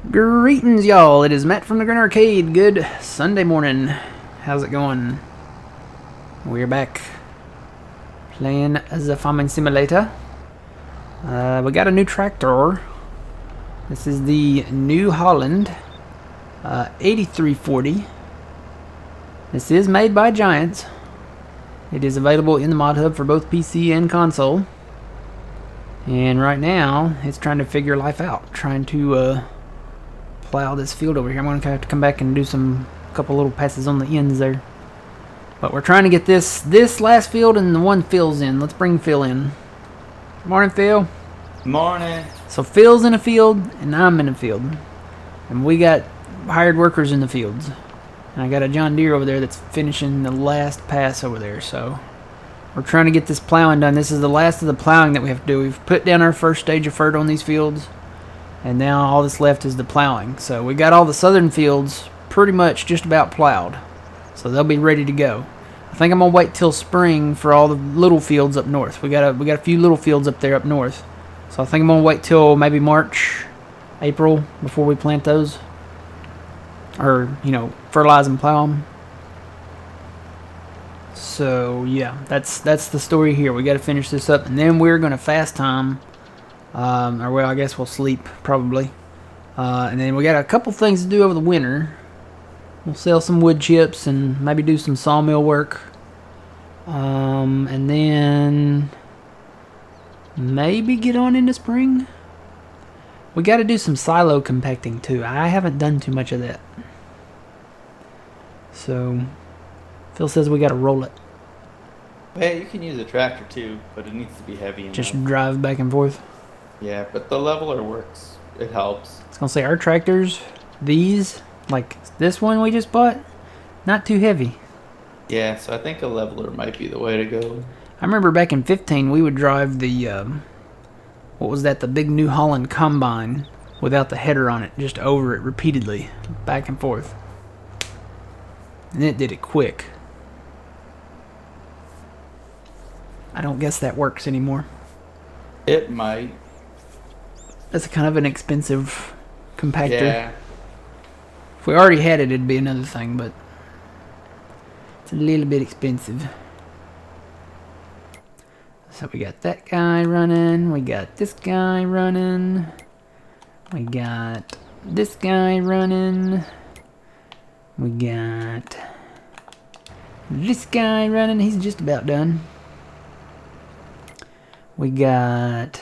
Greetings, y'all. It is Matt from the Grin Arcade. Good Sunday morning. How's it going? We're back playing the farming simulator. We got a new tractor. This is the New Holland 8340. This is made by Giants. It is available in the mod hub for both PC and console. And right now, it's trying to figure life out. Trying to plow this field over here. I'm going to have to come back and do a couple little passes on the ends there. But we're trying to get this last field and the one Phil's in. Let's bring Phil in. Morning, Phil. Morning. So Phil's in a field and I'm in a field. And we got hired workers in the fields. And I got a John Deere over there that's finishing the last pass over there. So we're trying to get this plowing done. This is the last of the plowing that we have to do. We've put down our first stage of fert on these fields. And now all that's left is the plowing. So we got all the southern fields pretty much just about plowed. So they'll be ready to go. I think I'm gonna wait till spring for all the little fields up north. We got a few little fields up there up north. So I think I'm gonna wait till maybe March, April before we plant those. Or, fertilize and plow them. So yeah, that's the story here. We gotta finish this up and then we're gonna fast time. Or well, I guess we'll sleep probably. And then we got a couple things to do over the winter. We'll sell some wood chips and maybe do some sawmill work. And then maybe get on into spring. We got to do some silo compacting too. I haven't done too much of that. So Phil says we got to roll it. Hey, you can use a tractor too, but it needs to be heavy enough. Just drive back and forth. Yeah, but the leveler works. It helps. I was gonna say our tractors, these, like this one we just bought, not too heavy. Yeah, so I think a leveler might be the way to go. I remember back in 15 we would drive the what was that, the big New Holland combine without the header on it, just over it repeatedly, back and forth. And it did it quick. I don't guess that works anymore. It might. That's kind of an expensive compactor. Yeah. If we already had it, it'd be another thing, but it's a little bit expensive. So we got that guy running. We got this guy running. We got this guy running. We got this guy running. He's just about done. We got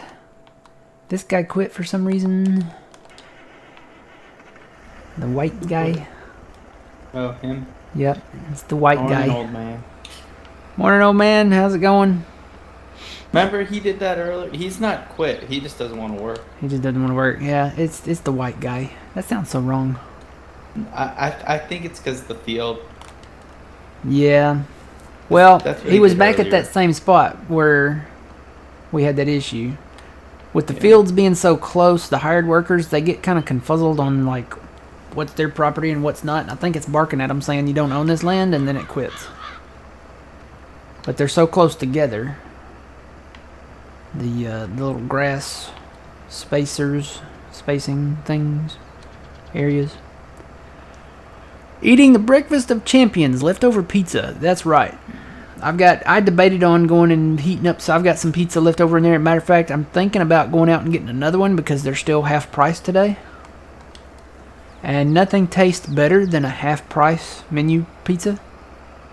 this guy quit for some reason. The white guy. Oh, him? Yep, it's the white guy. Morning, old man. Morning, old man. How's it going? Remember, he did that earlier? He's not quit. He just doesn't want to work. He just doesn't want to work. Yeah, it's the white guy. That sounds so wrong. I think it's because the field. Yeah. Well, That's what he was did back at earlier. that same spot where we had that issue. With the fields being so close, the hired workers, they get kind of confuzzled on like what's their property and what's not. And I think it's barking at them saying you don't own this land, and then it quits. But they're so close together. The little grass spacing things, areas. Eating the breakfast of champions, leftover pizza. That's right. I debated on going and heating up, so I've got some pizza left over in there. Matter of fact, I'm thinking about going out and getting another one because they're still half price today. And nothing tastes better than a half price menu pizza.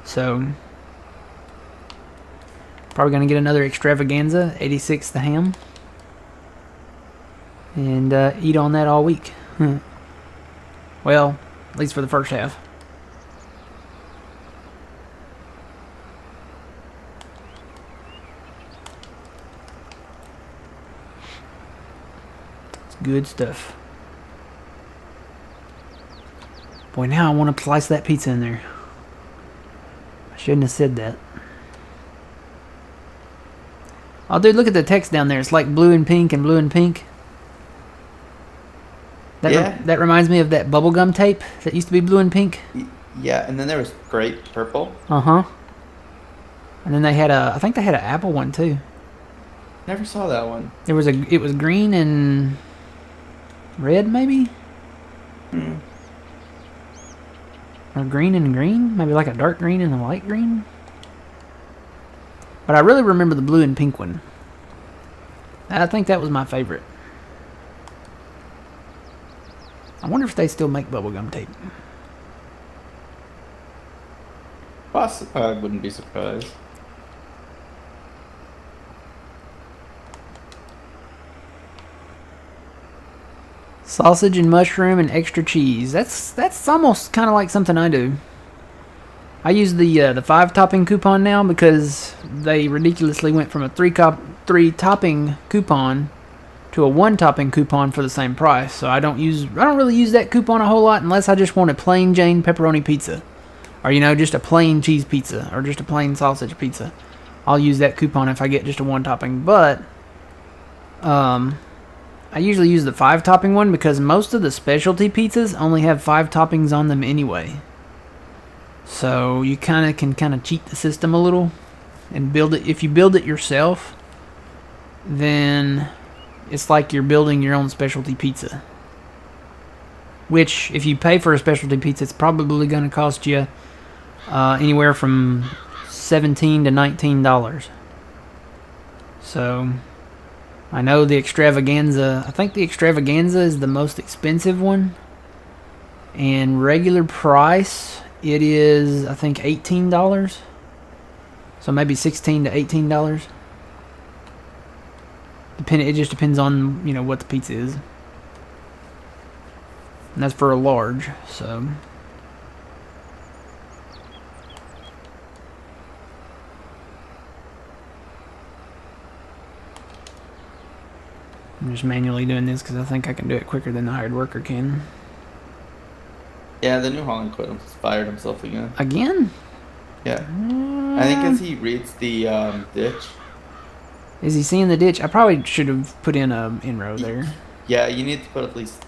So, probably going to get another extravaganza, 86 the ham. And eat on that all week. Well, at least for the first half. Good stuff. Boy, now I want to slice that pizza in there. I shouldn't have said that. Oh, dude, look at the text down there. It's like blue and pink and blue and pink. That reminds me of that bubblegum tape that used to be blue and pink. Yeah, and then there was grape purple. Uh-huh. And then they had I think they had an apple one too. Never saw that one. It was green and red, maybe? Or green and green? Maybe like a dark green and a light green? But I really remember the blue and pink one. I think that was my favorite. I wonder if they still make bubblegum tape. Possibly, I wouldn't be surprised. Sausage and mushroom and extra cheese. That's almost kind of like something I do. I use the 5 topping coupon now because they ridiculously went from a 3 topping coupon to a 1 topping coupon for the same price. So I don't really use that coupon a whole lot unless I just want a plain Jane pepperoni pizza, or just a plain cheese pizza, or just a plain sausage pizza. I'll use that coupon if I get just a 1 topping. But I usually use the 5 topping one because most of the specialty pizzas only have 5 toppings on them anyway. So you can cheat the system a little and build it. If you build it yourself, then it's like you're building your own specialty pizza. Which, if you pay for a specialty pizza, it's probably going to cost you anywhere from $17 to $19. So I know the extravaganza. I think the extravaganza is the most expensive one, and regular price it is, I think, $18. So maybe $16 to $18. It just depends on what the pizza is, and that's for a large. So I'm just manually doing this because I think I can do it quicker than the hired worker can. Yeah, the New Holland fired himself again. Again? Yeah. I think as he reads the ditch. Is he seeing the ditch? I probably should have put in a in-row there. Yeah, you need to put at least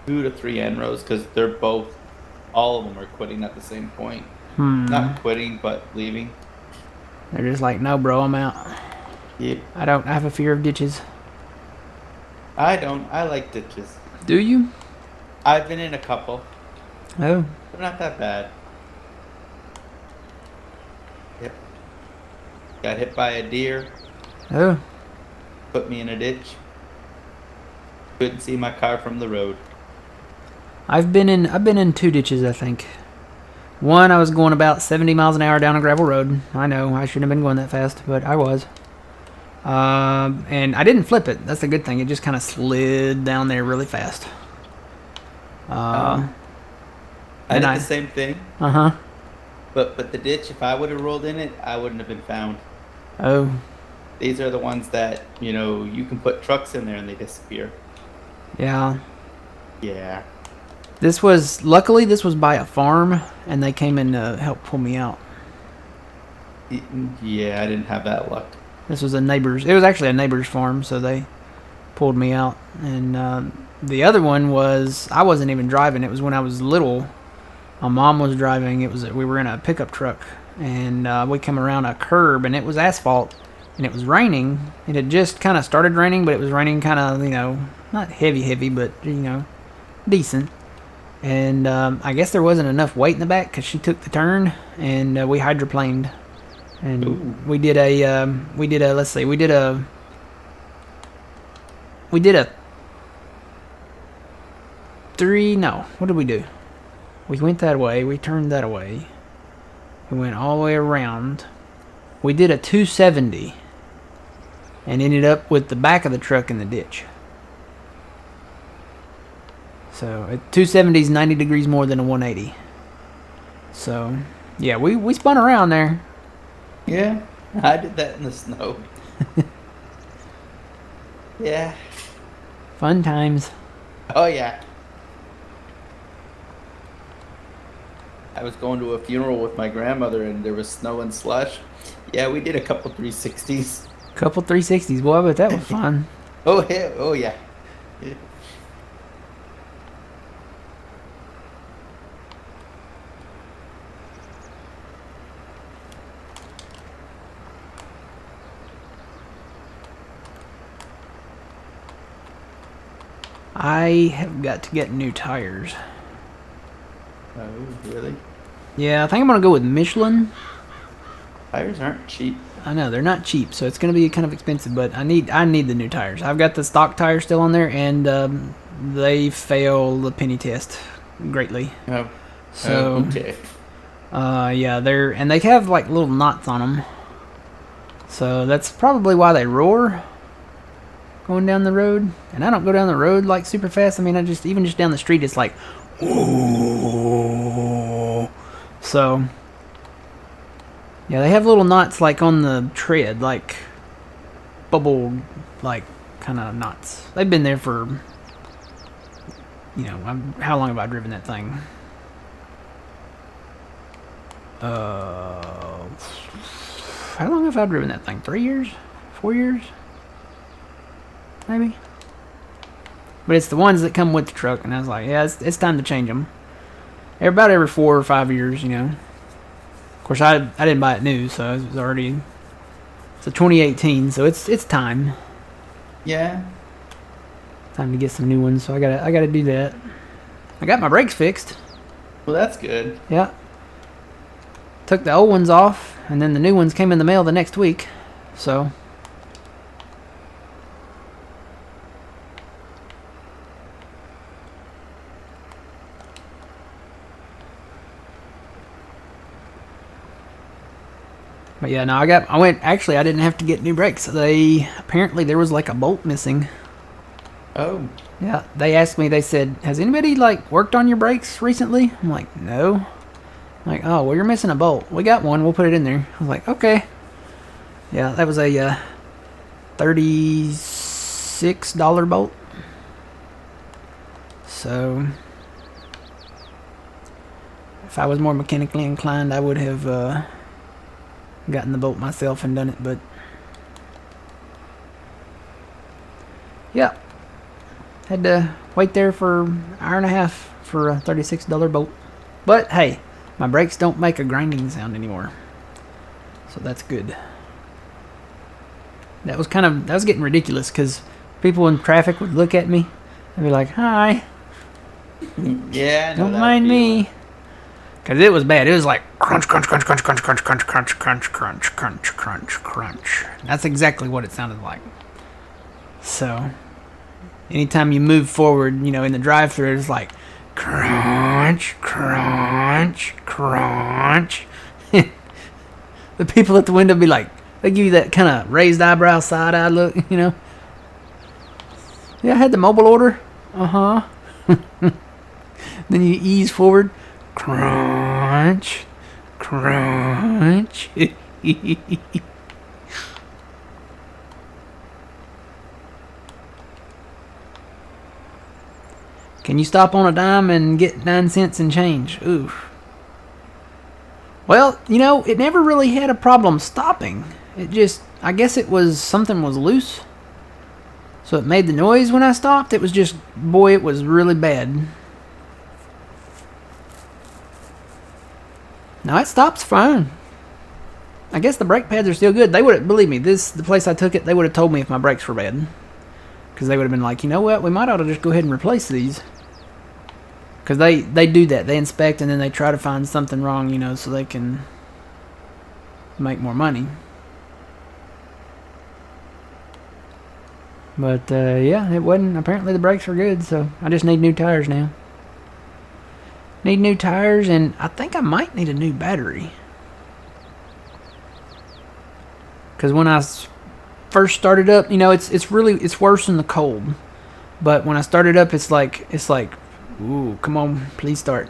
2 to 3 end rows because all of them are quitting at the same point. Not quitting, but leaving. They're just like, no, bro, I'm out. Yep. I have a fear of ditches. I don't. I like ditches. Do you? I've been in a couple. Oh. They're not that bad. Yep. Got hit by a deer. Oh. Put me in a ditch. Couldn't see my car from the road. I've been in 2 ditches, I think. One, I was going about 70 miles an hour down a gravel road. I know, I shouldn't have been going that fast, but I was. And I didn't flip it. That's the good thing. It just kind of slid down there really fast. I did the same thing. Uh-huh. But the ditch, if I would have rolled in it, I wouldn't have been found. Oh. These are the ones that, you can put trucks in there and they disappear. Yeah. Yeah. Luckily this was by a farm, and they came in to help pull me out. Yeah, I didn't have that luck. It was actually a neighbor's farm, so they pulled me out. And the other one I wasn't even driving. It was when I was little. My mom was driving. We were in a pickup truck, and we came around a curb, and it was asphalt, and it was raining. It had just kind of started raining, but it was raining kind of, not heavy, but, decent. And I guess there wasn't enough weight in the back because she took the turn, and we hydroplaned. And Ooh. we did a 3, no, what did we do? We went that way, we turned that way, we went all the way around. We did a 270 and ended up with the back of the truck in the ditch. So a 270 is 90 degrees more than a 180. So yeah, we spun around there. Yeah, I did that in the snow. Yeah. Fun times. Oh, yeah. I was going to a funeral with my grandmother and there was snow and slush. Yeah, we did a couple 360s. Couple 360s, boy, but that was fun. Oh, yeah. Oh, yeah. Yeah. I have got to get new tires. Oh, really? Yeah, I think I'm gonna go with Michelin. Tires aren't cheap. I know they're not cheap, so it's gonna be kind of expensive. But I need the new tires. I've got the stock tires still on there, and they fail the penny test greatly. Oh, So okay. yeah, they have like little knots on them. So that's probably why they roar going down the road. And I don't go down the road like super fast. I mean, even just down the street, it's like, whoa. So yeah, they have little knots like on the tread, like bubble, like kind of knots. They've been there for, how long have I driven that thing? How long have I driven that thing? 3 years? 4 years? Maybe? But it's the ones that come with the truck, and I was like, yeah, it's time to change them. About every 4 or 5 years, Of course, I didn't buy it new, so it was already... It's a 2018, so it's time. Yeah. Time to get some new ones, so I gotta do that. I got my brakes fixed. Well, that's good. Yeah. Took the old ones off, and then the new ones came in the mail the next week. So but yeah, no, I didn't have to get new brakes. Apparently there was like a bolt missing. Oh. Yeah, they asked me, they said, has anybody like worked on your brakes recently? I'm like, no. I'm like, oh, well, you're missing a bolt. We got one, we'll put it in there. I was like, okay. Yeah, that was a $36 bolt. So if I was more mechanically inclined, I would have gotten the bolt myself and done it, but yeah, had to wait there for an hour and a half for a $36 bolt. But hey, my brakes don't make a grinding sound anymore, so that's good. That was getting ridiculous because people in traffic would look at me and be like, hi, Yeah, I know don't that mind feeling. me. Because it was bad. It was like crunch, crunch, crunch, crunch, crunch, crunch, crunch, crunch, crunch, crunch, crunch, crunch, crunch. That's exactly what it sounded like. So, anytime you move forward, in the drive-thru, it's like crunch, crunch, crunch. The people at the window be like, they give you that kind of raised eyebrow, side-eye look, Yeah, I had the mobile order. Uh-huh. Then you ease forward. Crunch. Crunch. Can you stop on a dime and get 9 cents in change? Oof. Well, it never really had a problem stopping. It just, I guess something was loose. So it made the noise when I stopped. It was just, boy, it was really bad. Now it stops fine. I guess the brake pads are still good. They would, believe me, the place I took it, they would have told me if my brakes were bad. Because they would have been like, you know what, we might ought to just go ahead and replace these. Because they do that. They inspect and then they try to find something wrong, so they can make more money. But, yeah, it wasn't. Apparently the brakes were good, so I just need new tires now. Need new tires, and I think I might need a new battery. Because when I first started up, it's worse in the cold. But when I started up, it's like, ooh, come on, please start.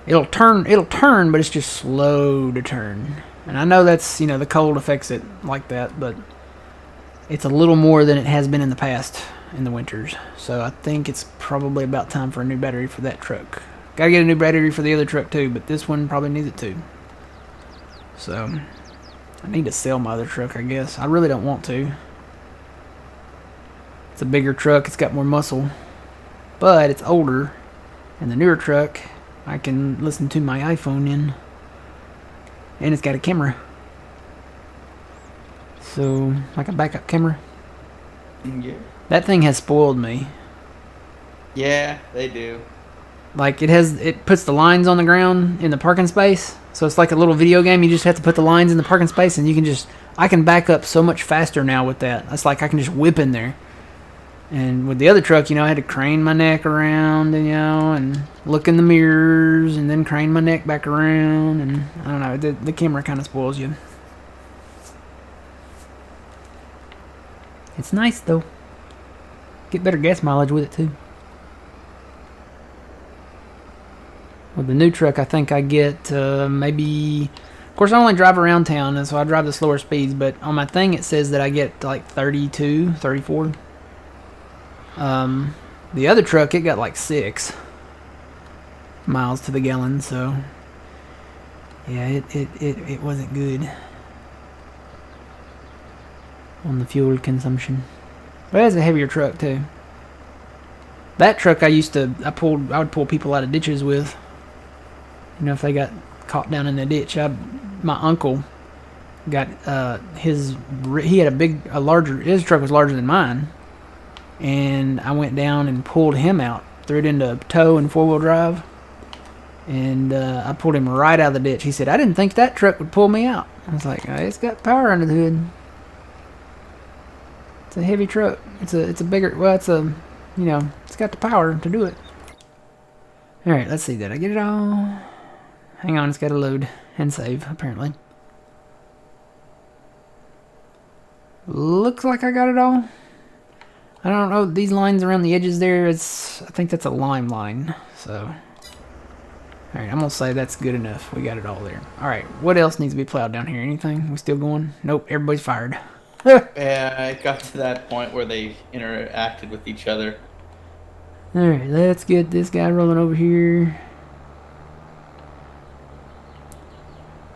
It'll turn, but it's just slow to turn. And I know that's, the cold affects it like that, but it's a little more than it has been in the past in the winters. So I think it's probably about time for a new battery for that truck. Gotta get a new battery for the other truck too, but this one probably needs it too. So I need to sell my other truck, I guess. I really don't want to. It's a bigger truck, it's got more muscle, but it's older. And the newer truck, I can listen to my iPhone in, and it's got a camera. So, like a backup camera. Yeah. That thing has spoiled me. Yeah, they do. Like it puts the lines on the ground in the parking space. So it's like a little video game. You just have to put the lines in the parking space, and you can just. I can back up so much faster now with that. It's like I can just whip in there. And with the other truck, I had to crane my neck around, and look in the mirrors, and then crane my neck back around, and I don't know. The camera kind of spoils you. It's nice though. Get better gas mileage with it too. With the new truck, I think I get maybe... Of course, I only drive around town, and so I drive the slower speeds, but on my thing it says that I get like 32, 34. The other truck, it got like 6 miles to the gallon, so... Yeah, it wasn't good on the fuel consumption. But it's a heavier truck, too. That truck I would pull people out of ditches with. If they got caught down in the ditch. My uncle got his truck was larger than mine, and I went down and pulled him out, threw it into tow and 4-wheel drive, and I pulled him right out of the ditch. He said, "I didn't think that truck would pull me out." I was like, "It's got power under the hood. It's a heavy truck. It's a bigger. Well, it's it's got the power to do it." All right, let's see. Did I get it all? Hang on, it's got to load and save, apparently. Looks like I got it all. I don't know, these lines around the edges there, I think that's a lime line, so. Alright, I'm going to say that's good enough. We got it all there. Alright, what else needs to be plowed down here? Anything? We still going? Nope, everybody's fired. Yeah, it got to that point where they interacted with each other. Alright, let's get this guy rolling over here.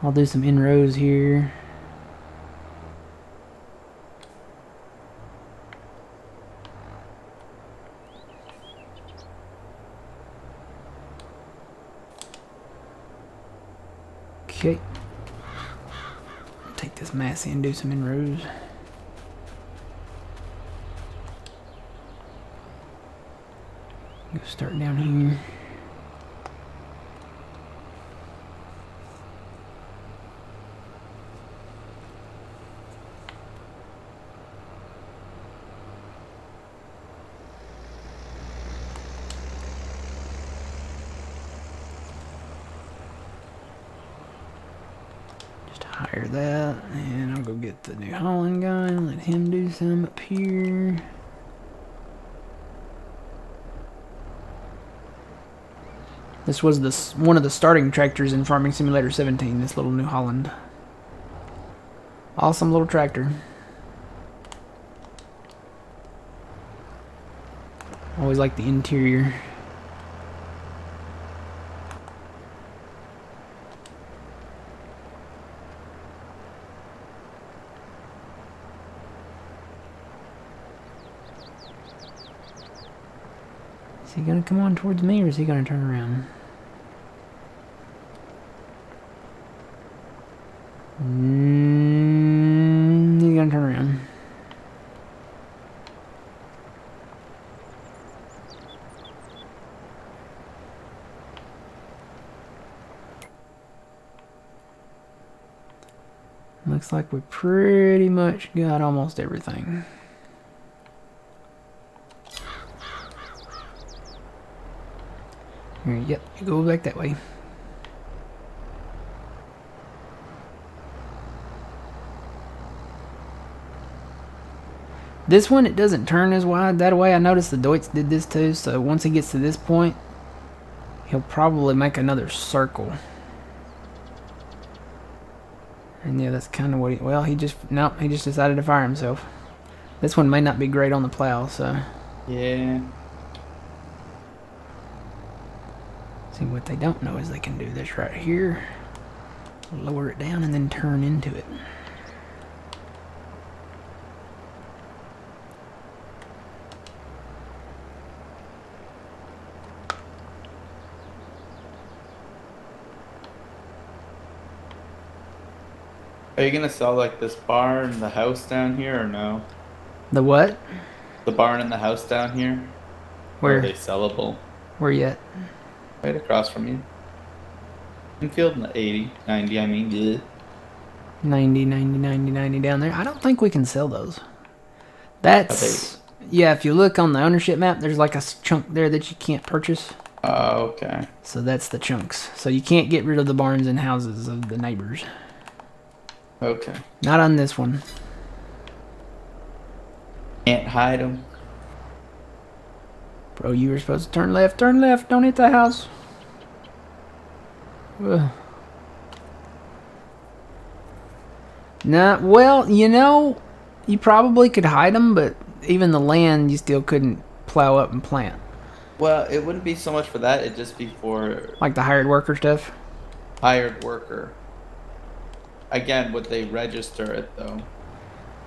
I'll do some in-rows here. Okay. Take this Massey and do some in-rows. Go start down here. Hire that, and I'll go get the New Holland guy and let him do some up here. This was one of the starting tractors in Farming Simulator 17, this little New Holland. Awesome little tractor. Always like the interior. Is he gonna come on towards me, or is he gonna turn around? He's gonna turn around. Looks like we pretty much got almost everything. Here, yep, you go back that way. This one, it doesn't turn as wide that way. I noticed the Deutz did this too, so once he gets to this point, he'll probably make another circle. And yeah, that's kind of what he just decided to fire himself. This one may not be great on the plow, so. Yeah. See, what they don't know is they can do this right here. Lower it down and then turn into it. Are you gonna sell like this barn, the house down here, or no? The what? The barn and the house down here? Where? Are they sellable? Where yet? Right across from you. Infield in the 80, 90, I mean, yeah. 90, 90, 90, 90 down there. I don't think we can sell those. Are they? That's... Yeah, if you look on the ownership map, there's like a chunk there that you can't purchase. Oh, okay. So that's the chunks. So you can't get rid of the barns and houses of the neighbors. Okay. Not on this one. Can't hide them. Bro, you were supposed to turn left, don't hit the house. Ugh. Nah, well, you know, you probably could hide them, but even the land you still couldn't plow up and plant. Well, it wouldn't be so much for that. It'd just be for Like the hired worker stuff? hired worker. Again, would they register it though?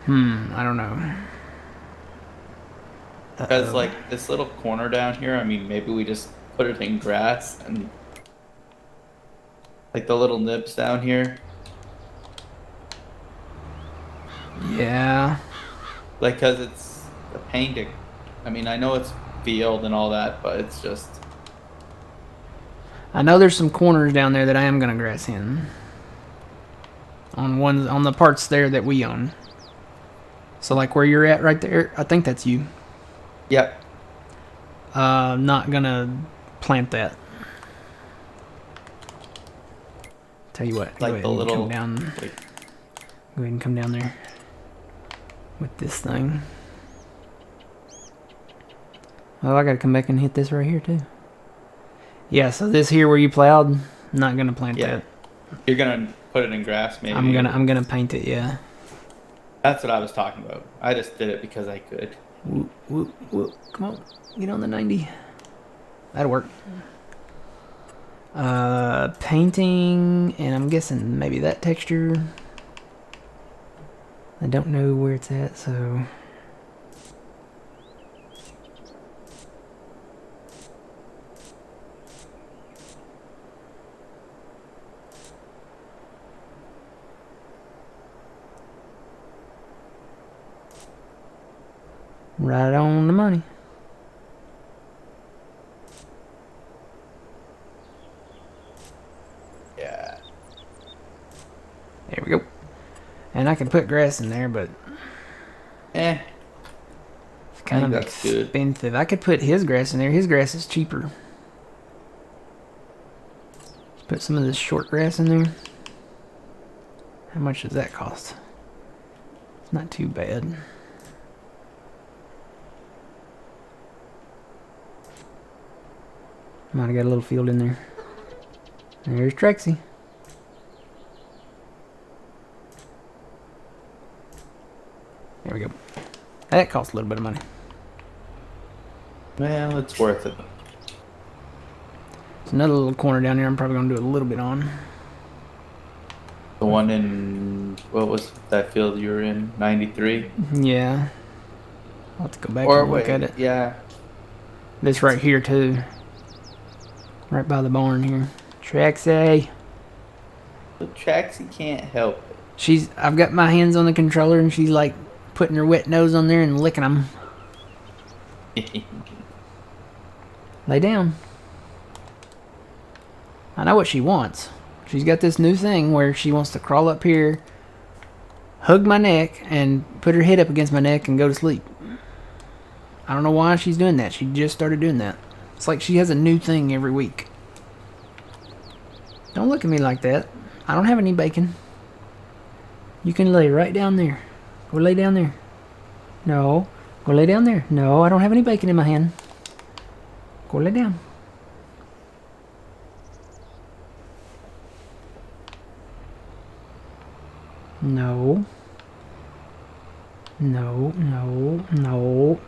I don't know. Because like this little corner down here, I mean, maybe we just put it in grass and like the little nibs down here. Yeah. Like, cause it's a painting. I mean, I know it's field and all that, but it's just. I know there's some corners down there that I am gonna grass in. On the parts there that we own. So like where you're at right there, I think that's you. Yep. Not gonna plant that. Tell you what, Like the little. come down. Like, Go ahead and come down there with this thing. Oh, I gotta come back and hit this right here too. Yeah, so this here where you plowed, not gonna plant that. You're gonna put it in grass, maybe. I'm gonna paint it. Yeah. That's what I was talking about. I just did it because I could. Whoop, whoop, whoop. Come on, get on the 90. That'll work. Painting, and I'm guessing maybe that texture. I don't know where it's at, so. Right on the money. Yeah. There we go. And I can put grass in there, but Eh. it's kind of that's expensive. Good. I could put his grass in there. His grass is cheaper. Let's put some of this short grass in there. How much does that cost? It's not too bad. Might have got a little field in there. There's Trexie. There we go. That costs a little bit of money. Well, it's worth it. There's another little corner down here I'm probably going to do a little bit on. The one in, what was that field you were in? 93? Yeah. I'll have to go back and look at it. Yeah. This right here too. Right by the barn here. Trexie. The Traxie can't help I've got my hands on the controller and she's like putting her wet nose on there and licking them. it. Lay down. I know what she wants. She's got this new thing where she wants to crawl up here, hug my neck, and put her head up against my neck and go to sleep. I don't know why she's doing that. She just started doing that. It's like she has a new thing every week. Don't look at me like that. I don't have any bacon. You can lay right down there. Go lay down there. No. Go lay down there. No, I don't have any bacon in my hand. Go lay down. No. No, no, no.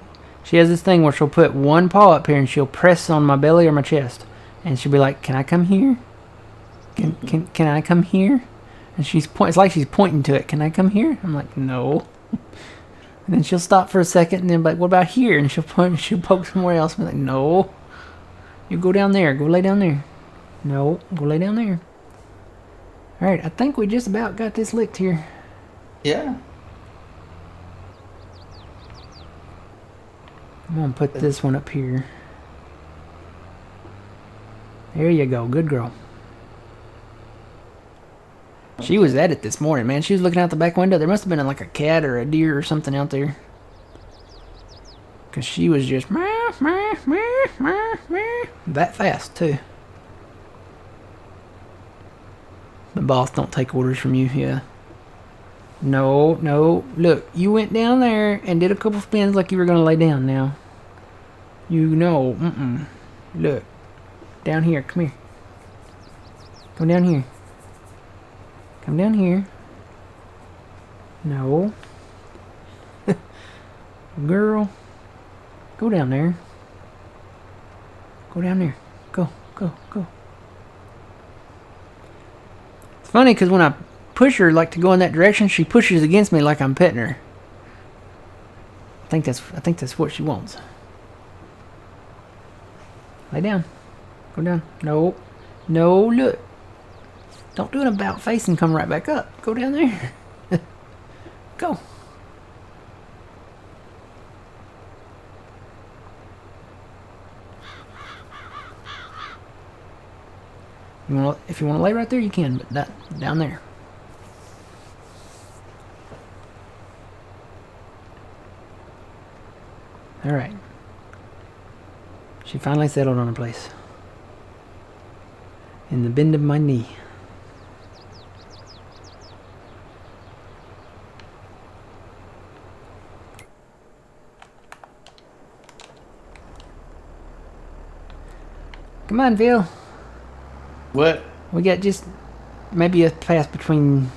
She has this thing where she'll put one paw up here and she'll press on my belly or my chest. And she'll be like, can I come here? Can I come here? And it's like she's pointing to it. Can I come here? I'm like, no. And then she'll stop for a second and then be like, what about here? And she'll poke somewhere else. I'm like, no. You go down there. Go lay down there. No, go lay down there. Alright, I think we just about got this licked here. Yeah. I'm gonna put this one up here. There you go. Good girl. She was at it this morning, man. She was looking out the back window. There must have been like a cat or a deer or something out there. Because she was just that fast, too. The boss don't take orders from you, yeah. No, no. Look, you went down there and did a couple spins like you were going to lay down now. You know, Look. Down here, come here. Come down here. Come down here. No. Girl. Go down there. Go down there. Go, go, go. It's funny because when I push her like to go in that direction, she pushes against me like I'm petting her. I think that's what she wants. Lay down. Go down. No. No, look. Don't do an about face and come right back up. Go down there. Go. If you want to lay right there, you can, but not down there. All right. She finally settled on a place. In the bend of my knee. Come on, Phil. What? We got just maybe a pass between,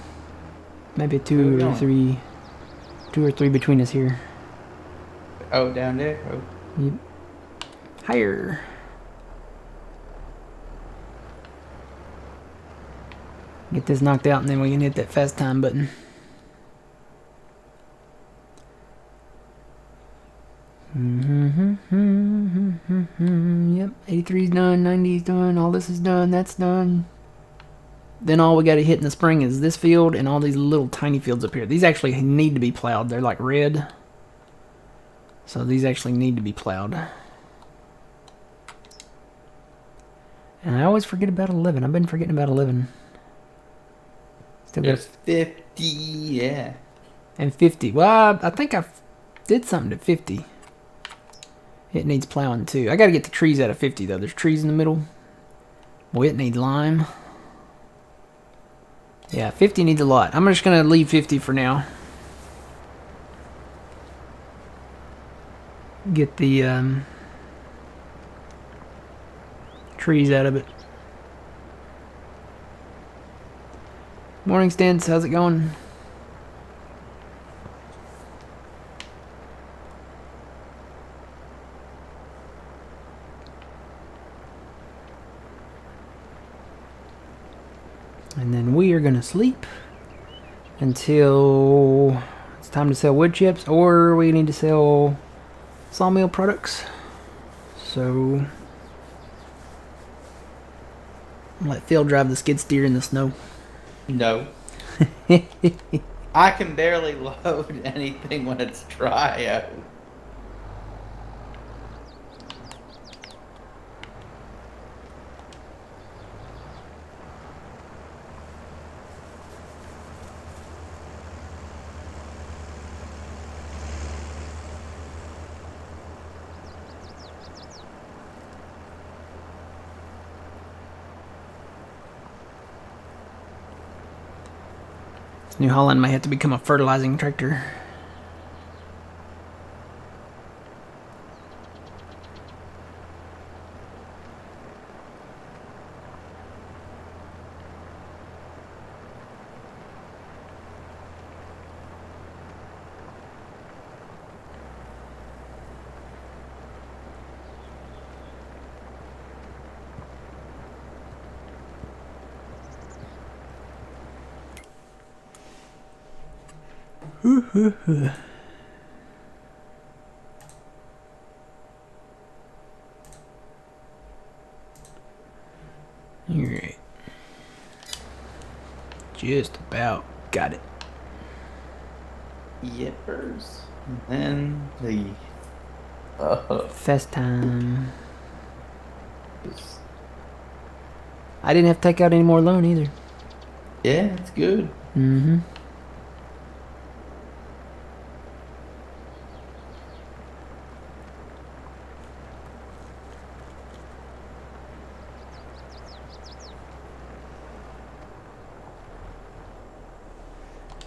maybe two or three between us here. Oh, down there? Oh. Yep. Higher. Get this knocked out and then we can hit that fast time button. Yep, 83's done, 90's done, all this is done, that's done. Then all we got to hit in the spring is this field and all these little tiny fields up here. These actually need to be plowed. They're like red. So these actually need to be plowed. And I always forget about 11. I've been forgetting about 11. Still got 50, yeah. And 50. Well, I think I did something to 50. It needs plowing too. I got to get the trees out of 50 though. There's trees in the middle. Boy, it needs lime. Yeah, 50 needs a lot. I'm just going to leave 50 for now. Get the trees out of it. Morning, Stents. How's it going? And then we are going to sleep until it's time to sell wood chips, or we need to sell sawmill products. So let Phil drive the skid steer in the snow. No. I can barely load anything when it's dry out. New Holland may have to become a fertilizing tractor. Alright. Just about got it. Yippers. And then the Fest time. I didn't have to take out any more loan either. Yeah, it's good. Mm-hmm.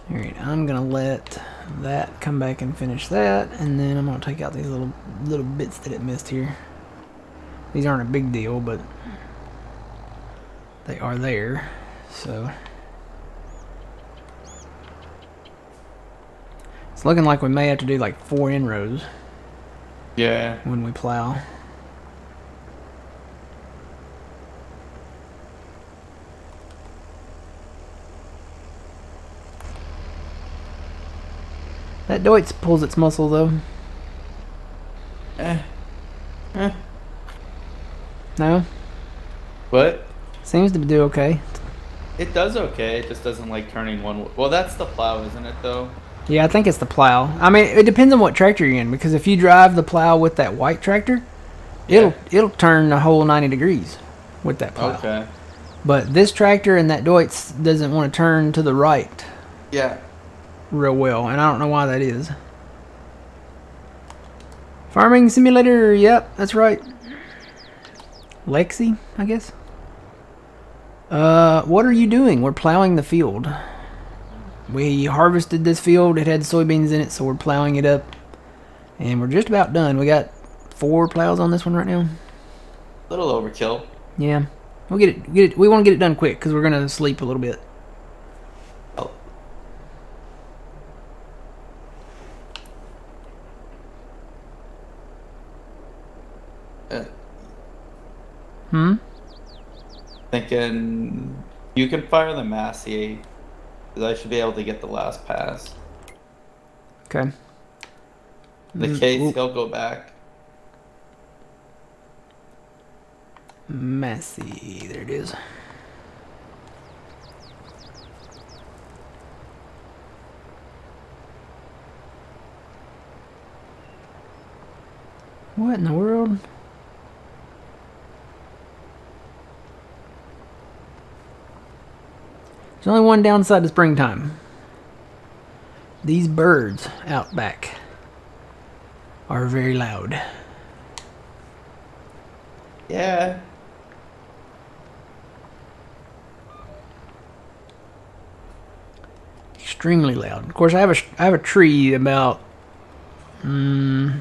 Alright, I'm gonna let that come back and finish that, and then I'm gonna take out these little bits that it missed here. These aren't a big deal, but they are there, so it's looking like we may have to do like 4 inrows. Yeah. When we plow. That Deutz pulls its muscle though. No? What? Seems to do okay. It does okay. It just doesn't like turning one. Well, that's the plow, isn't it, though? Yeah, I think it's the plow. I mean, it depends on what tractor you're in, because if you drive the plow with that white tractor, it'll turn the whole 90 degrees with that plow. Okay. But this tractor and that Deutz doesn't want to turn to the right. Yeah. Real well, and I don't know why that is. Farming simulator, yep, that's right. Lexi, I guess. What are you doing? We're plowing the field. We harvested this field. It had soybeans in it, so we're plowing it up. And we're just about done. We got 4 plows on this one right now. A little overkill. Yeah. We'll get it. We want to get it done quick because we're going to sleep a little bit. Oh. Thinking you can fire the Massey, because I should be able to get the last pass. Okay. The case, he'll go back. Massey, there it is. What in the world? There's only one downside to springtime. These birds out back are very loud. Yeah. Extremely loud. Of course, I have a tree about 30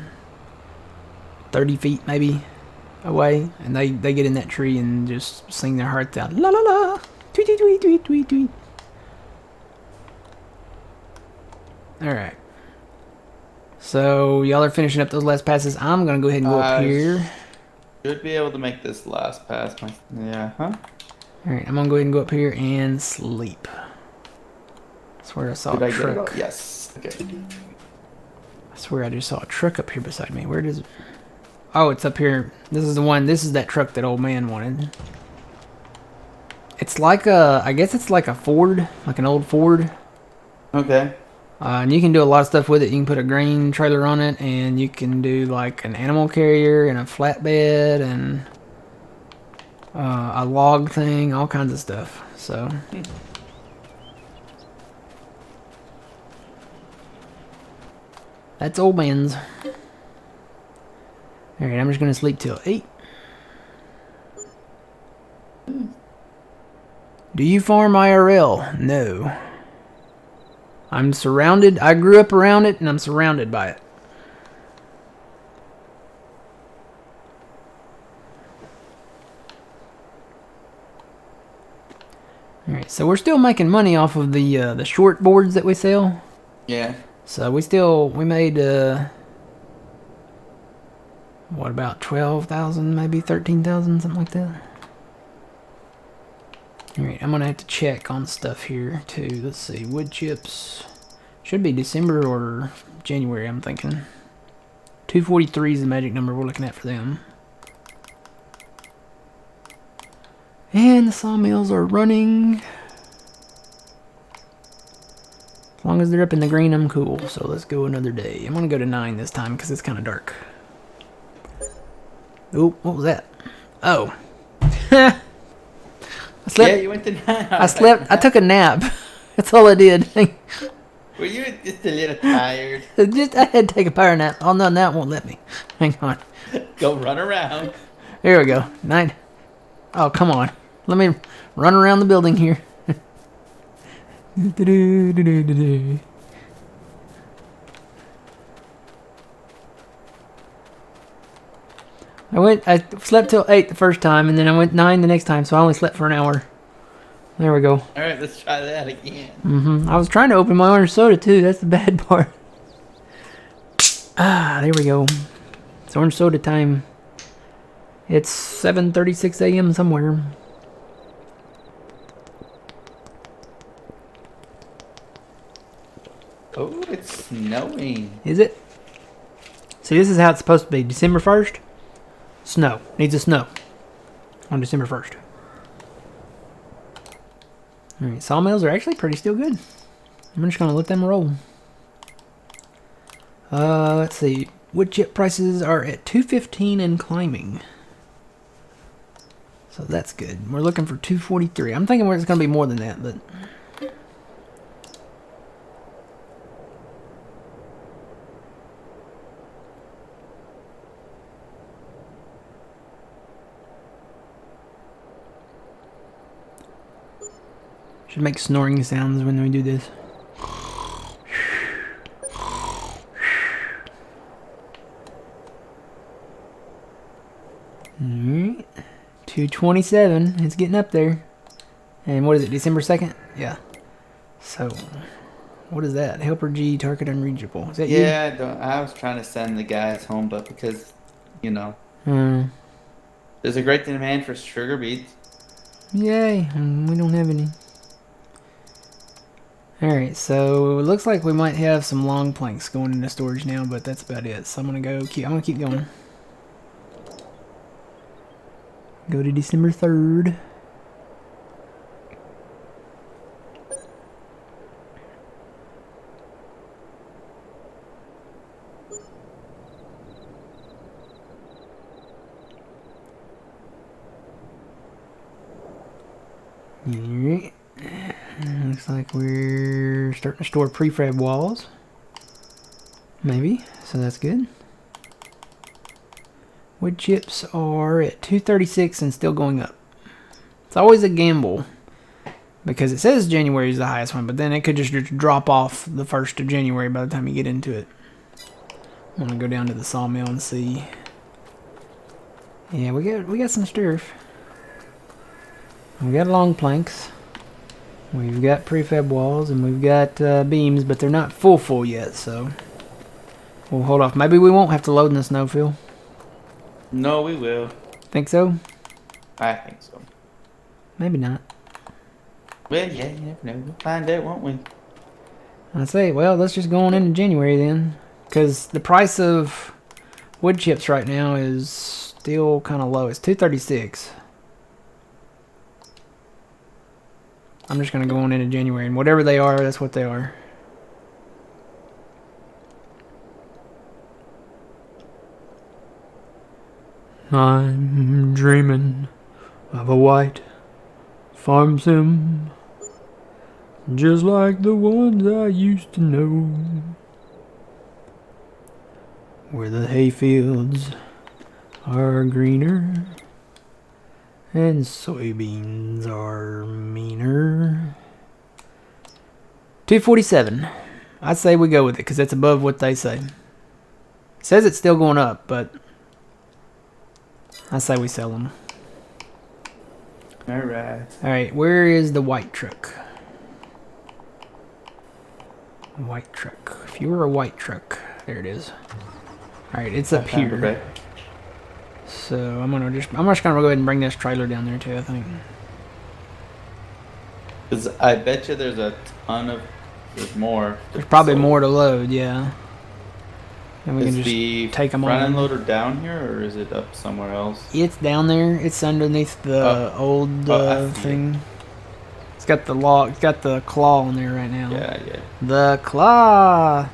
feet maybe away, and they get in that tree and just sing their hearts out. La la la. Tweet, tweet, tweet, tweet, tweet, tweet. Alright. So, y'all are finishing up those last passes. I'm going to go ahead and go up here. Should be able to make this last pass. Yeah, huh? Alright, I'm going to go ahead and go up here and sleep. I swear I saw a truck. Yes. Okay. I swear I just saw a truck up here beside me. Where does it... Oh, it's up here. This is the one. This is that truck that old man wanted. It's like a... I guess it's like a Ford. Like an old Ford. Okay. And you can do a lot of stuff with it. You can put a grain trailer on it, and you can do like an animal carrier and a flatbed and a log thing, all kinds of stuff. So that's old man's. Alright, I'm just going to sleep till 8. Do you farm IRL? No. I'm surrounded. I grew up around it, and I'm surrounded by it. Alright, so we're still making money off of the short boards that we sell. Yeah. So we made what, about 12,000, maybe 13,000, something like that. Alright, I'm gonna have to check on stuff here too. Let's see, wood chips. Should be December or January, I'm thinking. 243 is the magic number we're looking at for them. And the sawmills are running. As long as they're up in the green, I'm cool. So let's go another day. I'm gonna go to 9 this time because it's kind of dark. Oh, what was that? Oh. I slept. Yeah, you went to nap. I slept. I took a nap. That's all I did. Were you just a little tired? I had to take a power nap. Oh no, that won't let me. Hang on. Go run around. Here we go. 9. Oh, come on. Let me run around the building here. I slept till 8 the first time, and then I went 9 the next time, so I only slept for an hour. There we go. All right, let's try that again. I was trying to open my orange soda too. That's the bad part. Ah, there we go. It's orange soda time. It's 7:36 a.m. somewhere. Oh, it's snowing. Is it? See, this is how it's supposed to be. December 1st, snow. Needs a snow on December 1st. Alright, sawmills are actually pretty still good. I'm just going to let them roll. Let's see. Wood chip prices are at $2.15 and climbing. So that's good. We're looking for $2.43. I'm thinking it's going to be more than that, but... should make snoring sounds when we do this. Alright. 227. It's getting up there. And what is it, December 2nd? Yeah. So, what is that? Helper G, target unreachable. Is that you? Yeah, I was trying to send the guys home, but because, you know, there's a great demand for sugar beets. Yay, and we don't have any. Alright, so it looks like we might have some long planks going into storage now, but that's about it. So I'm gonna keep going. Go to December 3rd. Alright. Looks like we're starting to store prefab walls. Maybe, so that's good. Wood chips are at 236 and still going up. It's always a gamble because it says January is the highest one, but then it could just drop off the 1st of January by the time you get into it. I'm gonna go down to the sawmill and see. Yeah, we got some stuff. We got long planks. We've got prefab walls and we've got beams, but they're not full yet, so we'll hold off. Maybe we won't have to load in the snow, Phil. No, we will. Think so? I think so. Maybe not. Well, yeah, you never know. We'll find out, won't we? I say, well, let's just go on into January then, because the price of wood chips right now is still kind of low. It's $2.36. I'm just gonna go on into January, and whatever they are, that's what they are. I'm dreaming of a white farm sim, just like the ones I used to know, where the hayfields are greener and soybeans are meaner. 247. I'd say we go with it because it's above what they say. It says it's still going up, but I say we sell them. Alright. Alright, where is the white truck? White truck. If you were a white truck, there it is. Alright, it's up here. So I'm just gonna go ahead and bring this trailer down there too, I think. Cause I bet you there's there's more. There's probably more to load, yeah. And we Is can the just take them front end on. loader down here, or is it up somewhere else? It's down there. It's underneath the old thing. It's got the it's got the claw on there right now. Yeah. The claw.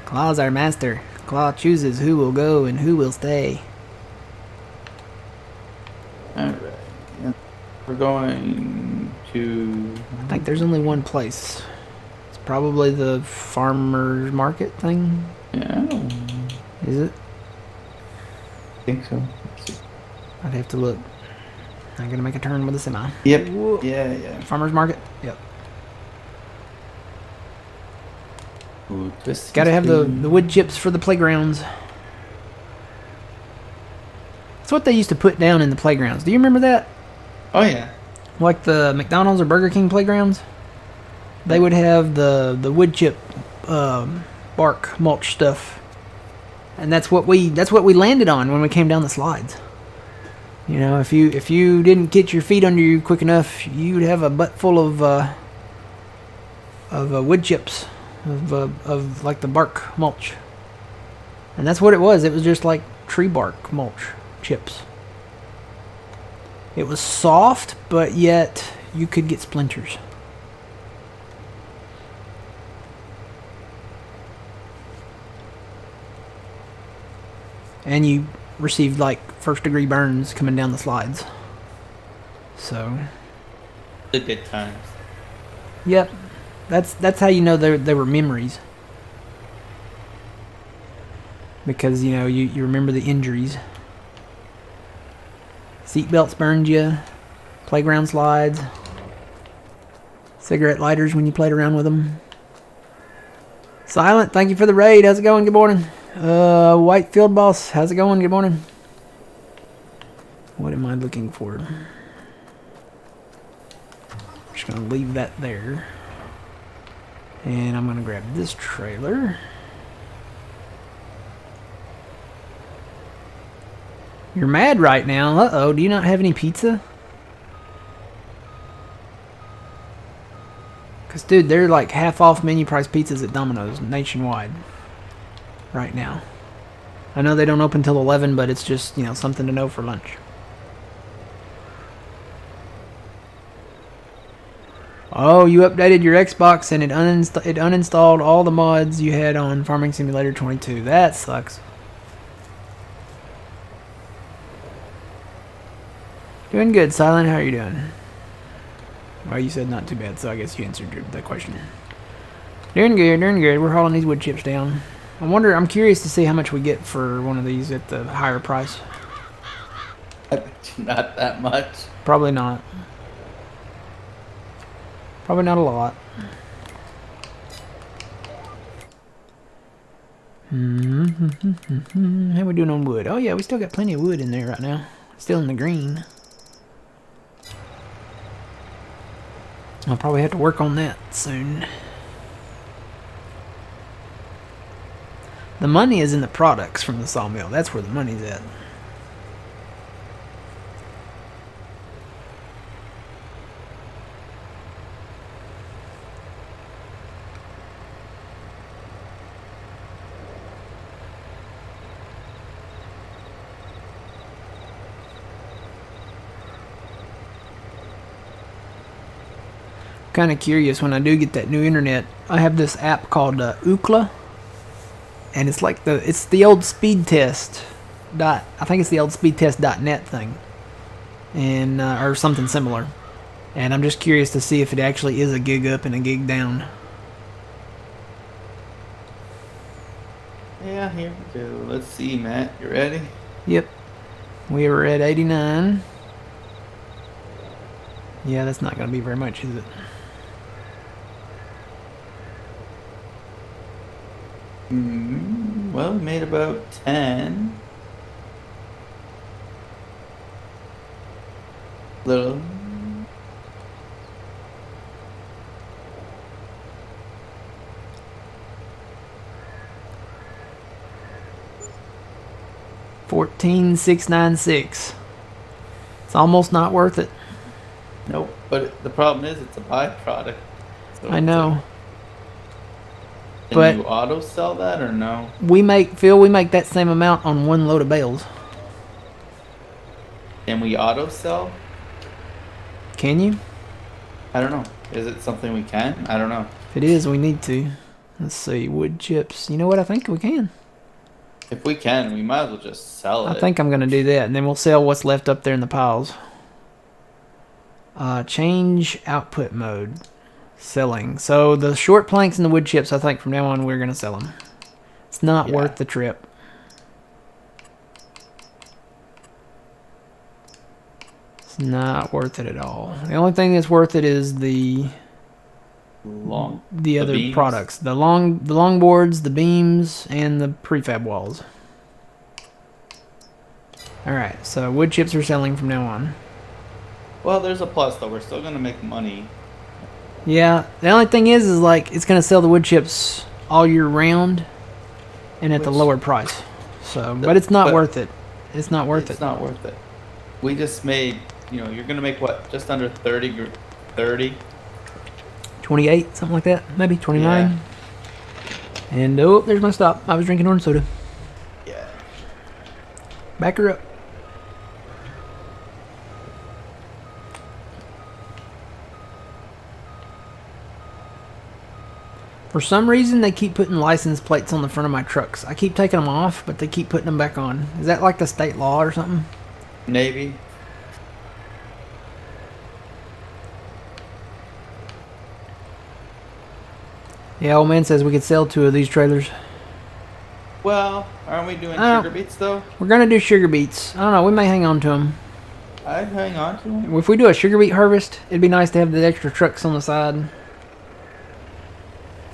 Claw's our master. Claw chooses who will go and who will stay. Alright. Yeah. We're going to... I think there's only one place. It's probably the farmer's market thing. Yeah. Is it? I think so. I'd have to look. I'm gonna make a turn with the semi. Yep. Whoa. Yeah. Farmer's market? Yep. Ooh, twist. Gotta have the wood chips for the playgrounds. That's what they used to put down in the playgrounds. Do you remember that? Oh, yeah. Like the McDonald's or Burger King playgrounds? They would have the wood chip bark mulch stuff. And that's what we landed on when we came down the slides. You know, if you didn't get your feet under you quick enough, you'd have a butt full of wood chips, of like the bark mulch. And that's what it was. It was just like tree bark mulch chips. It was soft, but yet you could get splinters. And you received like first-degree burns coming down the slides. So, The good times. yep, that's how you know they were memories. Because you know you remember the injuries. Seatbelts burned you. Playground slides. Cigarette lighters when you played around with them. Silent, thank you for the raid. How's it going? Good morning. White Field Boss, how's it going? Good morning. What am I looking for? Just gonna leave that there. And I'm gonna grab this trailer. You're mad right now. Uh-oh, do you not have any pizza? Because, dude, they're like half off menu price pizzas at Domino's nationwide right now. I know they don't open till 11, but it's just, you know, something to know for lunch. Oh, you updated your Xbox and it uninstalled all the mods you had on Farming Simulator 22. That sucks. Doing good, Silent. How are you doing? Well, you said not too bad, so I guess you answered that question. Doing good, doing good. We're hauling these wood chips down. I'm curious to see how much we get for one of these at the higher price. I bet you not that much. Probably not. Probably not a lot. How we doing on wood? Oh yeah, we still got plenty of wood in there right now. Still in the green. I'll probably have to work on that soon. The money is in the products from the sawmill. That's where the money's at. Kind of curious when I do get that new internet. I have this app called Ookla, and it's like the old speed test I think it's the old speedtest.net thing, and or something similar. And I'm just curious to see if it actually is a gig up and a gig down. Yeah, here we go. Let's see, Matt. You ready? Yep, we were at 89. Yeah, that's not going to be very much, is it? Well, we made about 10. Little. $14,696. It's almost not worth it. Nope. But the problem is, it's a byproduct. So I know. Can But you auto sell that or no? we make that same amount on one load of bales. Can we auto sell? Can you? I don't know. Is it something we can? I don't know. If it is, we need to. Let's see, wood chips. You know what? I think we can. If we can, we might as well just sell it. I think I'm going to do that, and then we'll sell what's left up there in the piles. Change output mode. Selling. So the short planks and the wood chips, I think from now on we're going to sell them. It's not worth the trip. It's not worth it at all. The only thing that's worth it is the other beams. Products. The long boards, the beams, and the prefab walls. Alright, so wood chips are selling from now on. Well, there's a plus though. We're still gonna make money. Yeah, the only thing is like it's gonna sell the wood chips all year round, and at the lower price. So, but it's not worth it. It's not worth it. It's not worth it. We just made, you're gonna make what? Just under 30. 28, something like that, maybe 29. Yeah. And oh, there's my stop. I was drinking orange soda. Yeah. Back her up. For some reason, they keep putting license plates on the front of my trucks. I keep taking them off, but they keep putting them back on. Is that like the state law or something? Maybe. Yeah, old man says we could sell 2 of these trailers. Well, aren't we doing sugar beets though? We're gonna do sugar beets. I don't know. We may hang on to them. I'd hang on to them. If we do a sugar beet harvest, it'd be nice to have the extra trucks on the side.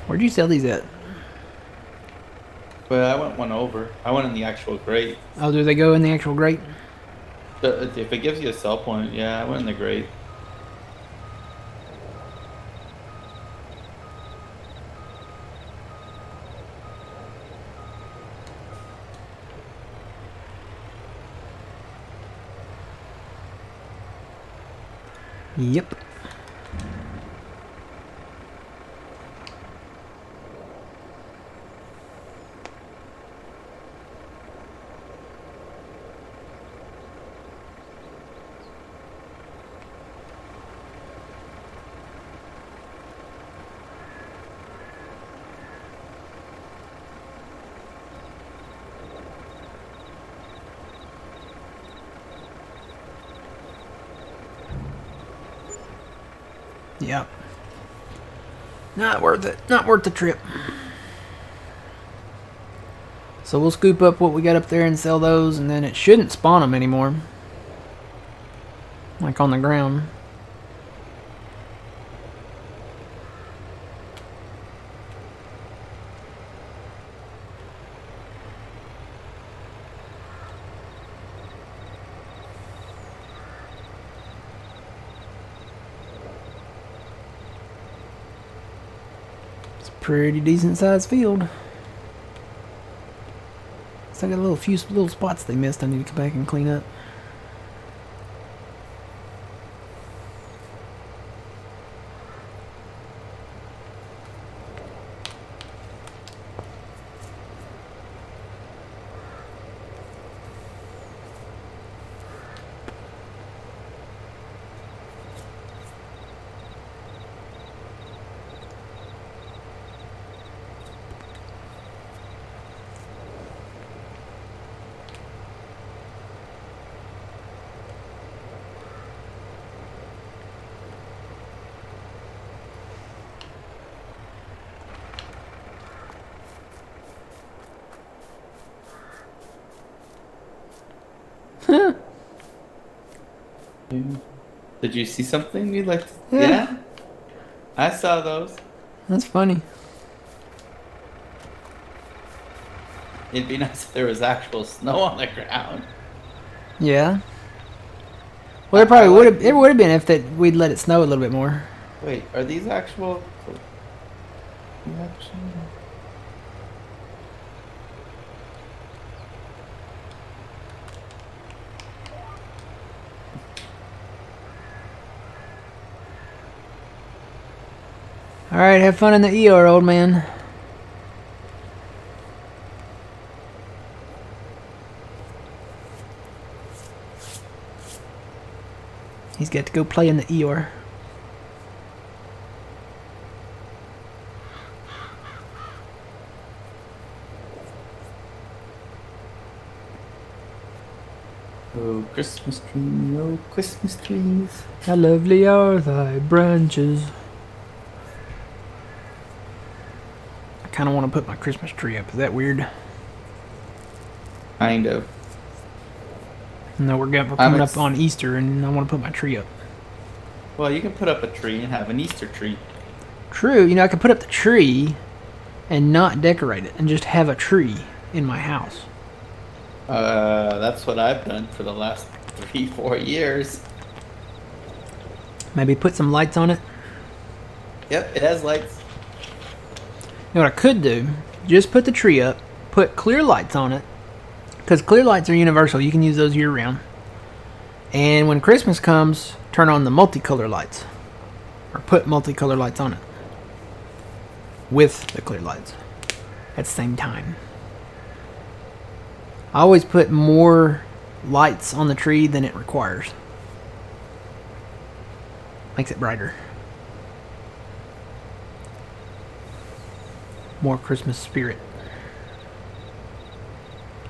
Where'd you sell these at? But I went one over. I went in the actual grate. Oh, do they go in the actual grate? If it gives you a sell point, yeah, I went in the grate. Yep. Yep. Not worth it. Not worth the trip. So we'll scoop up what we got up there and sell those, and then it shouldn't spawn them anymore. Like on the ground. Pretty decent sized field. Still got a few little spots they missed I need to come back and clean up. Did you see something you'd like to... Yeah? I saw those. That's funny. It'd be nice if there was actual snow on the ground. Yeah. Well, it probably would have. It would have been if we'd let it snow a little bit more. Wait, are these actual? All right, have fun in the ER, old man. He's got to go play in the ER. Christmas tree, oh Christmas trees. How lovely are thy branches. I kind of want to put my Christmas tree up. Is that weird? Kind of. No, we're coming up on Easter, and I want to put my tree up. Well, you can put up a tree and have an Easter tree. True. You know, I could put up the tree and not decorate it, and just have a tree in my house. That's what I've done for the last 3-4 years. Maybe put some lights on it. Yep, it has lights. You know what I could do? Just put the tree up, put clear lights on it, because clear lights are universal. You can use those year round. And when Christmas comes, turn on the multicolor lights, or put multicolor lights on it with the clear lights at the same time. I always put more lights on the tree than it requires. Makes it brighter. More Christmas spirit.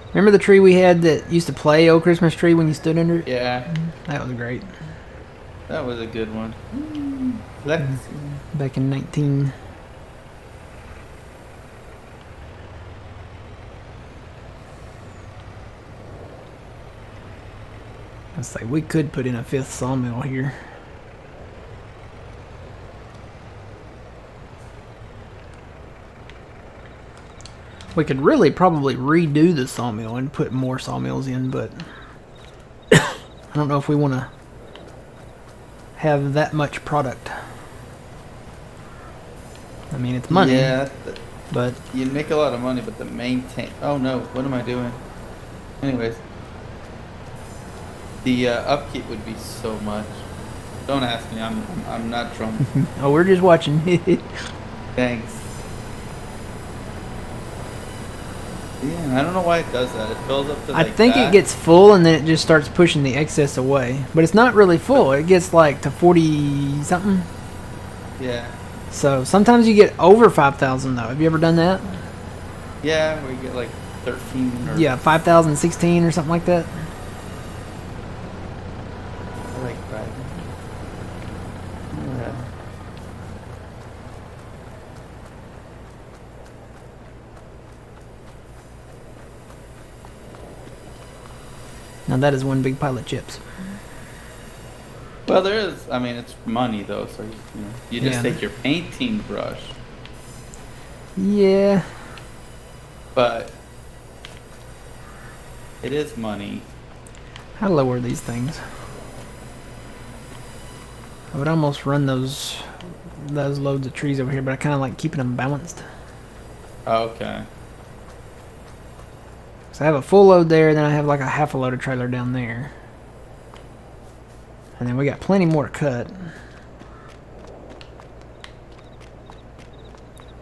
Remember the tree we had that used to play "Oh Christmas Tree" when you stood under it? Yeah. That was great. That was a good one. Let's Back in 19... Let's say we could put in a 5th sawmill here. We could really probably redo the sawmill and put more sawmills in, but I don't know if we want to have that much product. I mean, it's money. Yeah, but you'd make a lot of money, but the maintain. Oh no, what am I doing? Anyways, the upkeep would be so much. Don't ask me. I'm not drunk. oh, we're just watching. Thanks. Yeah, I don't know why it does that. It fills up to I think it gets full and then it just starts pushing the excess away. But it's not really full. It gets like to 40 something. Yeah. So sometimes you get over 5,000 though. Have you ever done that? Yeah, where you get like 13 or... Yeah, 5,016 or something like that. I like that. Yeah. Now that is one big pile of chips. Well, there is. I mean, it's money though, so you just take your painting brush. Yeah. But it is money. How low are these things? I would almost run those loads of trees over here, but I kind of like keeping them balanced. Okay. So I have a full load there, then I have like a half a load of trailer down there. And then we got plenty more to cut.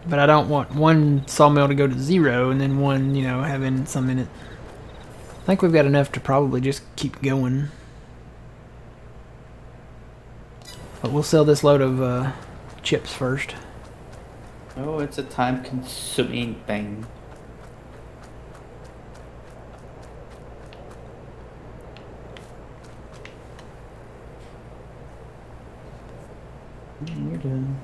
But I don't want one sawmill to go to 0 and then one, having some in it. I think we've got enough to probably just keep going. But we'll sell this load of chips first. Oh, it's a time-consuming thing. We're done.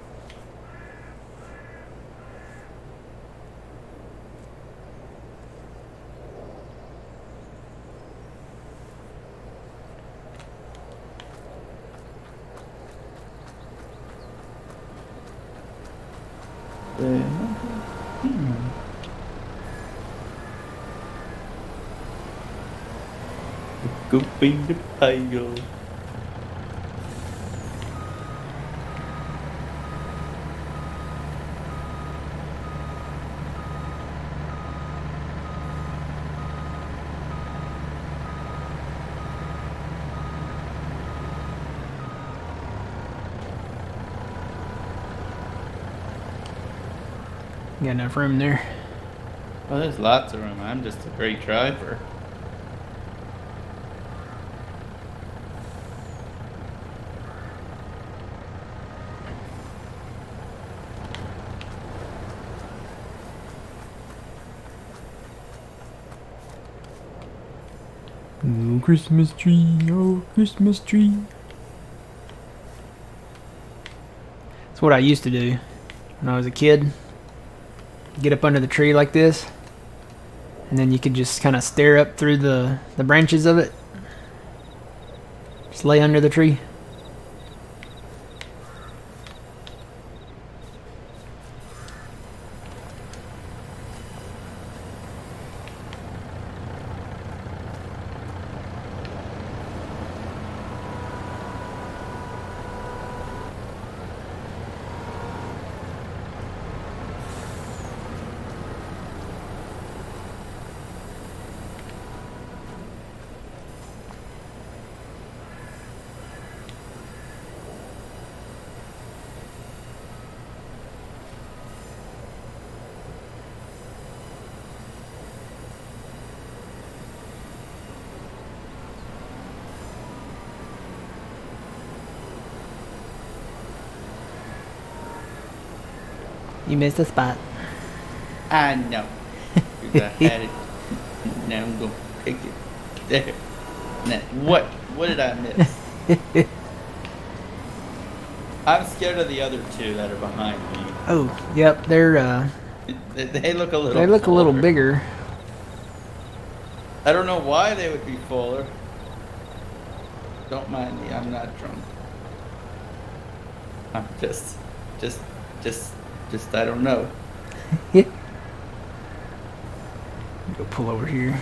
Goop in the pile. Got enough room there. Well, there's lots of room. I'm just a great driver. Oh, Christmas tree, oh, Christmas tree. That's what I used to do when I was a kid. Get up under the tree like this, and then you could just kind of stare up through the branches of it. Just lay under the tree. You missed a spot. I know. Because I had it. Now I'm gonna pick it. There. Now, what did I miss? I'm scared of the other two that are behind me. Oh, yep, they're They look a little. they look a little fuller. bigger. I don't know why they would be fuller. Don't mind me. I'm not drunk. I'm just. I don't know. Yeah. Go pull over here.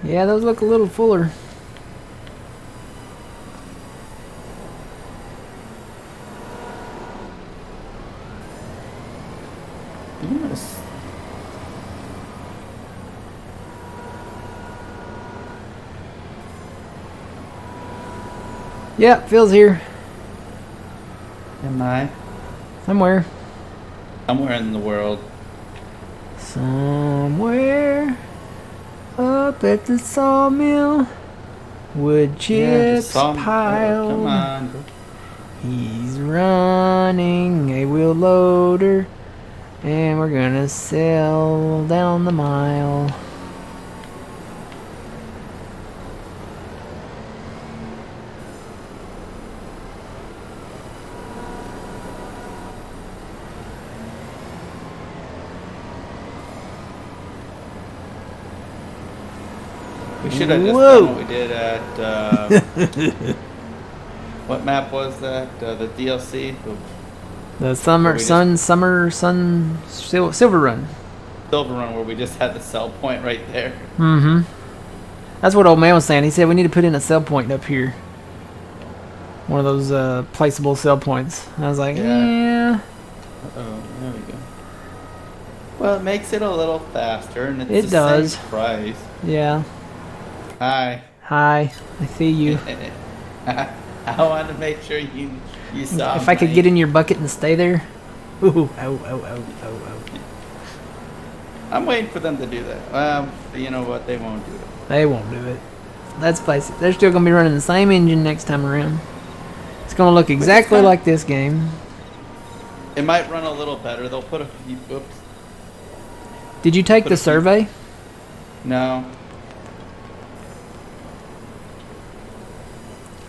Yeah, those look a little fuller. Yes. Yeah, Phil's here. Am I? Somewhere. Somewhere in the world. Somewhere up at the sawmill, wood chips piled. Come on. Bro. He's running a wheel loader, and we're gonna sail down the mile. We should have just Whoa. done what we did at what map was that? The DLC, The summer Where we silver run. Silver Run, where we just had the sell point right there. Mm-hmm. That's what old man was saying. He said we need to put in a sell point up here. One of those placeable sell points. I was like, yeah. Oh, there we go. Well, it makes it a little faster, and it's It the does. same price. Yeah. Hi. Hi. I see you. I wanted to make sure you saw. If I could get in your bucket and stay there. Ooh. Oh. I'm waiting for them to do that. Well, you know what? They won't do it. They won't do it. Let's face it. They're still going to be running the same engine next time around. It's going to look exactly like this game. It might run a little better. They'll put a few. Oops. Did you take the survey? No.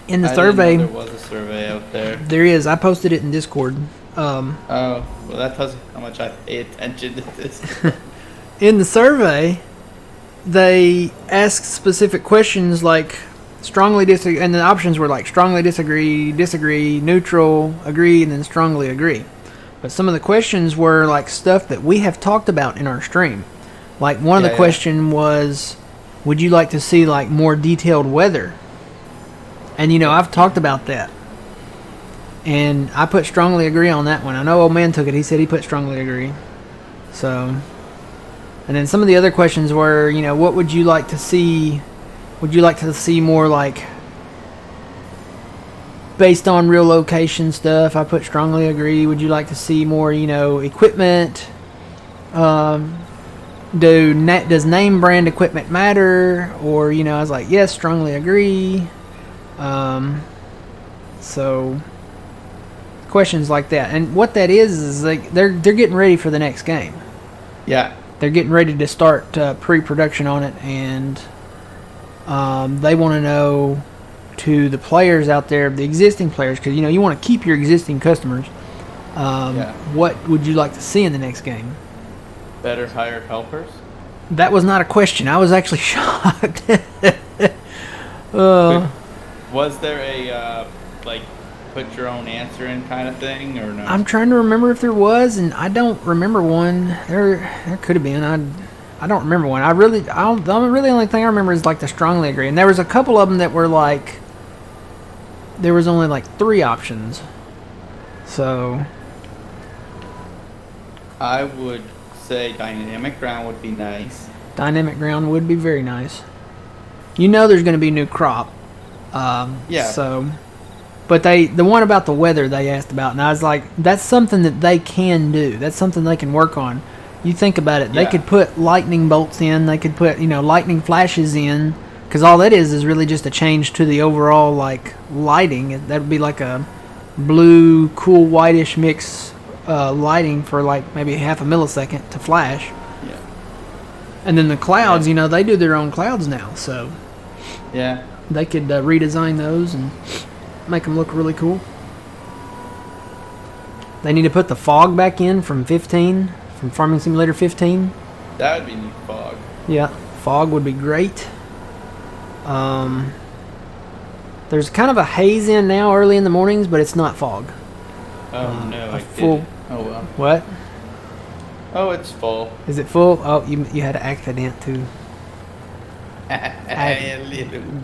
In the I survey, didn't know there was a survey out there. there is. I posted it in Discord. Oh, well, that tells you how much I pay attention to this. In the survey, they ask specific questions like strongly disagree, and the options were like strongly disagree, neutral, agree, and then strongly agree. But some of the questions were like stuff that we have talked about in our stream. Like one of the question was, would you like to see like more detailed weather? And you know, I've talked about that. And I put strongly agree on that one. I know old man took it. He said he put strongly agree. So, and then some of the other questions were, you know, what would you like to see? Would you like to see more like based on real location stuff? I put strongly agree. Would you like to see more, you know, equipment? You does name brand equipment matter? Or, you know, I was like, yes, strongly agree. So questions like that. And what that is like they're getting ready for the next game. Yeah. They're getting ready to start pre-production on it, and they want to know to the players out there, the existing players, because, you know, you want to keep your existing customers. What would you like to see in the next game? Better hired helpers? That was not a question. I was actually shocked. Was there a, like, put your own answer in kind of thing, or no? I'm trying to remember if there was, and I don't remember one. There could have been. I don't remember one. The only thing I remember is, like, the strongly agree. And there was a couple of them that were, like, there was only, like, 3 options. So I would say dynamic ground would be nice. Dynamic ground would be very nice. You know there's going to be new crop. Yeah. So, but the one about the weather they asked about, and I was like, that's something that they can do. That's something they can work on. You think about it. They could put lightning bolts in. They could put, you know, lightning flashes in. Because all that is really just a change to the overall, like, lighting. That would be like a blue, cool, whitish mix lighting for, like, maybe half a millisecond to flash. Yeah. And then the clouds, you know, they do their own clouds now. So yeah, they could redesign those and make them look really cool. They need to put the fog back in from Farming Simulator 15. that would be neat. Fog. Yeah, fog would be great. There's kind of a haze in now early in the mornings, but it's not fog. Oh no, I full. didn't. Oh well. What? Oh, it's full. Is it full? Oh, you had an accident too.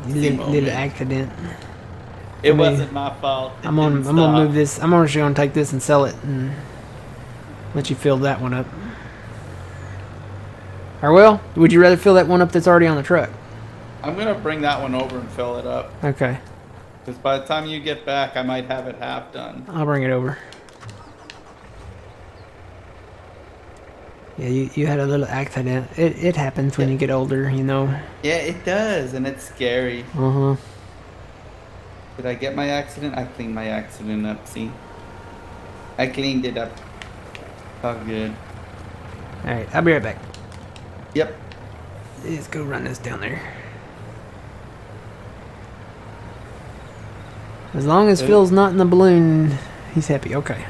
Little accident. It wasn't my fault. I'm gonna move this. I'm actually gonna take this and sell it and let you fill that one up. Or well, would you rather fill that one up that's already on the truck? I'm gonna bring that one over and fill it up. Okay. Because by the time you get back, I might have it half done. I'll bring it over. Yeah, you had a little accident. It happens when you get older, you know. Yeah, it does, and it's scary. Uh-huh. Did I get my accident? I cleaned my accident up, see? I cleaned it up. Oh, good. Alright, I'll be right back. Yep. Let's go run this down there. As long as Phil's not in the balloon, he's happy. Okay.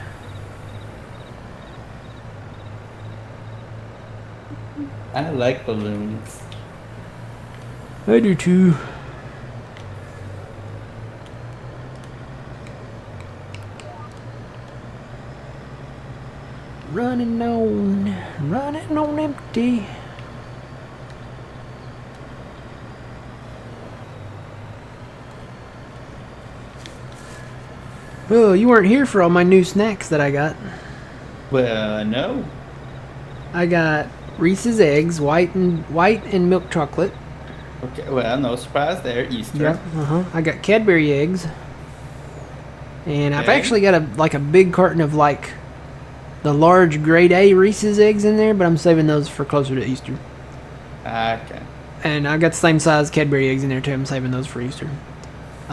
I like balloons. I do too. Running on empty. Oh, you weren't here for all my new snacks that I got. Well, no. I got Reese's eggs, white and milk chocolate. Okay, well, no surprise there. Easter. Yep. I got Cadbury eggs, and I've Okay. actually got a big carton of like the large grade A Reese's eggs in there, but I'm saving those for closer to Easter. Okay. And I got the same size Cadbury eggs in there too. I'm saving those for Easter.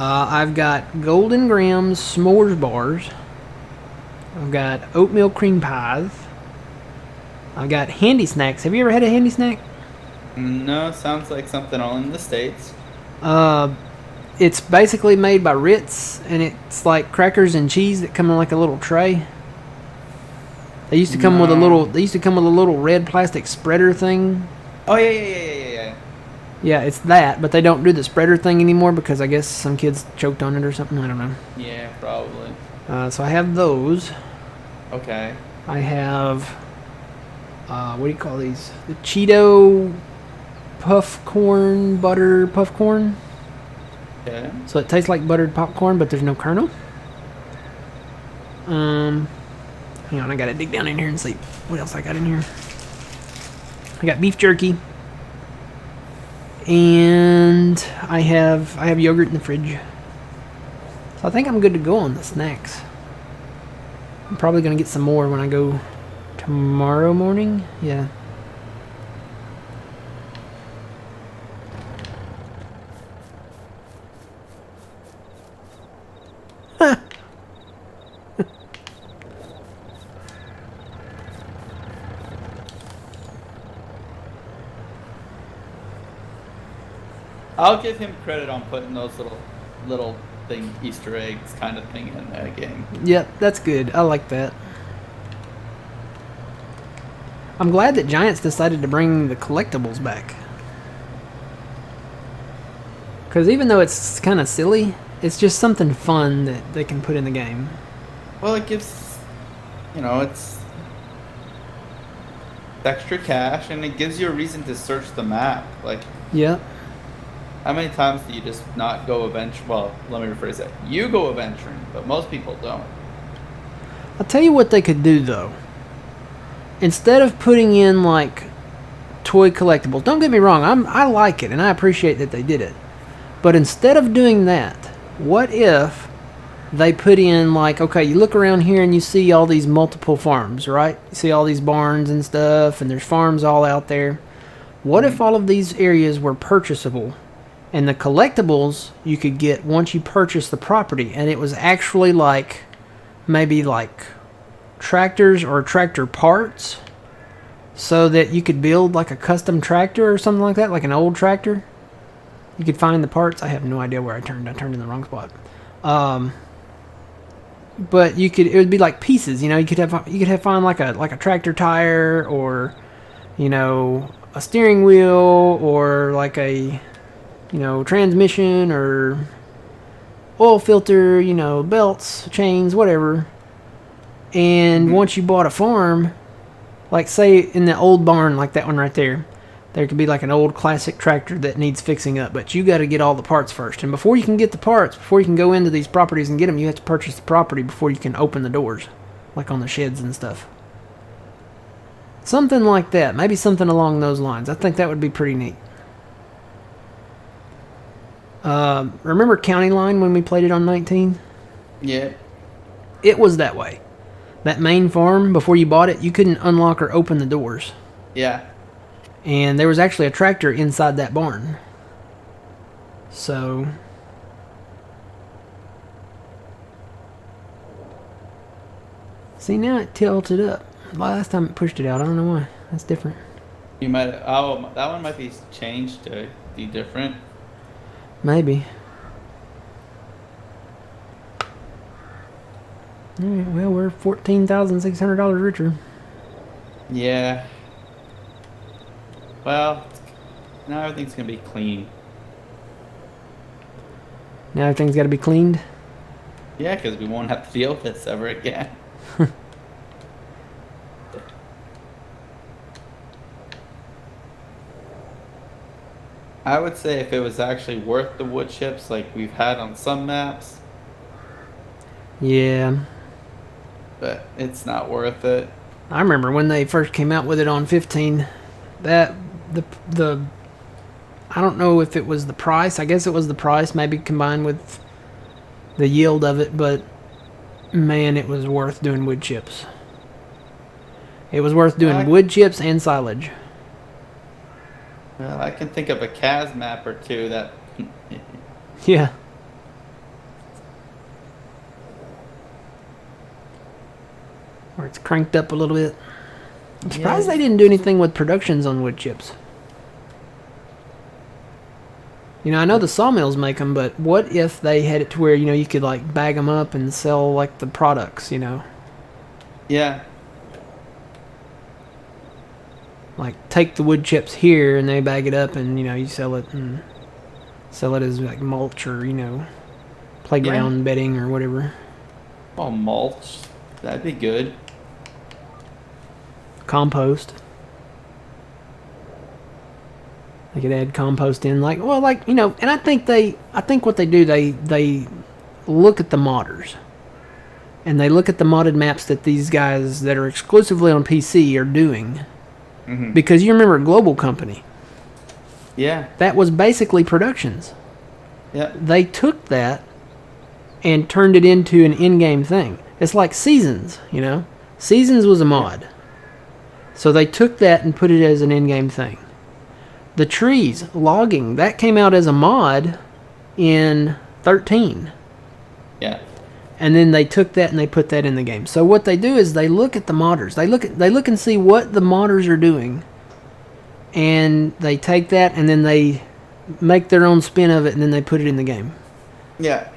I've got Golden Grams s'mores bars. I've got oatmeal cream pies. I've got Handy Snacks. Have you ever had a Handy Snack? No, sounds like something all in the States. It's basically made by Ritz, and it's like crackers and cheese that come in like a little tray. They used to come with a little. They used to come with a little red plastic spreader thing. Oh, yeah. Yeah, it's that, but they don't do the spreader thing anymore because I guess some kids choked on it or something. I don't know. Yeah, probably. So I have those. Okay. I have, what do you call these? The Cheeto puff corn, butter puff corn. Okay. So it tastes like buttered popcorn, but there's no kernel. Hang on, I gotta dig down in here and see what else I got in here. I got beef jerky. And I have yogurt in the fridge. So I think I'm good to go on the snacks. I'm probably gonna get some more when I go tomorrow morning. Yeah. I'll give him credit on putting those little thing Easter eggs kind of thing in that game. Yep, that's good. I like that. I'm glad that Giants decided to bring the collectibles back. Because even though it's kind of silly, it's just something fun that they can put in the game. Well, it gives, it's extra cash, and it gives you a reason to search the map. Like, Yep. how many times do you just not go adventure? Well, let me rephrase that. You go adventuring, but most people don't. I'll tell you what they could do, though. Instead of putting in, like, toy collectibles, don't get me wrong, I like it, and I appreciate that they did it. But instead of doing that, what if they put in, like, okay, you look around here and you see all these multiple farms, right? You see all these barns and stuff, and there's farms all out there. What if all of these areas were purchasable? And the collectibles you could get once you purchase the property, and it was actually like, maybe like tractors or tractor parts, so that you could build like a custom tractor or something like that, like an old tractor. You could find the parts. I have no idea where I turned. I turned in the wrong spot. But you could. It would be like pieces. You could have find like a tractor tire, or a steering wheel, or like a transmission, or oil filter. Belts, chains, whatever. And once you bought a farm, like say in the old barn, like that one right there. There could be like an old classic tractor that needs fixing up, but you got to get all the parts first. And before you can get the parts, before you can go into these properties and get them, you have to purchase the property before you can open the doors, like on the sheds and stuff. Something like that. Maybe something along those lines. I think that would be pretty neat. Remember County Line when we played it on 19? Yeah. It was that way. That main farm, before you bought it, you couldn't unlock or open the doors. Yeah. And there was actually a tractor inside that barn. So see, now it tilted up. Last time it pushed it out. I don't know why. That's different. You might. Oh, that one might be changed to be different. Maybe. Alright, well, we're $14,600 richer. Yeah. Well, now everything's gonna be clean. Now everything's got to be cleaned. Yeah, because we won't have to deal with this ever again. I would say if it was actually worth the wood chips like we've had on some maps, Yeah. but it's not worth it. I remember when they first came out with it on 15, that the I don't know if it was the price. I guess it was the price, maybe combined with the yield of it, but man, it was worth doing wood chips. It was worth doing wood chips and silage. Well, I can think of a Kaz map or two that. Yeah. Where it's cranked up a little bit. I'm surprised they didn't do anything with productions on wood chips. I know the sawmills make them, but what if they had it to where, you could like bag them up and sell like the products, Yeah. Like take the wood chips here and they bag it up and, you sell it as like mulch or, playground bedding or whatever. Oh, mulch. That'd be good. Compost. They could add compost in, and I think what they do, they look at the modders, and they look at the modded maps that these guys that are exclusively on PC are doing, because you remember Global Company. Yeah. That was basically productions. Yeah. They took that and turned it into an in-game thing. It's like Seasons, Seasons was a mod. So they took that and put it as an in-game thing. The trees, logging, that came out as a mod in 13. Yeah. And then they took that and they put that in the game. So what they do is they look at the modders. They look and see what the modders are doing. And they take that and then they make their own spin of it, and then they put it in the game. Yeah.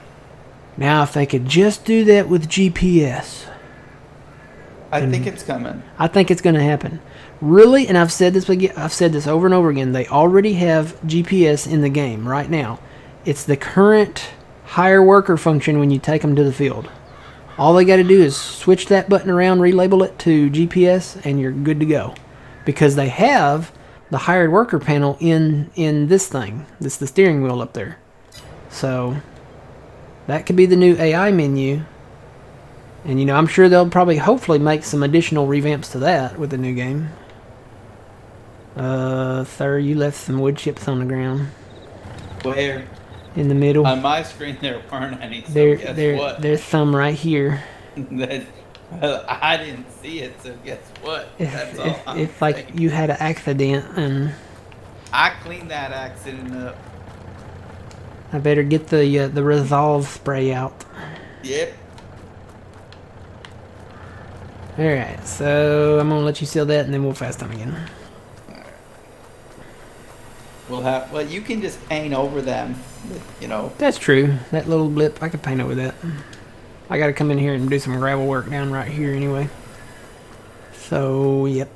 Now, if they could just do that with GPS, I think it's coming. I think it's going to happen. Really, and I've said this over and over again. They already have GPS in the game right now. It's the current hire worker function when you take them to the field. All they got to do is switch that button around, relabel it to GPS, and you're good to go. Because they have the hired worker panel in this thing. This is the steering wheel up there. So that could be the new AI menu. And I'm sure they'll probably hopefully make some additional revamps to that with the new game. Sir, you left some wood chips on the ground. Where? In the middle. On my screen there weren't any, so guess what? There's some right here. Well, I didn't see it, so guess what? That's all If like saying. you had an accident, and I cleaned that accident up. I better get the Resolve spray out. Yep. Alright, so I'm gonna let you seal that and then we'll fast time again. Well, you can just paint over them, That's true. That little blip, I could paint over that. I gotta come in here and do some gravel work down right here anyway. So, yep.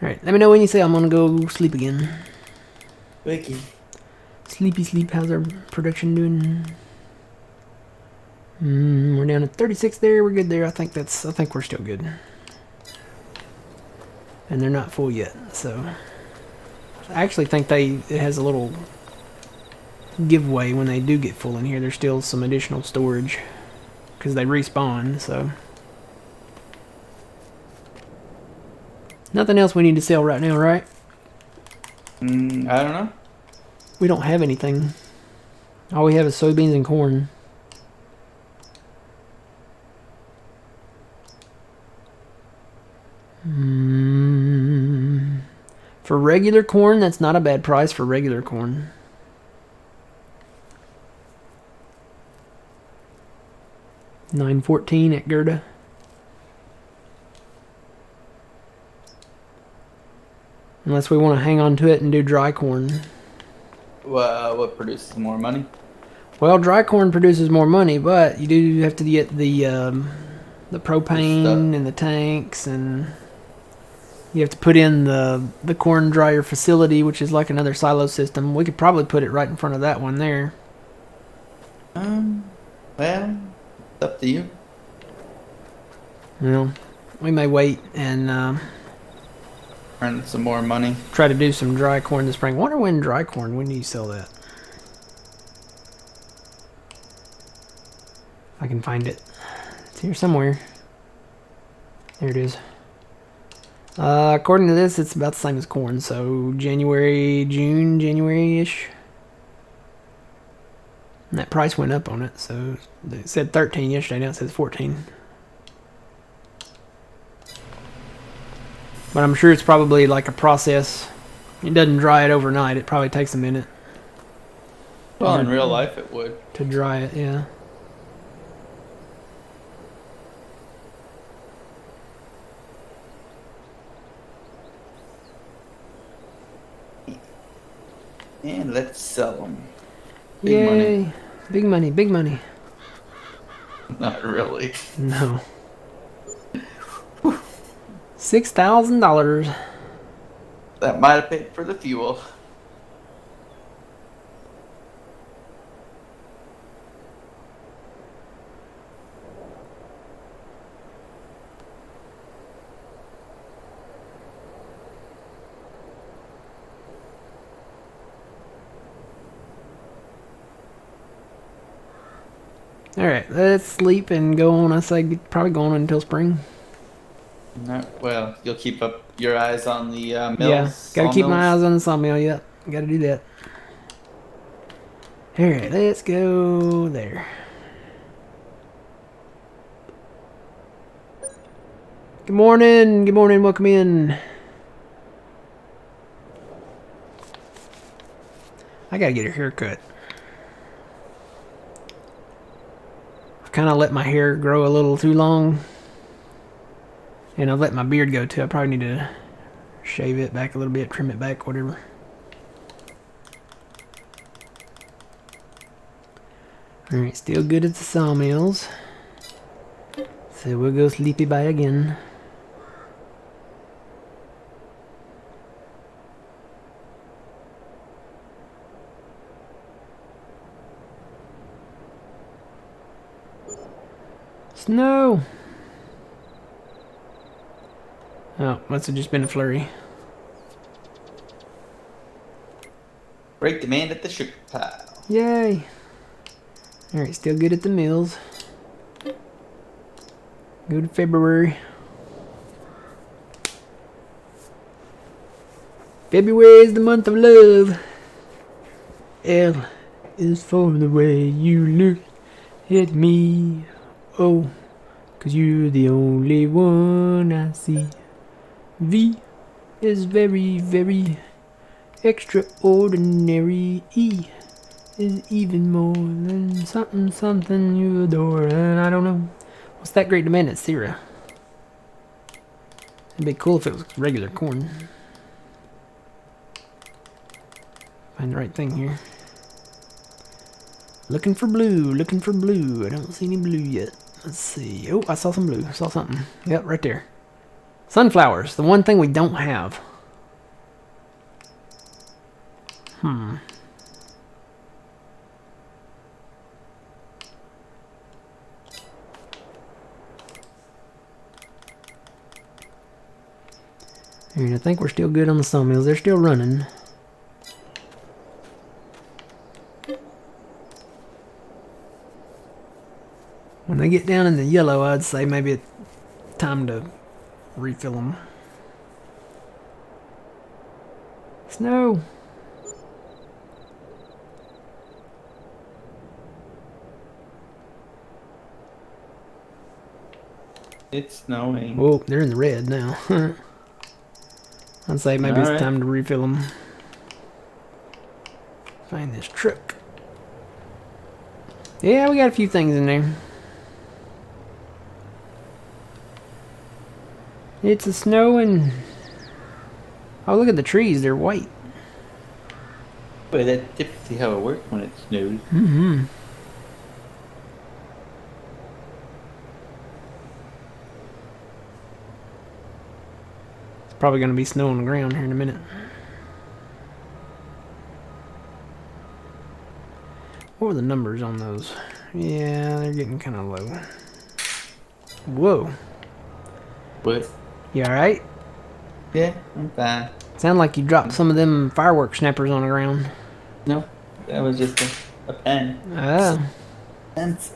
Alright, let me know when you say I'm gonna go sleep again. Wiki. Sleepy sleep, how's our production doing? We're down at 36 there, we're good there. I think we're still good. And they're not full yet, so I actually think it has a little giveaway when they do get full in here. There's still some additional storage because they respawn, so nothing else we need to sell right now, right? I don't know. We don't have anything. All we have is soybeans and corn. For regular corn, that's not a bad price for regular corn. $9.14 at Gerda. Unless we want to hang on to it and do dry corn. Well, what produces more money? Well, dry corn produces more money, but you do have to get the propane and the tanks, and you have to put in the corn dryer facility, which is like another silo system. We could probably put it right in front of that one there. Well, it's up to you. Well, we may wait and Earn some more money. try to do some dry corn this spring. Wonder when dry corn, when do you sell that? If I can find it. It's here somewhere. There it is. According to this, it's about the same as corn, so January-ish. And that price went up on it, so it said 13 yesterday, now it says 14. But I'm sure it's probably like a process. It doesn't dry it overnight, it probably takes a minute. Well, in real life it would. To dry it, yeah. And let's sell them. Yay! Money. Big money, big money. Not really. No. $6,000. That might have paid for the fuel. Alright, let's sleep and go on. I say probably go on until spring. No, well, you'll keep up your eyes on the mills. Yeah, gotta keep my sawmills. eyes on the sawmill, yep. Gotta do that. Alright, let's go there. Good morning, welcome in. I gotta get a haircut. I've kind of let my hair grow a little too long. And I've let my beard go too. I probably need to shave it back a little bit, trim it back, whatever. Alright, still good at the sawmills. So we'll go sleepy bye again. Snow! Oh, must have just been a flurry. Break demand at the sugar pile. Yay! Alright, still good at the mills. Go to February. February is the month of love. L is for the way you look at me. Oh, 'cause you're the only one I see. V is very, very extraordinary. E is even more than something, something you adore. And I don't know. What's that great demand at Sierra? It'd be cool if it was regular corn. Find the right thing here. Looking for blue, looking for blue. I don't see any blue yet. Let's see. Oh, I saw some blue. I saw something. Yep, right there. Sunflowers, the one thing we don't have. And I think we're still good on the sawmills. They're still running. When they get down in the yellow, I'd say maybe it's time to refill them. Snow! It's snowing. Whoa, they're in the red now. I'd say maybe it's Alright. time to refill them. Find this truck. Yeah, we got a few things in there. It's a snowing. Oh, look at the trees. They're white. Boy, that's typically how it works when it snows. Mm-hmm. It's probably going to be snow on the ground here in a minute. What were the numbers on those? Yeah, they're getting kind of low. Whoa. What? You alright? Yeah, I'm fine. Sound like you dropped some of them firework snappers on the ground. No, that was just a pen. Ah. Pens.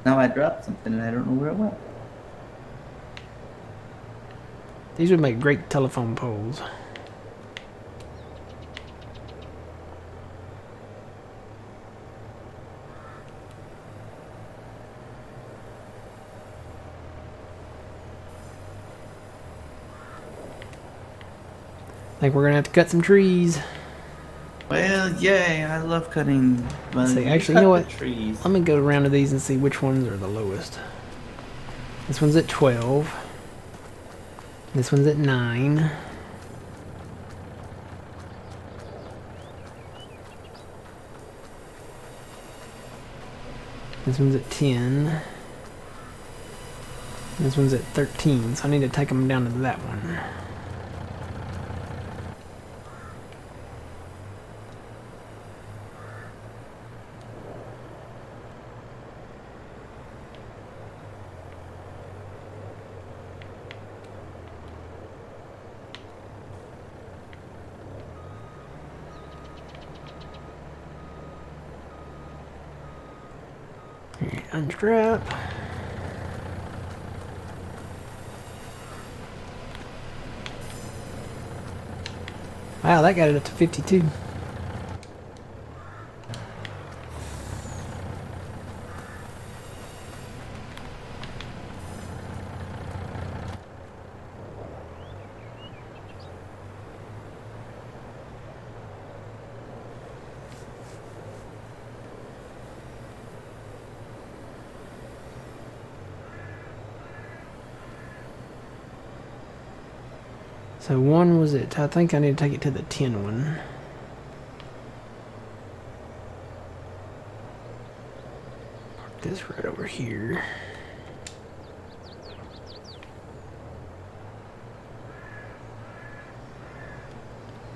Now I dropped something and I don't know where it went. These would make great telephone poles. I think we're gonna have to cut some trees. Well, yay! I love cutting. Well, See, actually, you know what? Trees. Let me go around to these and see which ones are the lowest. This one's at 12. This one's at 9. This one's at 10. This one's at 13, so I need to take them down to that one. Unstrap. Wow, that got it up to 52. So 1 was it. I think I need to take it to the 10 one. Park this right over here.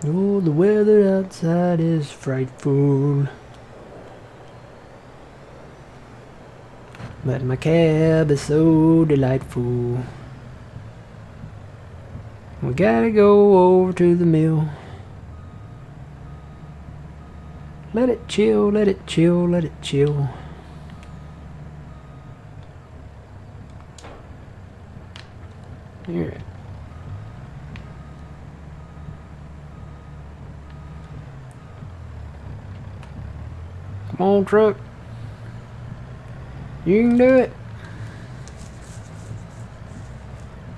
Oh, the weather outside is frightful. But my cab is so delightful. We gotta go over to the mill. Let it chill, let it chill, let it chill. Here. Come on, truck. You can do it.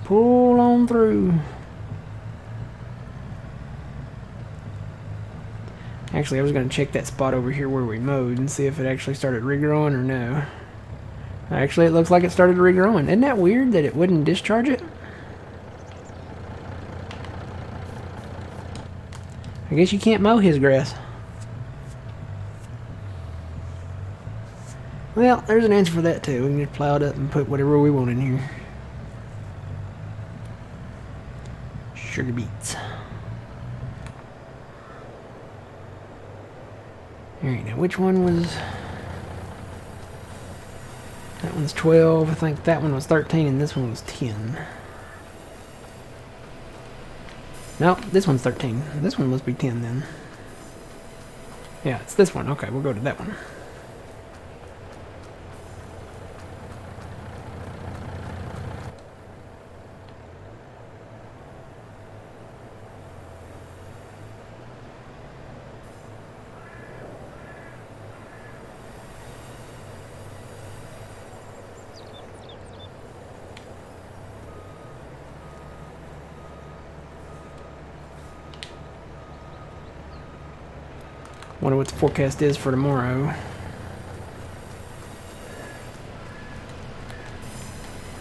Pull on through. Actually, I was going to check that spot over here where we mowed and see if it actually started regrowing or no. Actually, it looks like it started regrowing. Isn't that weird that it wouldn't discharge it? I guess you can't mow his grass. Well, there's an answer for that too. We can just plow it up and put whatever we want in here. Sugar beets. Alright, now which one was... That one's 12. I think that one was 13 and this one was 10. No, this one's 13. This one must be 10 then. Yeah, it's this one. Okay, we'll go to that one. Wonder what the forecast is for tomorrow.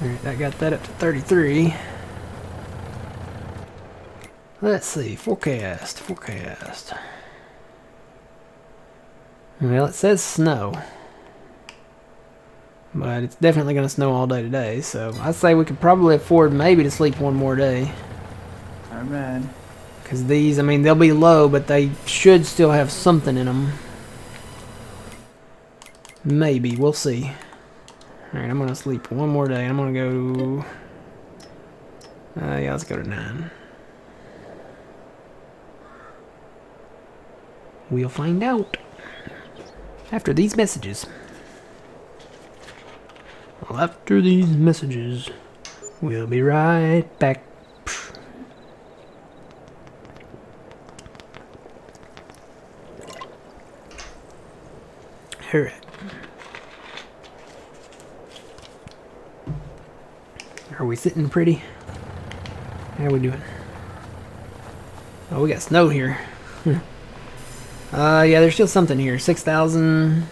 Alright, I got that up to 33. Let's see, forecast. Well, it says snow. But it's definitely going to snow all day today, so I'd say we could probably afford maybe to sleep one more day. Alright. Because these, I mean, they'll be low, but they should still have something in them. Maybe, we'll see. Alright, I'm going to sleep one more day. I'm going to go... yeah, let's go to 9. We'll find out after these messages. Well, after these messages, we'll be right back. Alright. Are we sitting pretty? How are we doing? Oh, we got snow here. Yeah, there's still something here. 6,000.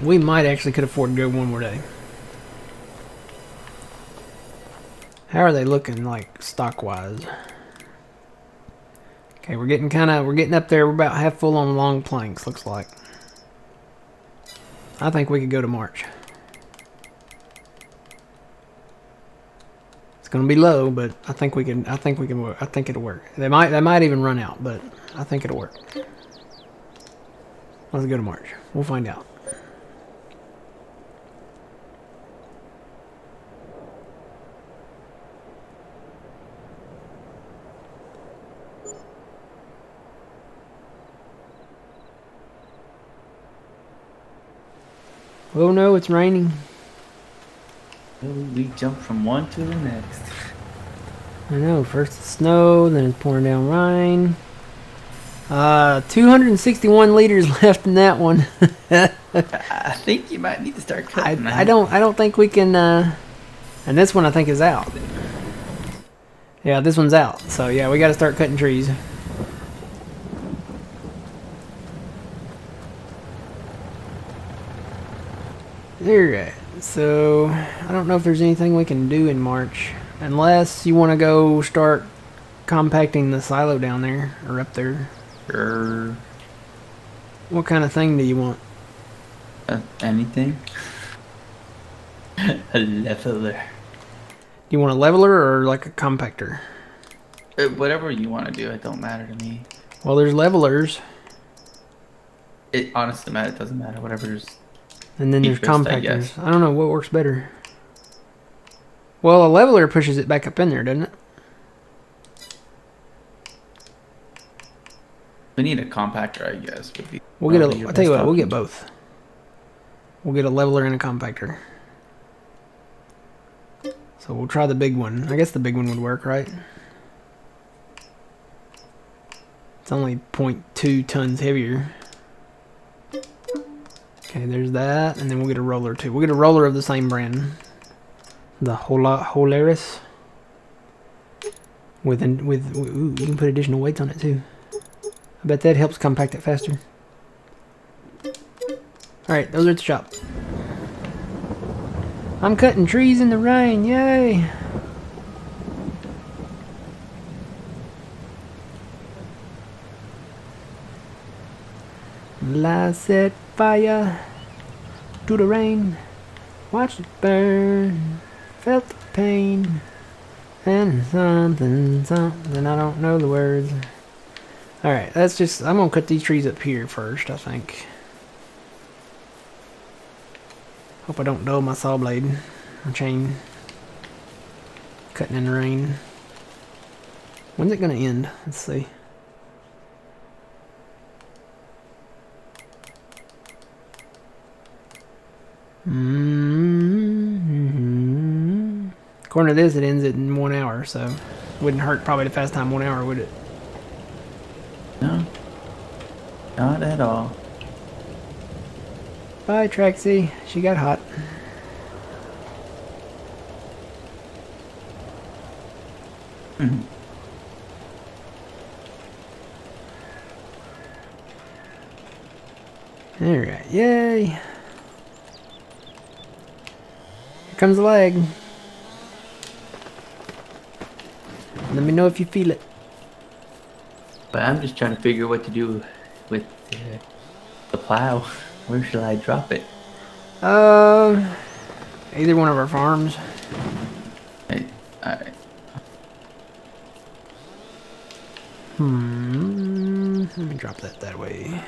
We might actually could afford to go one more day. How are they looking, like, stock-wise? Okay, we're getting up there. We're about half full on long planks, looks like. I think we could go to March. It's gonna be low, but I think we can work. I think it'll work. They might even run out, but I think it'll work. Let's go to March. We'll find out. Oh no, it's raining. We jump from one to the next. I know, first it's snow, then it's pouring down rain. 261 liters left in that one. I think you might need to start cutting. I don't think we can, and this one I think is out. Yeah, this one's out. So yeah, we gotta start cutting trees. Alright. So I don't know if there's anything we can do in March, unless you want to go start compacting the silo down there or up there. Sure. What kind of thing do you want? Anything? A leveler. Do you want a leveler or like a compactor? Whatever you want to do, it don't matter to me. Well, there's levelers, It honestly matter. It doesn't matter. Whatever's and then there's cheapest, I compactors. guess. I don't know what works better. Well, a leveler pushes it back up in there, doesn't it? We need a compactor, I guess. Would be We'll get probably a. your I'll tell you best what. We'll get option. both. We'll get a leveler and a compactor. So we'll try the big one. I guess the big one would work, right? It's only 0.2 tons heavier. Okay, there's that, and then we'll get a roller too. We'll get a roller of the same brand, the Holaris. Ooh, you can put additional weights on it too. I bet that helps compact it faster. All right, those are at the shop. I'm cutting trees in the rain, yay! I set fire to the rain, watched it burn, felt the pain, and something, I don't know the words. Alright, I'm gonna cut these trees up here first, I think. Hope I don't dull my saw blade, my chain. Cutting in the rain. When's it gonna end? Let's see. According to this, it ends in 1 hour, so wouldn't hurt probably to fast time 1 hour, would it? No, not at all. Bye, Trexie. She got hot. Alright, yay. Here comes the lag. Let me know if you feel it. But I'm just trying to figure what to do with the plow. Where should I drop it? Either one of our farms. Alright. Let me drop that way.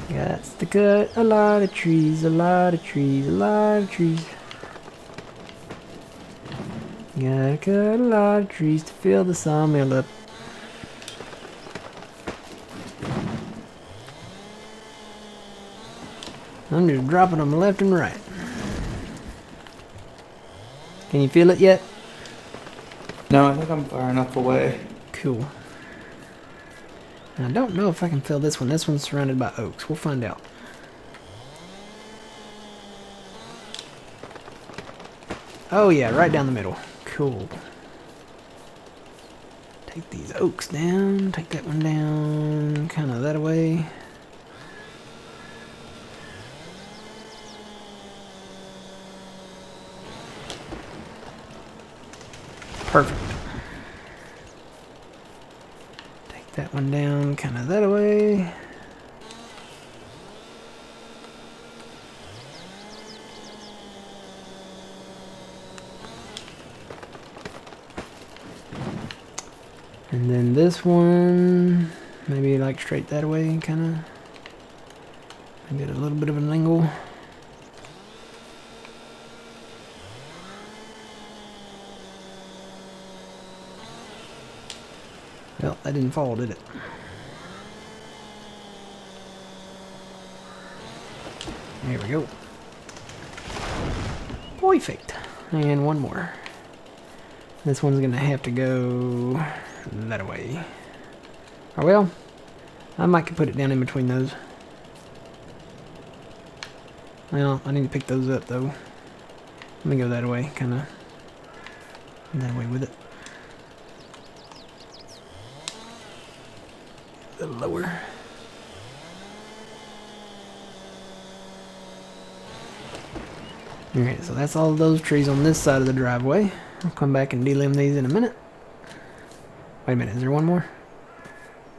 Got to cut a lot of trees, a lot of trees, a lot of trees. Gotta cut a lot of trees to fill the sawmill up. I'm just dropping them left and right. Can you feel it yet? No, I think I'm far enough away. Cool. I don't know if I can fill this one. This one's surrounded by oaks. We'll find out. Oh yeah, right down the middle. Cool. Take these oaks down. Take that one down. Kind of that way. Perfect. Take that one down. Kind of that way. And then this one, maybe like straight that way, kind of. Get a little bit of an angle. Well, that didn't fall, did it? There we go. Perfect. And one more. This one's gonna have to go that way. Or well, I might could put it down in between those. Well, I need to pick those up though. Let me go that way, kind of that way with it. A little lower. Alright, so that's all of those trees on this side of the driveway. I'll come back and delimb these in a minute. Wait a minute, is there one more?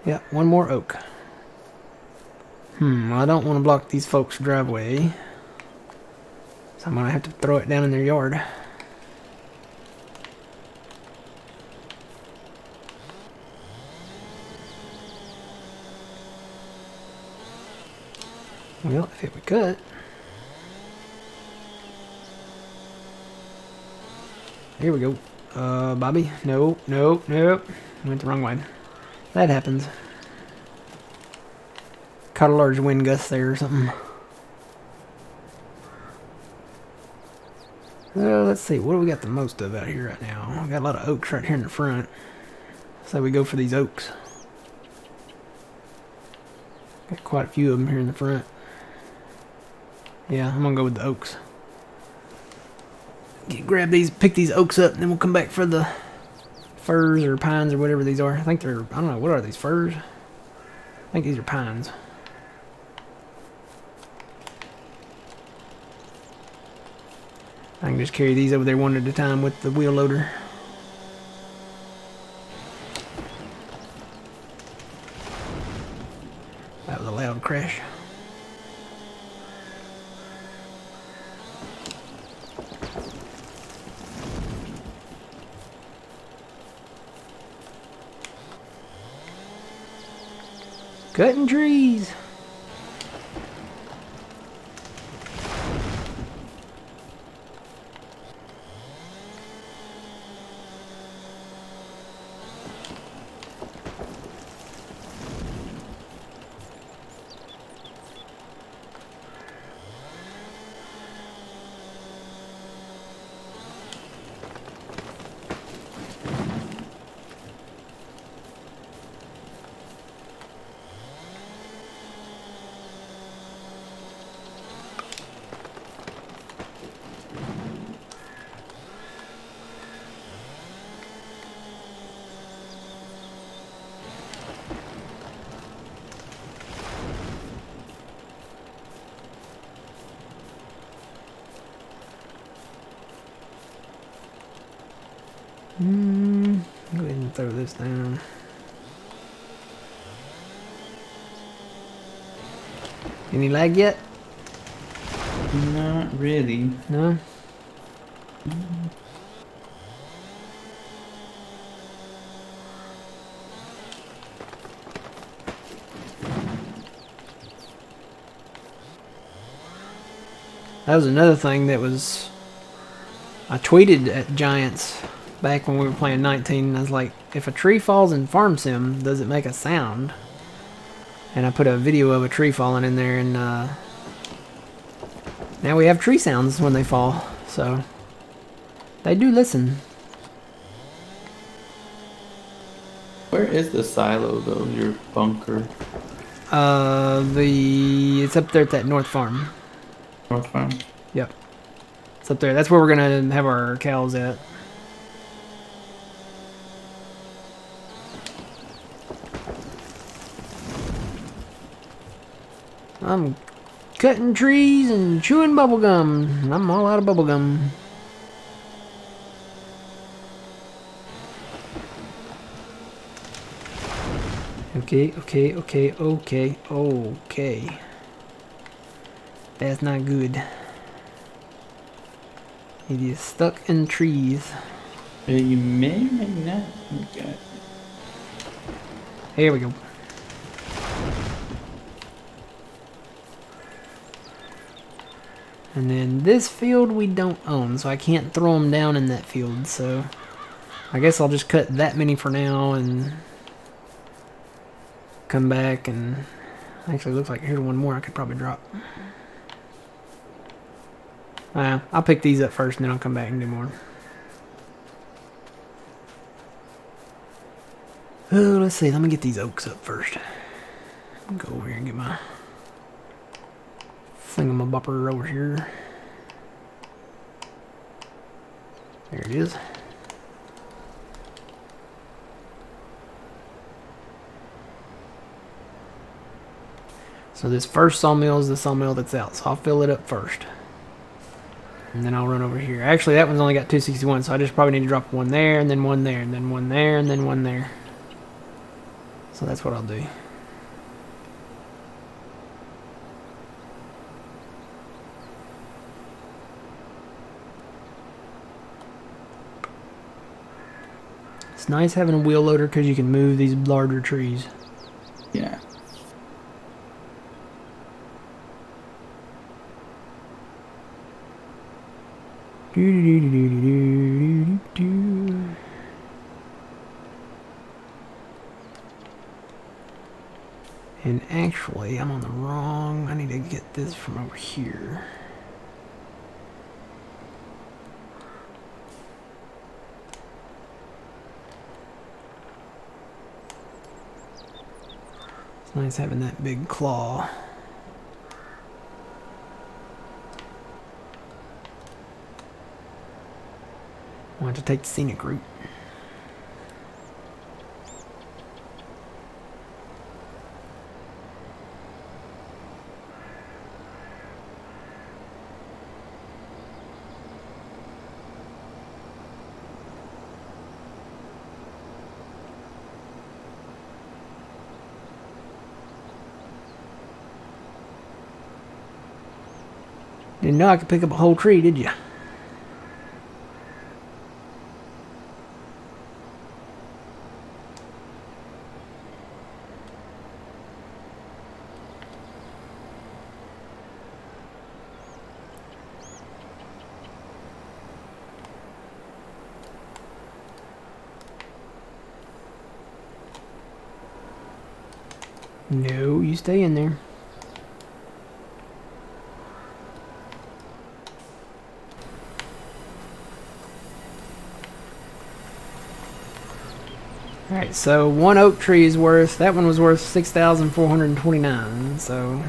Yeah, one more oak. Well, I don't want to block these folks' driveway. So I'm going to have to throw it down in their yard. Well, if it would cut. Here we go. Bobby. No. Went the wrong way. That happens. Caught a large wind gust there or something. Let's see. What do we got the most of out here right now? We got a lot of oaks right here in the front. So we go for these oaks. Got quite a few of them here in the front. Yeah, I'm gonna go with the oaks. Grab these, pick these oaks up, and then we'll come back for the firs or pines or whatever these are. I think they're, I don't know, what are these, firs? I think these are pines. I can just carry these over there one at a time with the wheel loader. That was a loud crash. Cutting trees. Go ahead and throw this down. Any lag yet? Not really. No? That was another thing that was... I tweeted at Giants back when we were playing 19. I was like, if a tree falls in Farm Sim, does it make a sound? And I put a video of a tree falling in there, and now we have tree sounds when they fall. So they do listen. Where is the silo though? Your bunker? It's up there at that North Farm. North Farm? Yep. It's up there. That's where we're gonna have our cows at. I'm cutting trees and chewing bubblegum. I'm all out of bubblegum. Okay. That's not good. It is stuck in trees. You may or may not. Okay. Here we go. And then this field we don't own, so I can't throw them down in that field. So I guess I'll just cut that many for now and come back. And actually looks like here's one more I could probably drop. I'll pick these up first and then I'll come back and do more. Oh, let's see. Let me get these oaks up first. Go over here and get my thingamabopper over here. There it is. So this first sawmill is the sawmill that's out, so I'll fill it up first. And then I'll run over here. Actually, that one's only got 261, so I just probably need to drop one there, and then one there, and then one there, and then one there. So that's what I'll do. It's nice having a wheel loader because you can move these larger trees. Yeah. And actually, I'm on the wrong. I need to get this from over here. It's nice having that big claw. I want to take the scenic route. Didn't know I could pick up a whole tree, did you? No, you stay in there. Alright, so one oak tree is worth, that one was worth 6,429, so...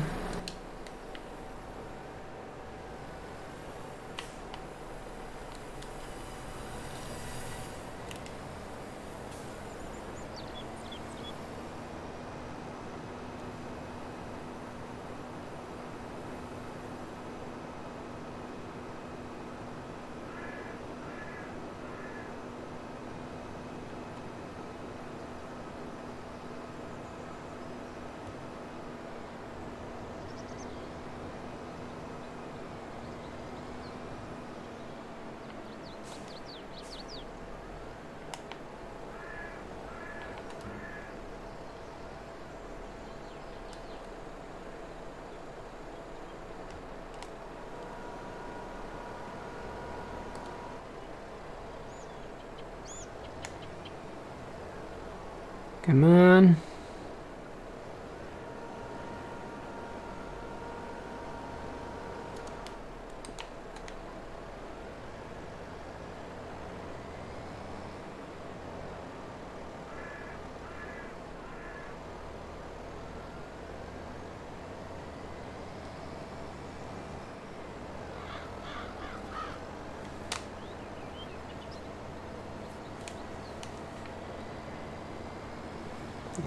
Come on.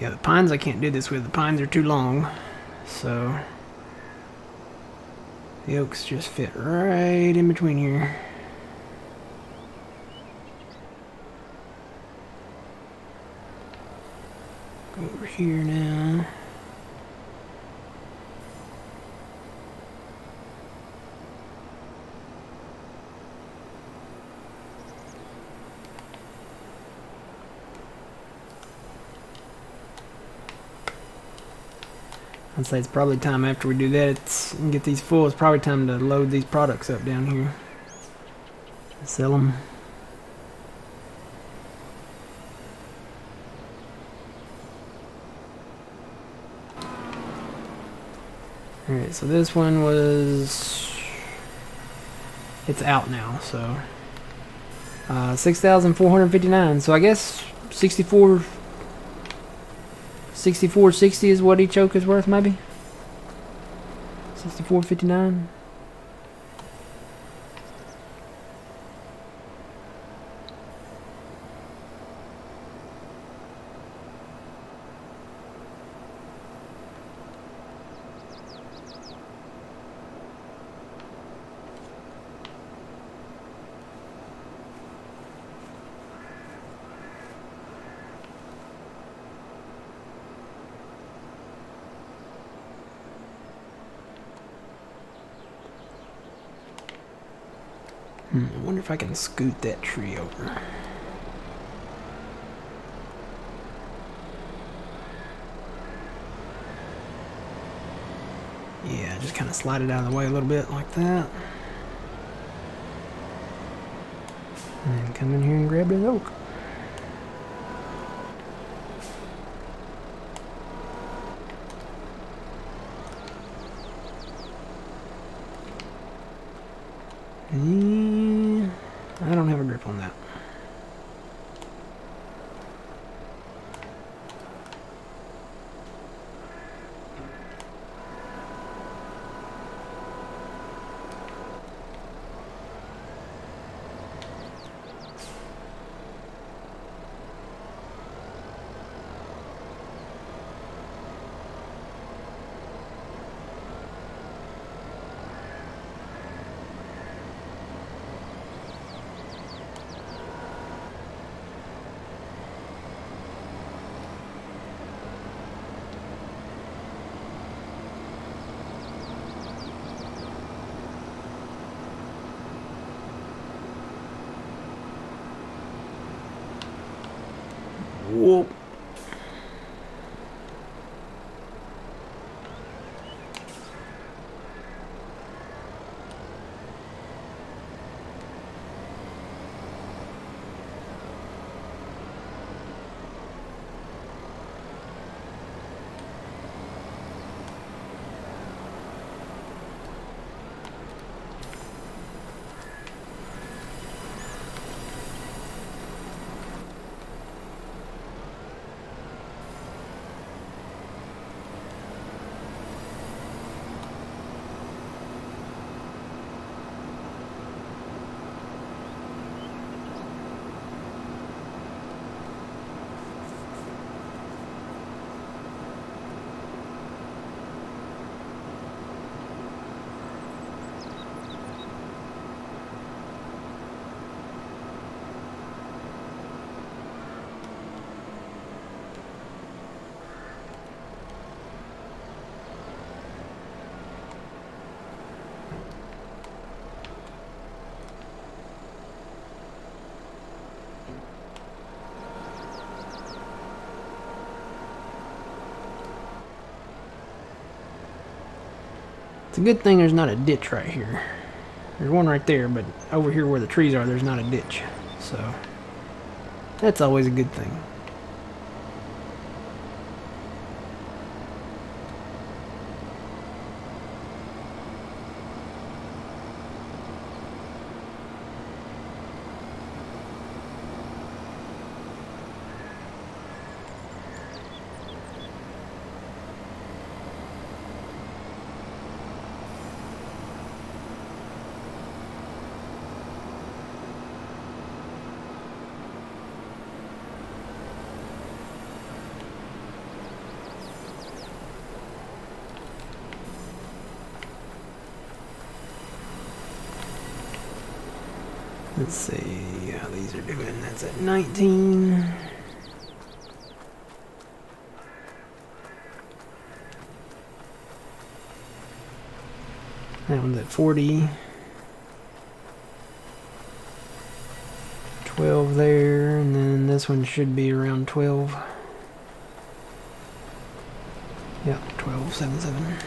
Yeah, the pines I can't do this with. The pines are too long. So the oaks just fit right in between here. Go over here now. I'd say it's probably time after we do that and get these full, it's probably time to load these products up down here. Sell them. Alright, so this one was... It's out now, so... 6,459, so I guess 64.60 is what each oak is worth, maybe? 64.59. I wonder if I can scoot that tree over. Yeah, just kind of slide it out of the way a little bit like that. And then come in here and grab that oak. I don't have a grip on that. Whoa. It's a good thing there's not a ditch right here. There's one right there, but over here where the trees are, there's not a ditch. So, that's always a good thing. Let's see how these are doing. That's at 19. That one's at 40. 12 there, and then this one should be around 12. Yep, 12.77.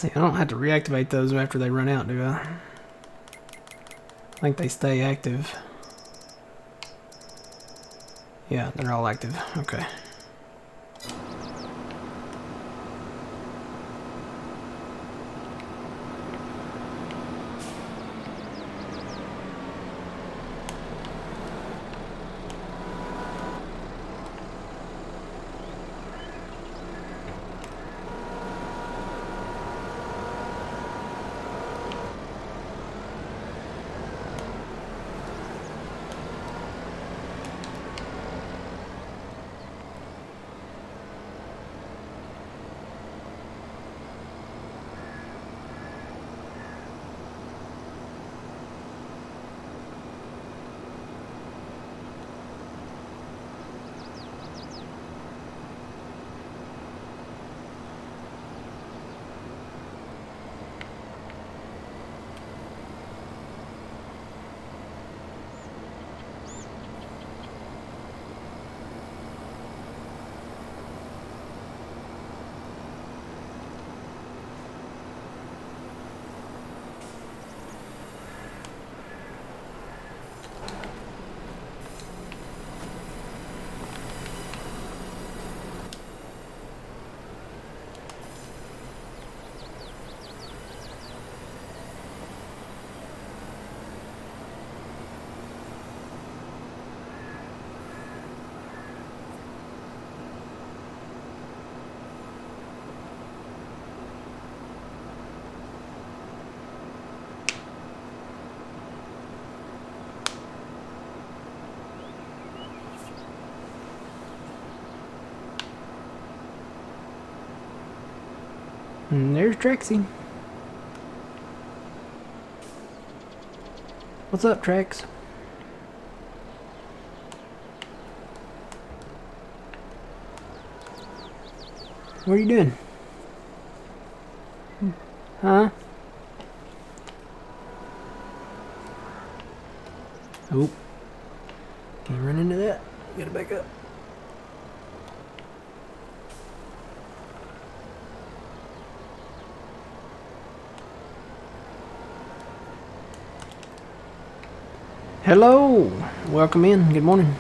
See, I don't have to reactivate those after they run out, do I? I think they stay active. Yeah, they're all active. Okay. And there's Trexie. What's up, Trex? What are you doing? Huh? Oh. Can you run into that? Gotta back up. Hello! Welcome in. Good morning.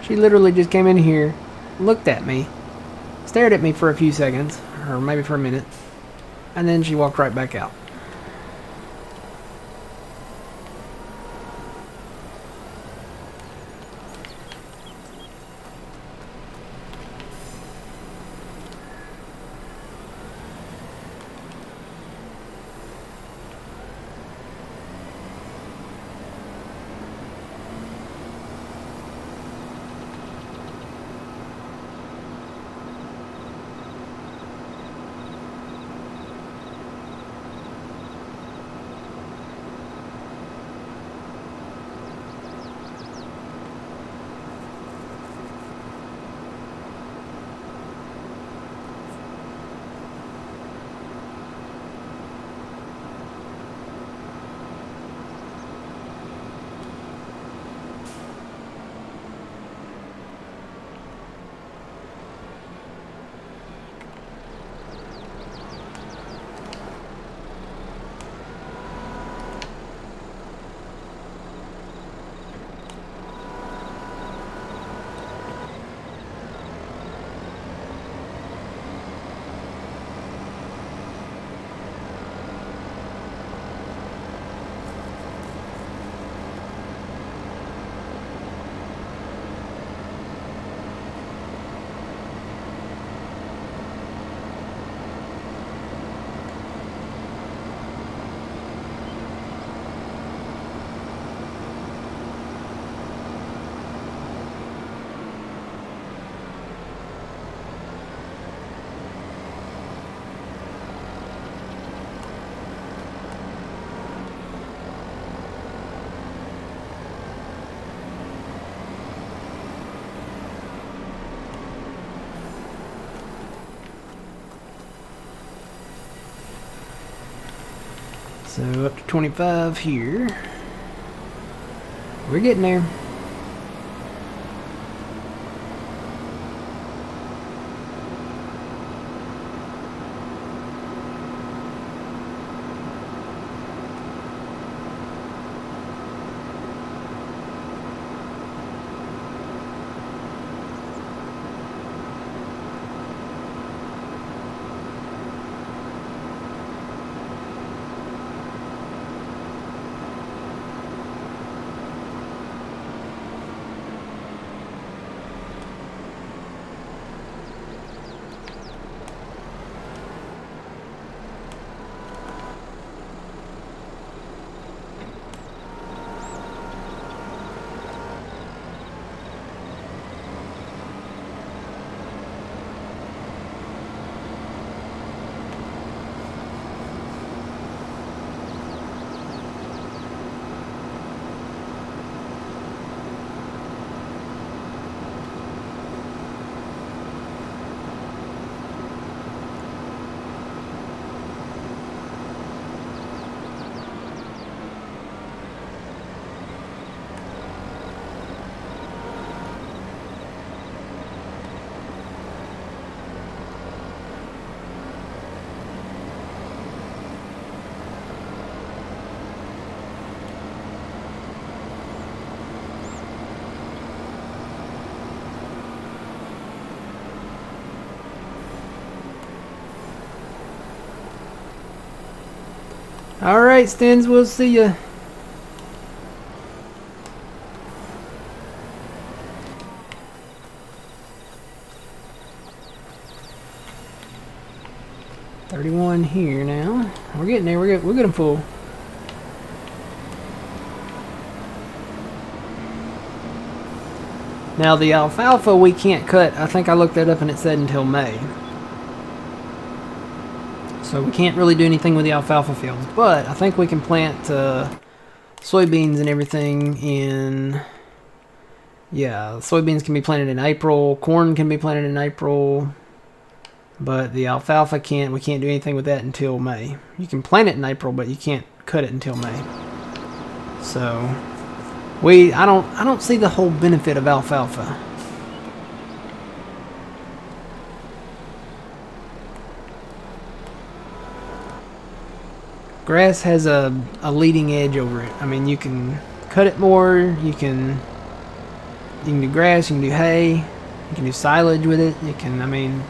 She literally just came in here, looked at me, stared at me for a few seconds, or maybe for a minute, and then she walked right back out. So up to 25 here. We're getting there. Alright, Stens, we'll see ya. $31 here now. We're getting there. We're getting full. Now the alfalfa we can't cut. I think I looked that up and it said until May. So we can't really do anything with the alfalfa fields. But I think we can plant soybeans and everything in... Yeah, soybeans can be planted in April. Corn can be planted in April. But the alfalfa can't. We can't do anything with that until May. You can plant it in April, but you can't cut it until May. So I don't see the whole benefit of alfalfa. Grass has a leading edge over it. I mean, you can cut it more. You can do grass. You can do hay. You can do silage with it. You can. I mean,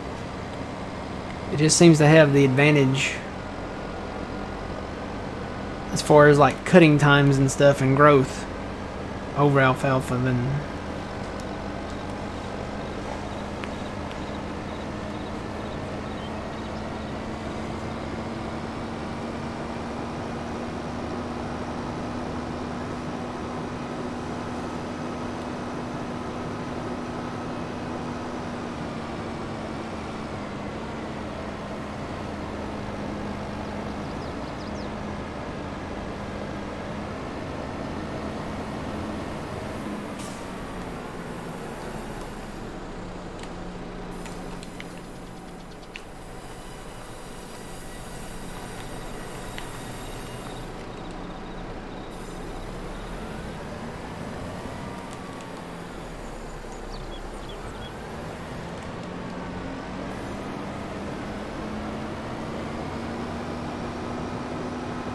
it just seems to have the advantage as far as like cutting times and stuff and growth over alfalfa than.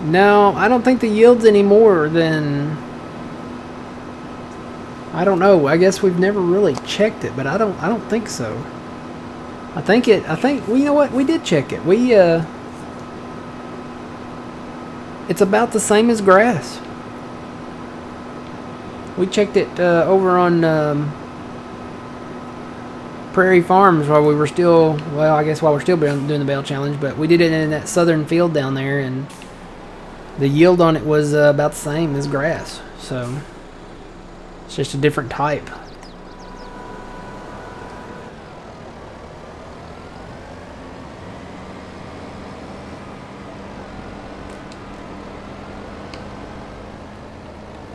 No, I don't think the yield's any more than... I don't know. I guess we've never really checked it, but I don't think so. I think well, you know what? We did check it. It's about the same as grass. We checked it over on Prairie Farms while we were still, well, I guess while we're still doing the bale challenge, but we did it in that southern field down there, and the yield on it was about the same as grass. So it's just a different type.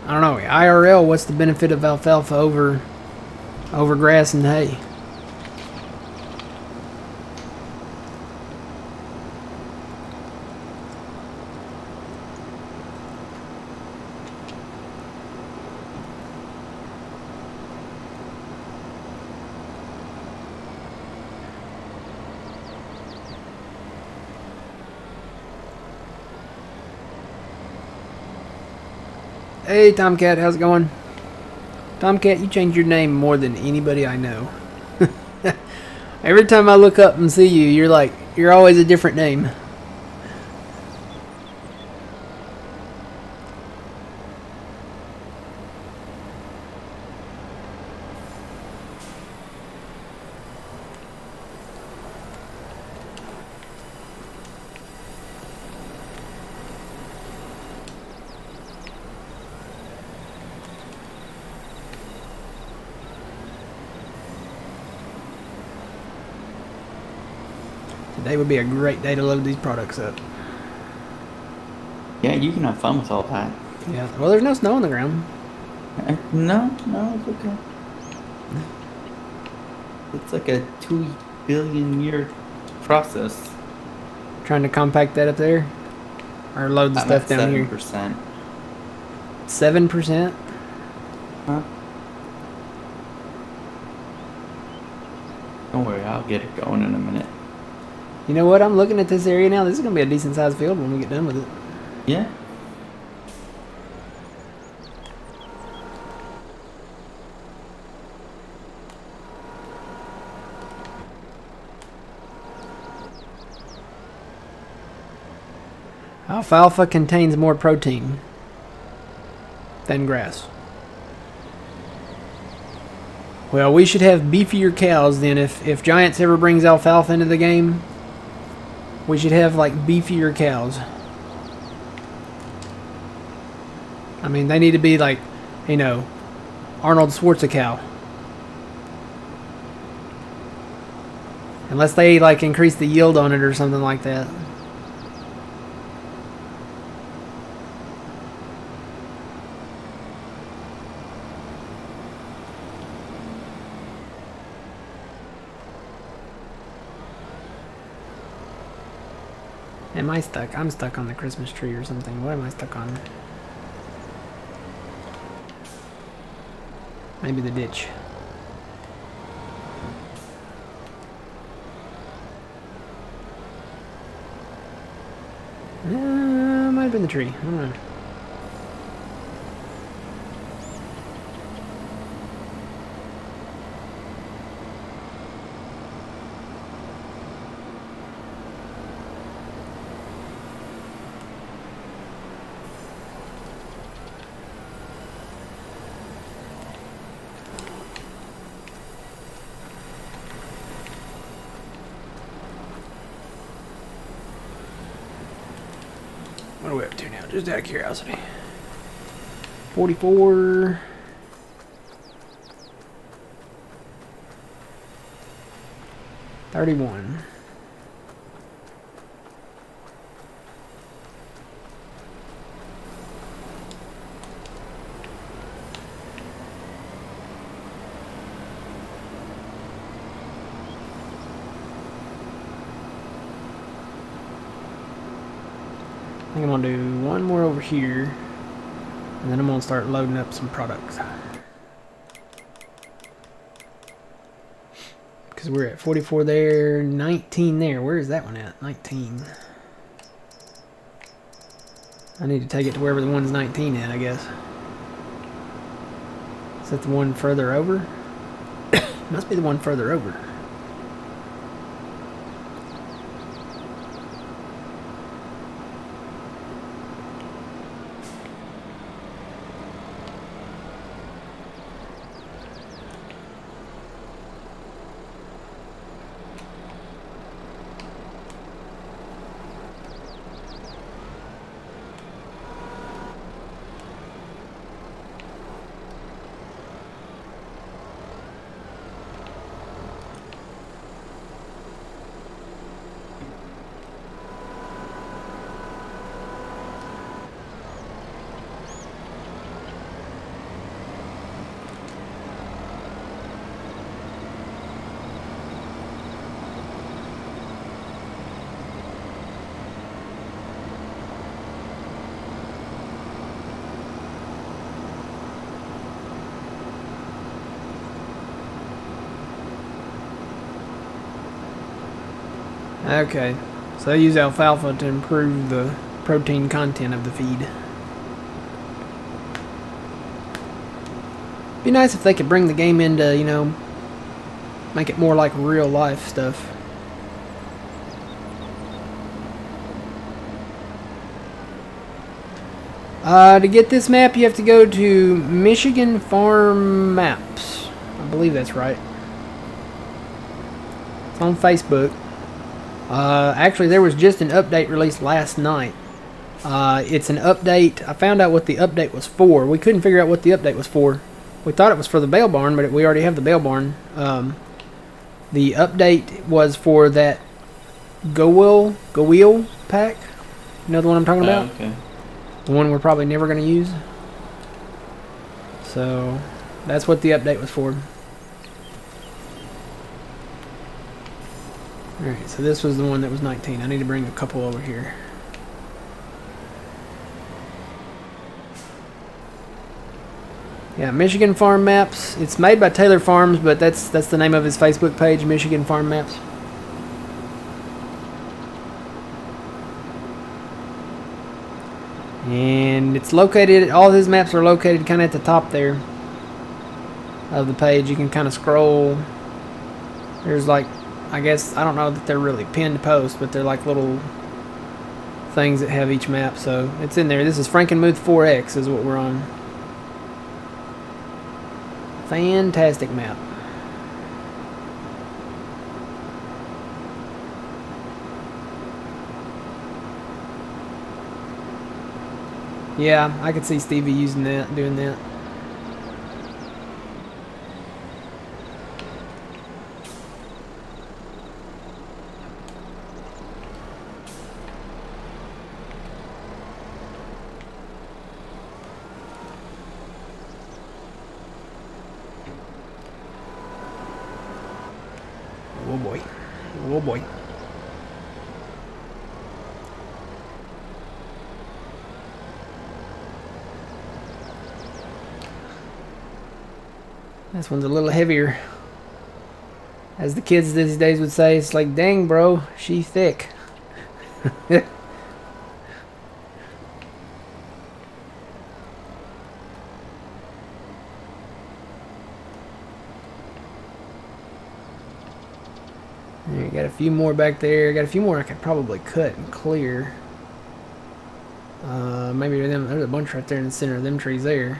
I don't know. IRL, what's the benefit of alfalfa over grass and hay? Hey, Tomcat, how's it going? Tomcat, you change your name more than anybody I know. Every time I look up and see you, you're always a different name. Today would be a great day to load these products up. Yeah, you can have fun with all that. Yeah, well, there's no snow on the ground. No, it's okay. It's like a 2 billion year process. Trying to compact that up there? Or load the I'm stuff at down here? 7%. 7%? Huh? Don't worry, I'll get it going in a minute. You know what? I'm looking at this area now. This is going to be a decent sized field when we get done with it. Yeah. Alfalfa contains more protein than grass. Well, we should have beefier cows then. If Giants ever brings alfalfa into the game, we should have like beefier cows. I mean, they need to be like, you know, Arnold Schwarzenegger. Unless they like increase the yield on it or something like that. Am I stuck? I'm stuck on the Christmas tree or something. What am I stuck on? Maybe the ditch. Might have been the tree. I don't know. What are we up to now? Just out of curiosity. 44. $31. I think I'm gonna do one more over here, and then I'm gonna start loading up some products. Because we're at 44 there, 19 there. Where is that one at? 19. I need to take it to wherever the one's 19 at, I guess. Is that the one further over? Must be the one further over. Okay, so I use alfalfa to improve the protein content of the feed. Be nice if they could bring the game into, you know, make it more like real life stuff. To get this map, you have to go to Michigan Farm Maps. I believe that's right. It's on Facebook. Actually, there was just an update released last night. It's an update. I found out what the update was for. We couldn't figure out what the update was for. We thought it was for the bale barn, but we already have the bale barn. The update was for that Go Wheel pack. You know the one I'm talking about? Okay. The one we're probably never going to use. So, that's what the update was for. Alright, so this was the one that was 19. I need to bring a couple over here. Yeah, Michigan Farm Maps. It's made by Taylor Farms, but that's the name of his Facebook page, Michigan Farm Maps. And it's located, all his maps are located kind of at the top there of the page. You can kind of scroll. There's like, I guess, I don't know that they're really pinned posts, but they're like little things that have each map. So it's in there. This is Frankenmuth 4X is what we're on. Fantastic map. Yeah, I could see Stevie using that, doing that. Oh boy. Oh boy. This one's a little heavier. As the kids these days would say, it's like, dang bro, she thick. There, got a few more back there. Got a few more I could probably cut and clear. Maybe there's a bunch right there in the center of them trees there.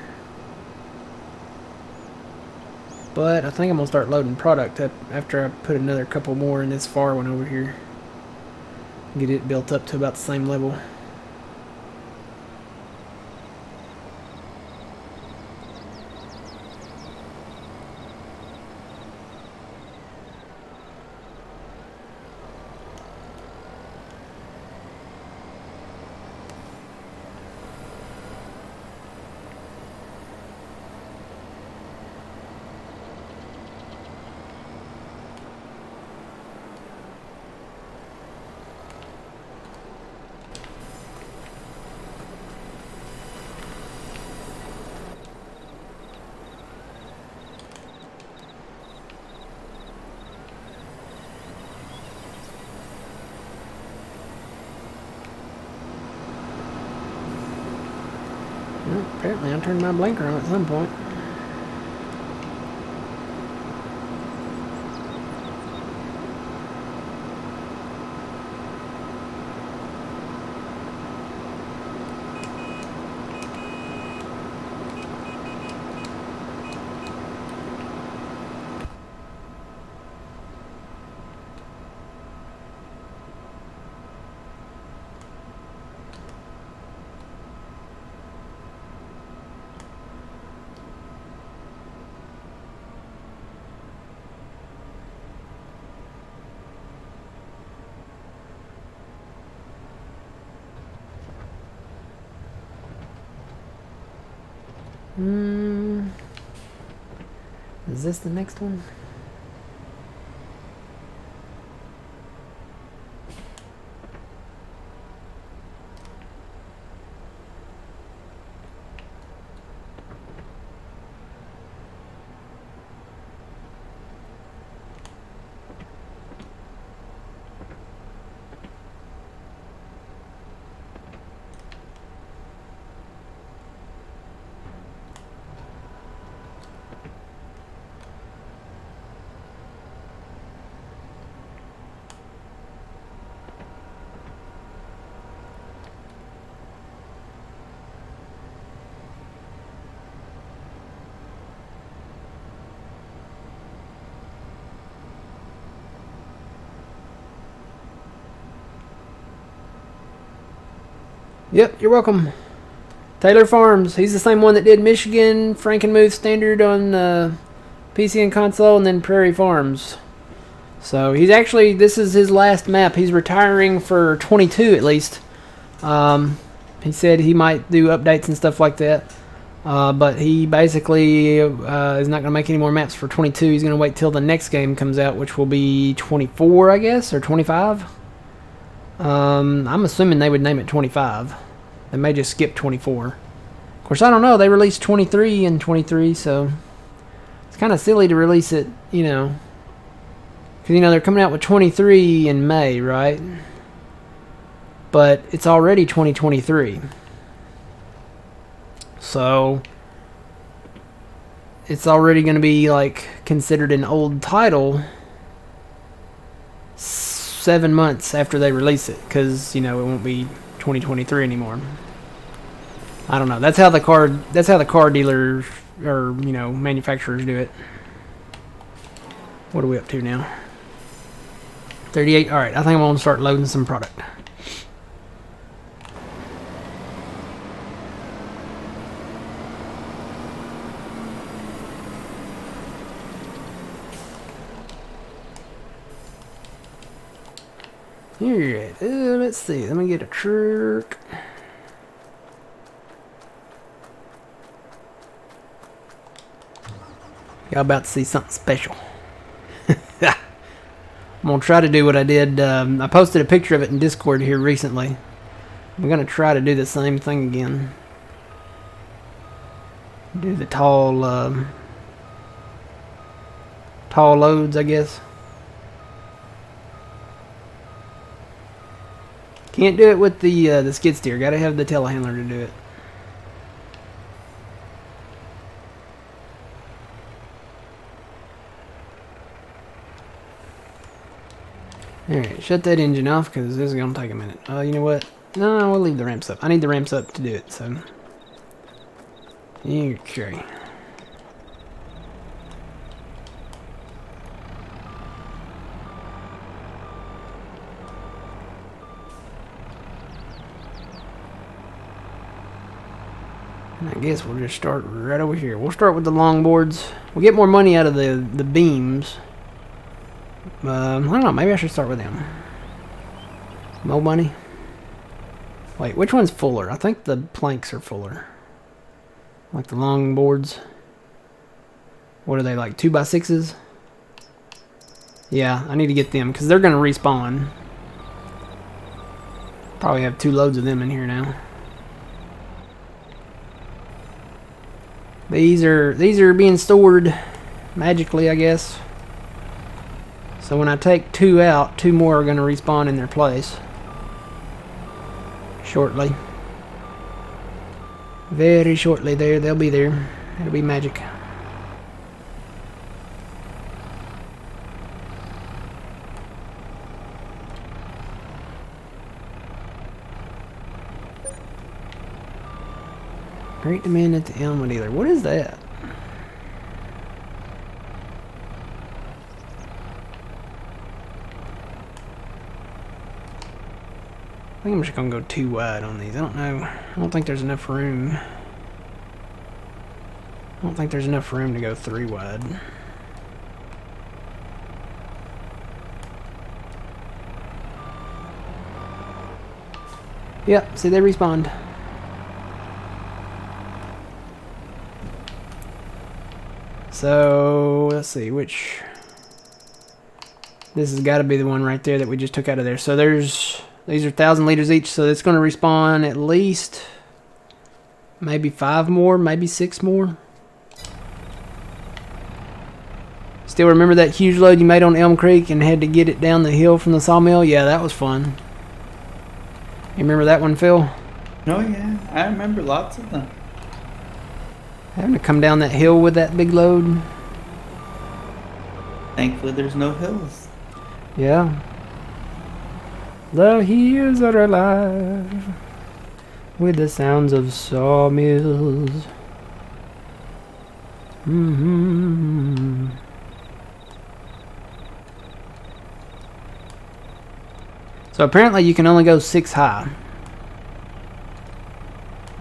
But I think I'm going to start loading product up after I put another couple more in this far one over here. Get it built up to about the same level. Well, apparently I turned my blinker on at some point. Is this the next one? Yep, you're welcome. Taylor Farms. He's the same one that did Michigan, Frankenmuth Standard on PC and console, and then Prairie Farms. So he's actually, this is his last map. He's retiring for 22 at least. He said he might do updates and stuff like that. But he basically is not going to make any more maps for 22. He's going to wait till the next game comes out, which will be 24, I guess, or 25. I'm assuming they would name it 25. They may just skip 24. Of course, I don't know. They released 23 and 23, so it's kind of silly to release it, you know. Because, you know, they're coming out with 23 in May, right? But it's already 2023. So it's already going to be, like, considered an old title 7 months after they release it. Because, you know, it won't be 2023 anymore. I don't know. That's how the car dealers or, you know, manufacturers do it. What are we up to now? 38. All right, I think I'm going to start loading some product. Alright, let's see. Let me get a truck. Y'all about to see something special. I'm going to try to do what I did. I posted a picture of it in Discord here recently. I'm going to try to do the same thing again. Do the tall loads, I guess. Can't do it with the skid steer. Got to have the telehandler to do it. Alright, shut that engine off because this is going to take a minute. You know what? No, we'll leave the ramps up. I need the ramps up to do it, so. Okay. And I guess we'll just start right over here. We'll start with the longboards. We'll get more money out of the beams. I don't know, maybe I should start with them. More money. Wait, which one's fuller? I think the planks are fuller. Like the long boards. What are they, like 2x6s? Yeah, I need to get them because they're going to respawn. Probably have 2 loads of them in here now. These are being stored magically, I guess. So when I take 2 out, 2 more are going to respawn in their place. Shortly. Very shortly there. They'll be there. It'll be magic. Great demand at the Elma dealer. What is that? I think I'm just gonna go too wide on these. I don't know. I don't think there's enough room. I don't think there's enough room to go 3 wide. Yep, see, they respawned. So, let's see, which... This has got to be the one right there that we just took out of there. So there's... These are 1,000 liters each, so it's going to respawn at least... Maybe 5 more, maybe 6 more. Still remember that huge load you made on Elm Creek and had to get it down the hill from the sawmill? Yeah, that was fun. You remember that one, Phil? Oh yeah, I remember lots of them. Having to come down that hill with that big load. Thankfully there's no hills. Yeah. The hills are alive with the sounds of sawmills. So apparently you can only go 6 high.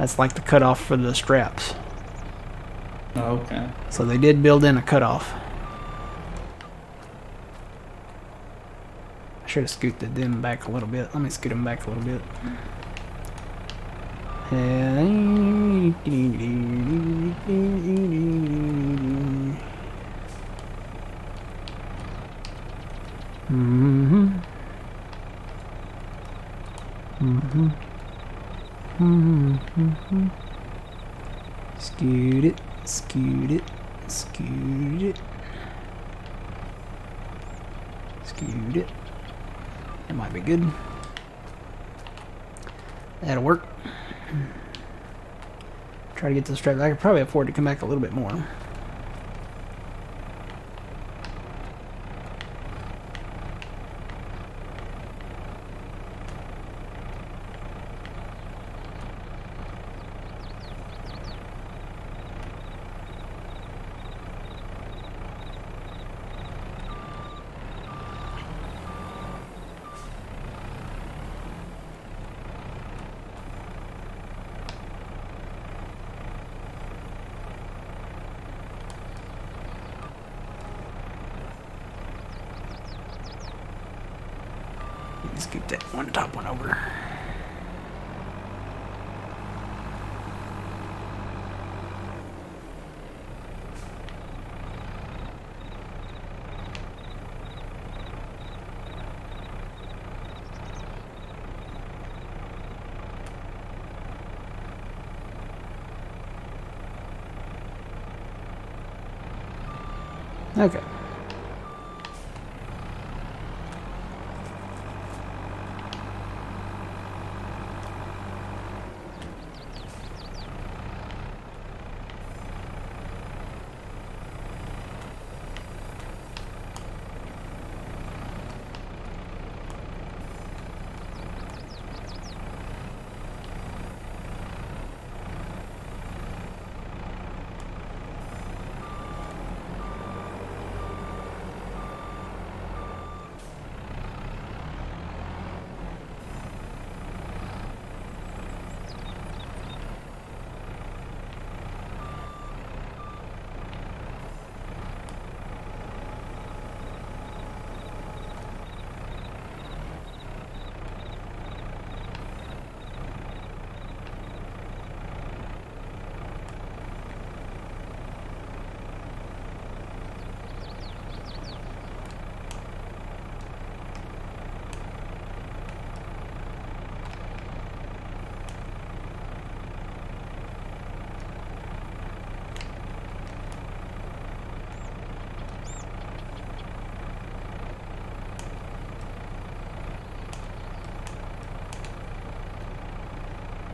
That's like the cutoff for the straps. Okay. So they did build in a cutoff. I should have scooted them back a little bit. Let me scoot them back a little bit. Scoot it, scoot it, scoot it. Scoot it. That might be good. That'll work. Try to get to the strap. I could probably afford to come back a little bit more. Scoop that one top one over. Okay.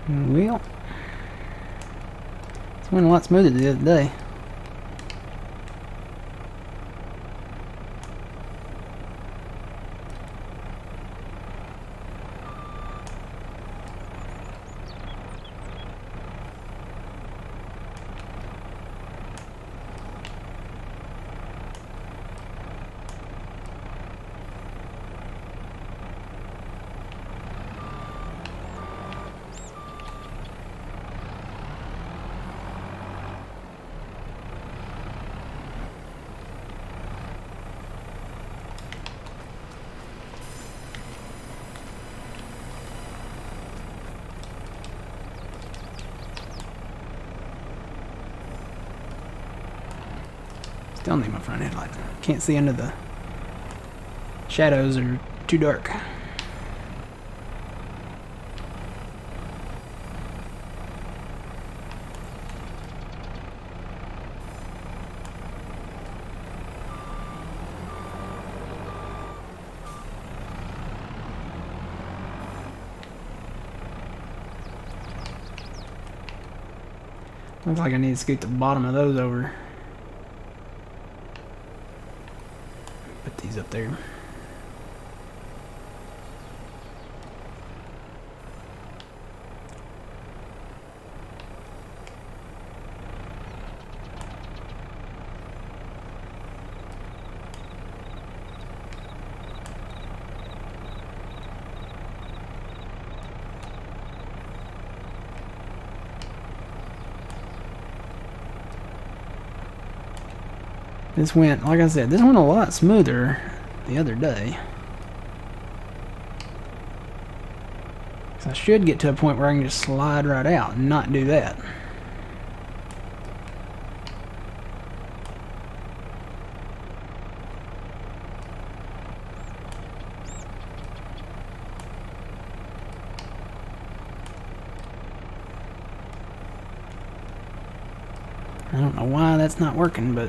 Well, it's went a lot smoother the other day. Still need my front headlight. Can't see under the shadows, are too dark. Looks like I need to scoot the bottom of those over. Put these up there. This went, like I said, this went a lot smoother the other day. So I should get to a point where I can just slide right out and not do that. I don't know why that's not working, but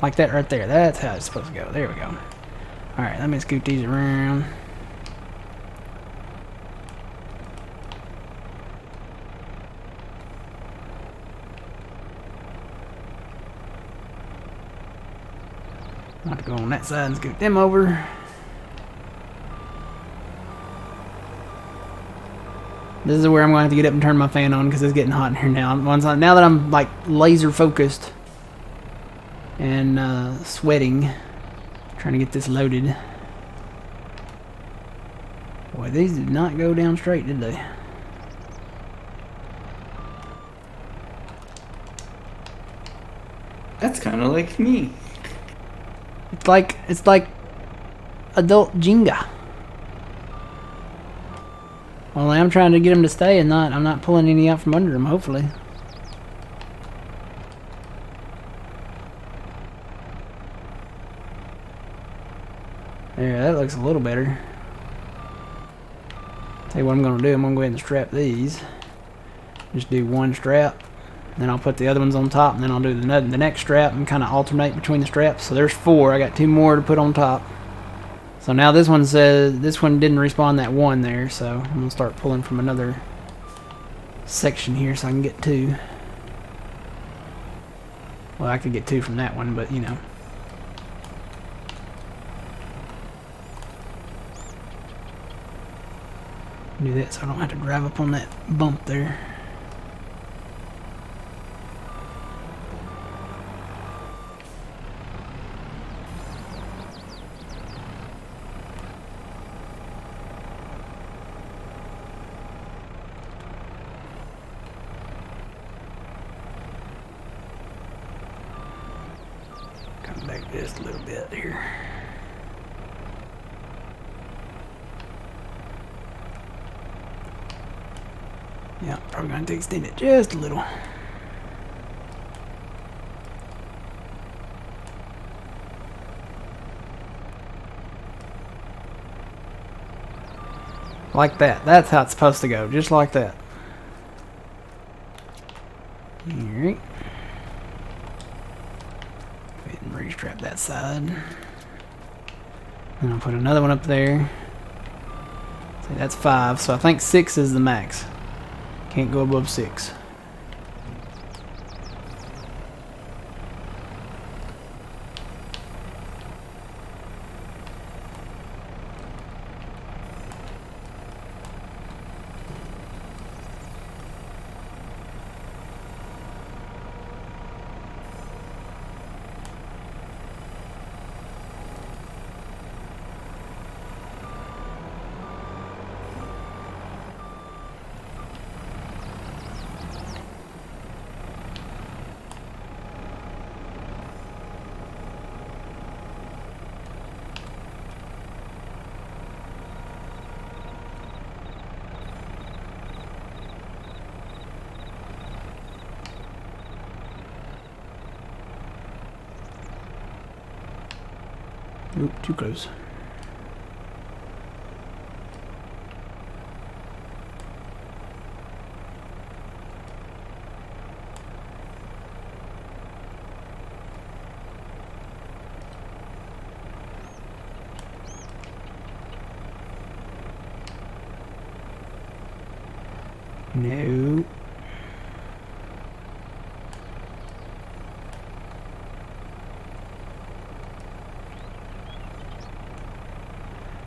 like that right there. That's how it's supposed to go. There we go. Alright, let me scoot these around. I'll have to go on that side and scoot them over. This is where I'm going to have to get up and turn my fan on because it's getting hot in here now. Now that I'm like laser focused and sweating, trying to get this loaded. Boy, these did not go down straight, did they? That's kind of like me. It's like adult Jenga. Only I'm trying to get them to stay and I'm not pulling any out from under them, hopefully. There, that looks a little better. Tell you what I'm going to do, I'm going to go ahead and strap these. Just do one strap, then I'll put the other ones on top, and then I'll do the next strap and kind of alternate between the straps. So there's 4, I got 2 more to put on top. So now this one says, this one didn't respawn that 1 there, so I'm going to start pulling from another section here so I can get 2. Well, I could get 2 from that one, but you know. Do that so I don't have to drive up on that bump there. Come back just a little bit here. Yeah, probably going to extend it just a little. Like that. That's how it's supposed to go. Just like that. Alright. Go ahead and restrap that side. And I'll put another one up there. See, that's 5. So I think 6 is the max. Can't go above 6. Oop, too close. No.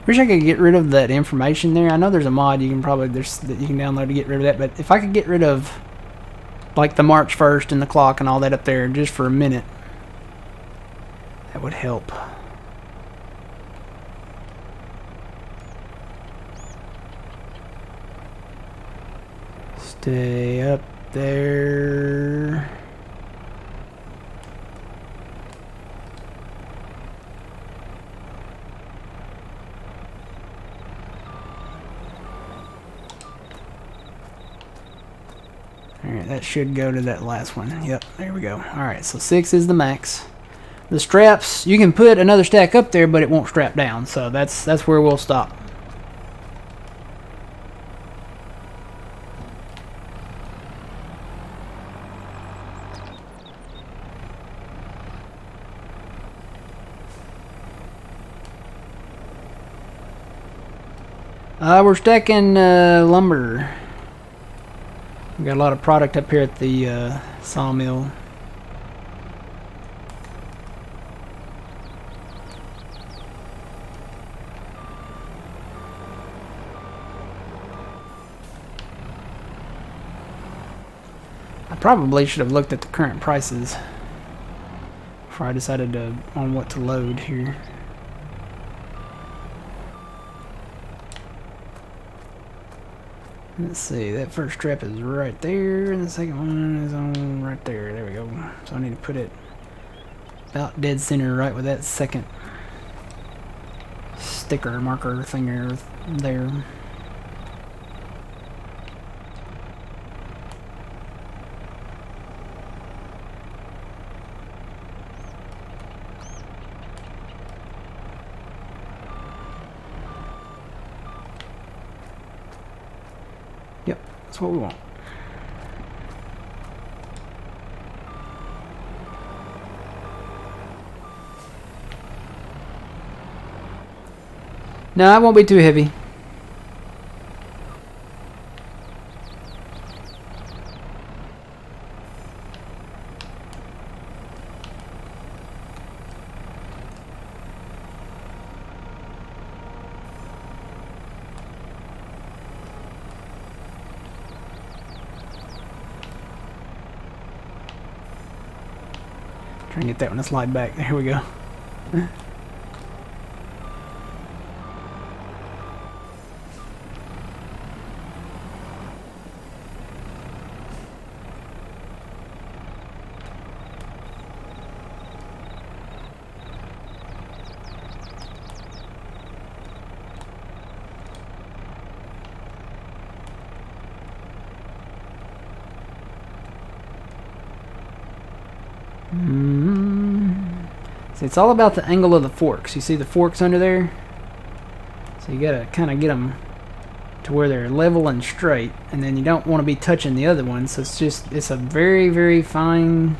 Wish I could get rid of that information there. I know there's a mod you can probably that you can download to get rid of that, but if I could get rid of like the March 1st and the clock and all that up there just for a minute, that would help. Stay up there. Alright, that should go to that last one. Yep, there we go. Alright, so 6 is the max. The straps, you can put another stack up there, but it won't strap down. So that's where we'll stop. We're stacking lumber. We got a lot of product up here at the sawmill. I probably should have looked at the current prices before I decided on what to load here. Let's see, that first strap is right there, and the second one is on right there. There we go. So I need to put it about dead center right with that second sticker marker thinger there. Yep, that's what we want. No, it won't be too heavy. Try and get that one to slide back. There we go. See, it's all about the angle of the forks. You see the forks under there? So you gotta kind of get them to where they're level and straight, and then you don't want to be touching the other one. So it's a very, very fine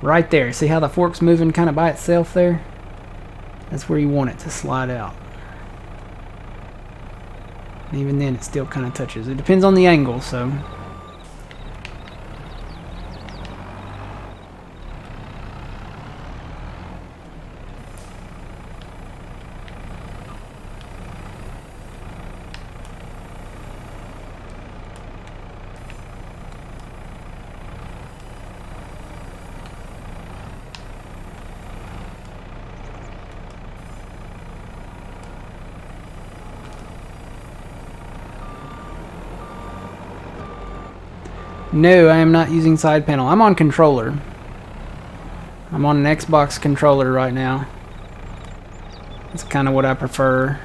right there. See how the fork's moving kind of by itself there? That's where you want it to slide out. And even then it still kind of touches. It depends on the angle, so no, I am not using side panel. I'm on controller. I'm on an Xbox controller right now. That's kind of what I prefer.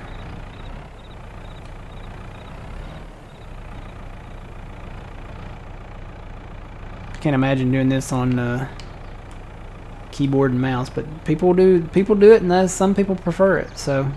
Can't imagine doing this on keyboard and mouse, but people do it, and some people prefer it. So.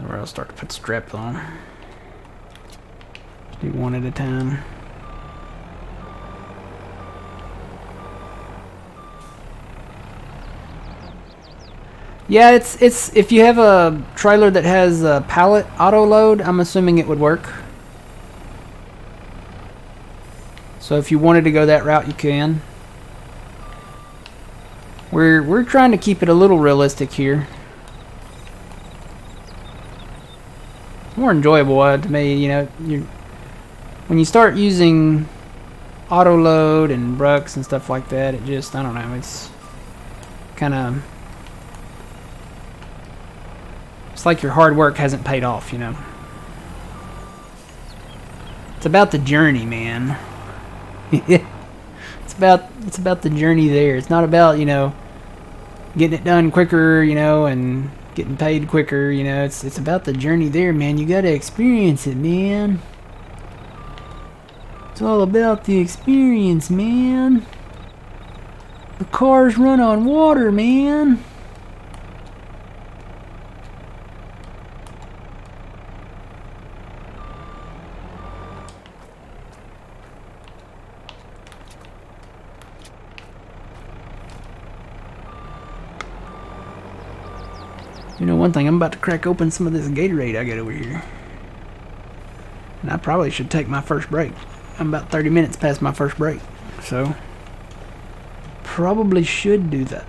Where I'll start to put straps on. Just do one at a time. Yeah, it's if you have a trailer that has a pallet auto load, I'm assuming it would work. So if you wanted to go that route, you can. We're trying to keep it a little realistic here. More enjoyable to me, you know. When you start using auto load and brucks and stuff like that. It just, I don't know, it's kind of, it's like your hard work hasn't paid off, you know. It's about the journey, man. it's about the journey there. It's not about, you know, getting it done quicker, you know, and getting paid quicker, you know. It's about the journey there, man. You gotta experience it, man. It's all about the experience, man. The cars run on water, man. You know one thing, I'm about to crack open some of this Gatorade I got over here. And I probably should take my first break. I'm about 30 minutes past my first break. So, probably should do that.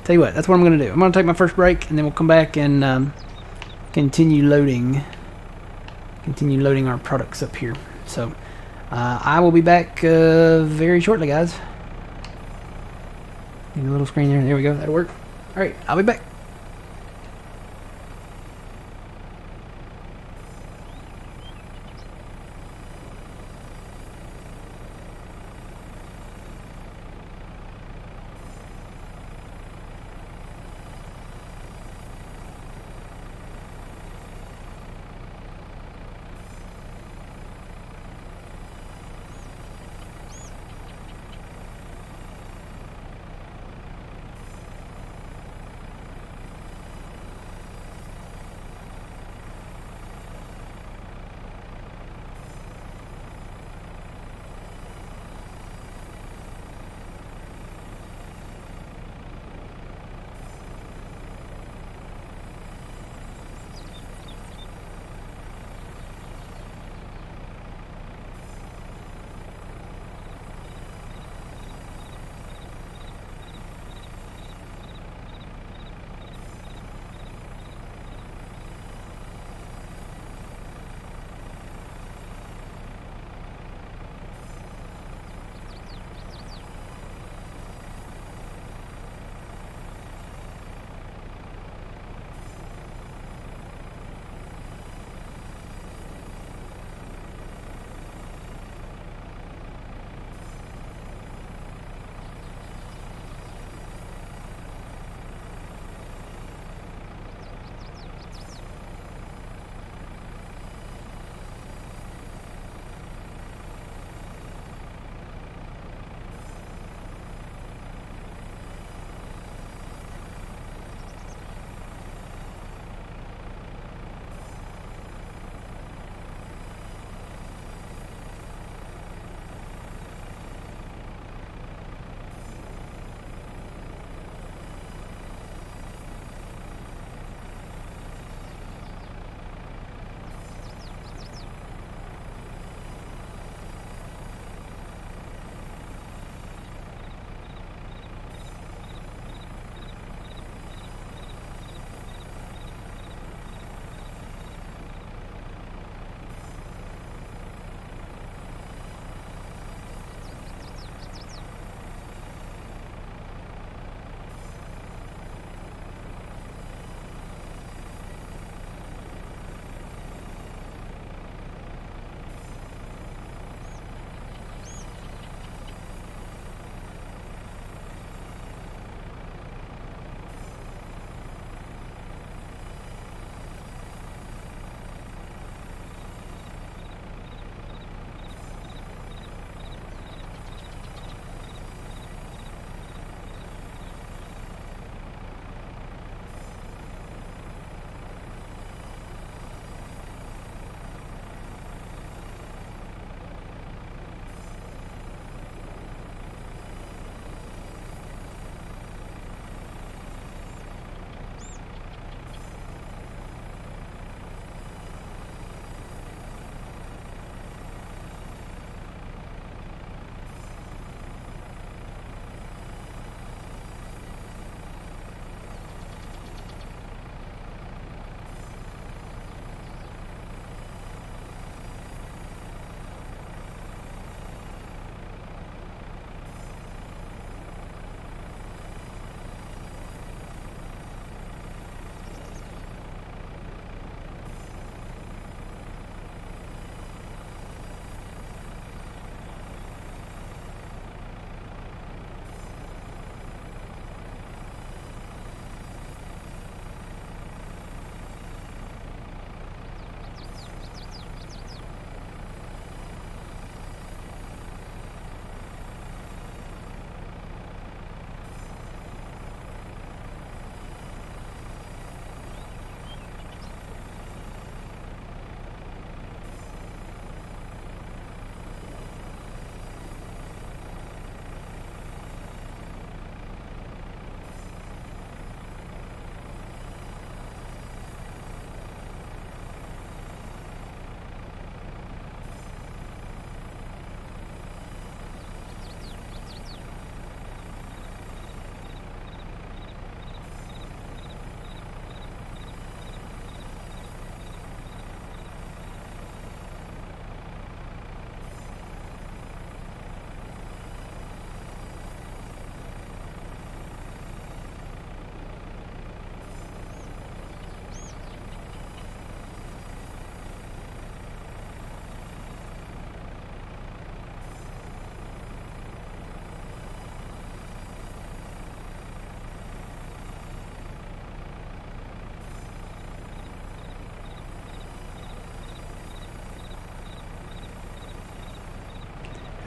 Tell you what, that's what I'm going to do. I'm going to take my first break and then we'll come back and continue loading our products up here. So, I will be back very shortly, guys. A little screen there. There we go. That'll work. Alright, I'll be back.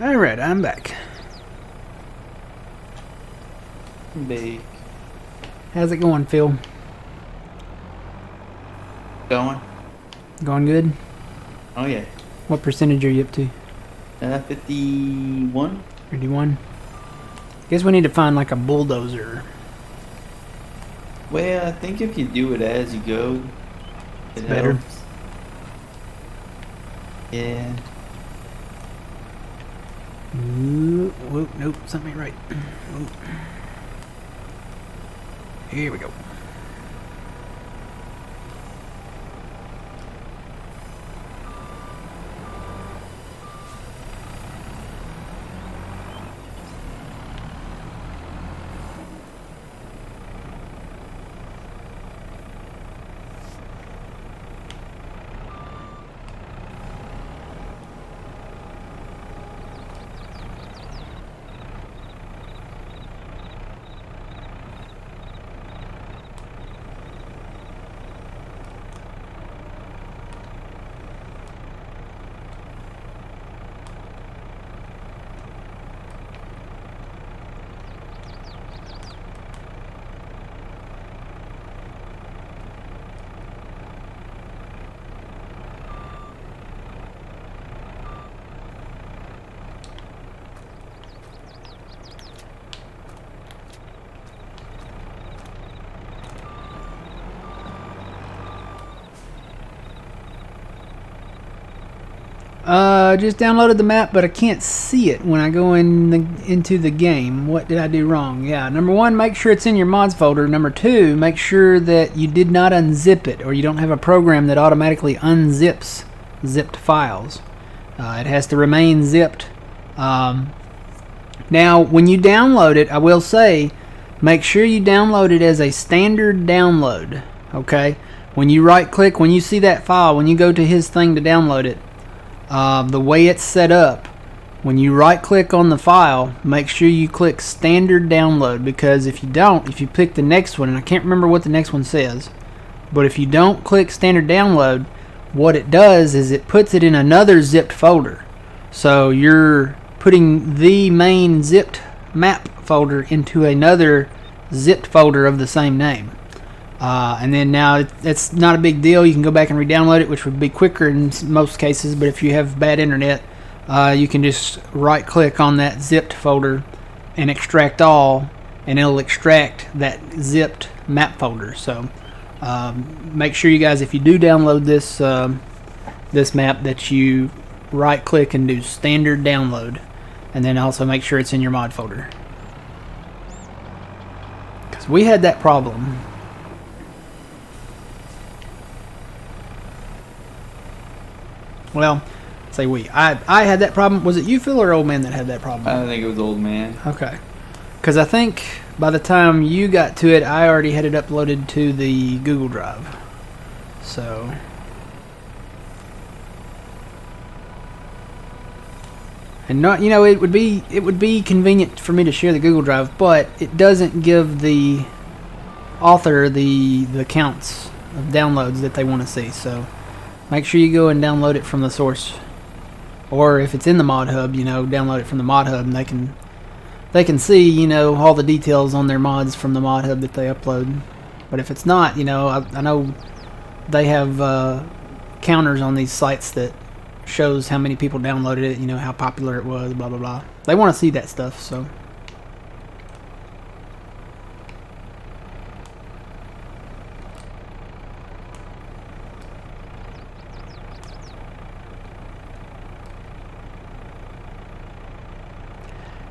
Alright, I'm back. Big. How's it going, Phil? Going? Going good? Oh, yeah. What percentage are you up to? 51? 31? Guess we need to find like a bulldozer. Well, I think if you do it as you go, It's better. helps. Yeah. Ooh, whoa, nope, something ain't right. Ooh. Here we go. Just downloaded the map, but I can't see it when I go into the game. What did I do wrong? Yeah, number one, make sure it's in your mods folder. Number two, make sure that you did not unzip it, or you don't have a program that automatically unzips zipped files. It has to remain zipped. Now, when you download it, I will say, make sure you download it as a standard download. Okay? When you right-click, when you see that file, when you go to his thing to download it, the way it's set up, when you right click on the file, make sure you click standard download, because if you don't, if you pick the next one, and I can't remember what the next one says, but if you don't click standard download, what it does is it puts it in another zipped folder. So you're putting the main zipped map folder into another zipped folder of the same name. And then now it's not a big deal. You can go back and re-download it, which would be quicker in most cases. But if you have bad internet, you can just right click on that zipped folder and extract all, and it'll extract that zipped map folder. So make sure you guys, if you do download this this map, that you right click and do standard download, and then also make sure it's in your mod folder, because we had that problem. Well, say we. I had that problem. Was it you, Phil, or Old Man that had that problem? I think it was Old Man. Okay. Because I think by the time you got to it, I already had it uploaded to the Google Drive. So. And not, you know, it would be convenient for me to share the Google Drive, but it doesn't give the author the counts of downloads that they want to see. So. Make sure you go and download it from the source, or if it's in the mod hub, you know, download it from the mod hub, and they can see, you know, all the details on their mods from the mod hub that they upload. But if it's not, you know, I know they have counters on these sites that shows how many people downloaded it, you know, how popular it was, blah blah blah. They want to see that stuff, so.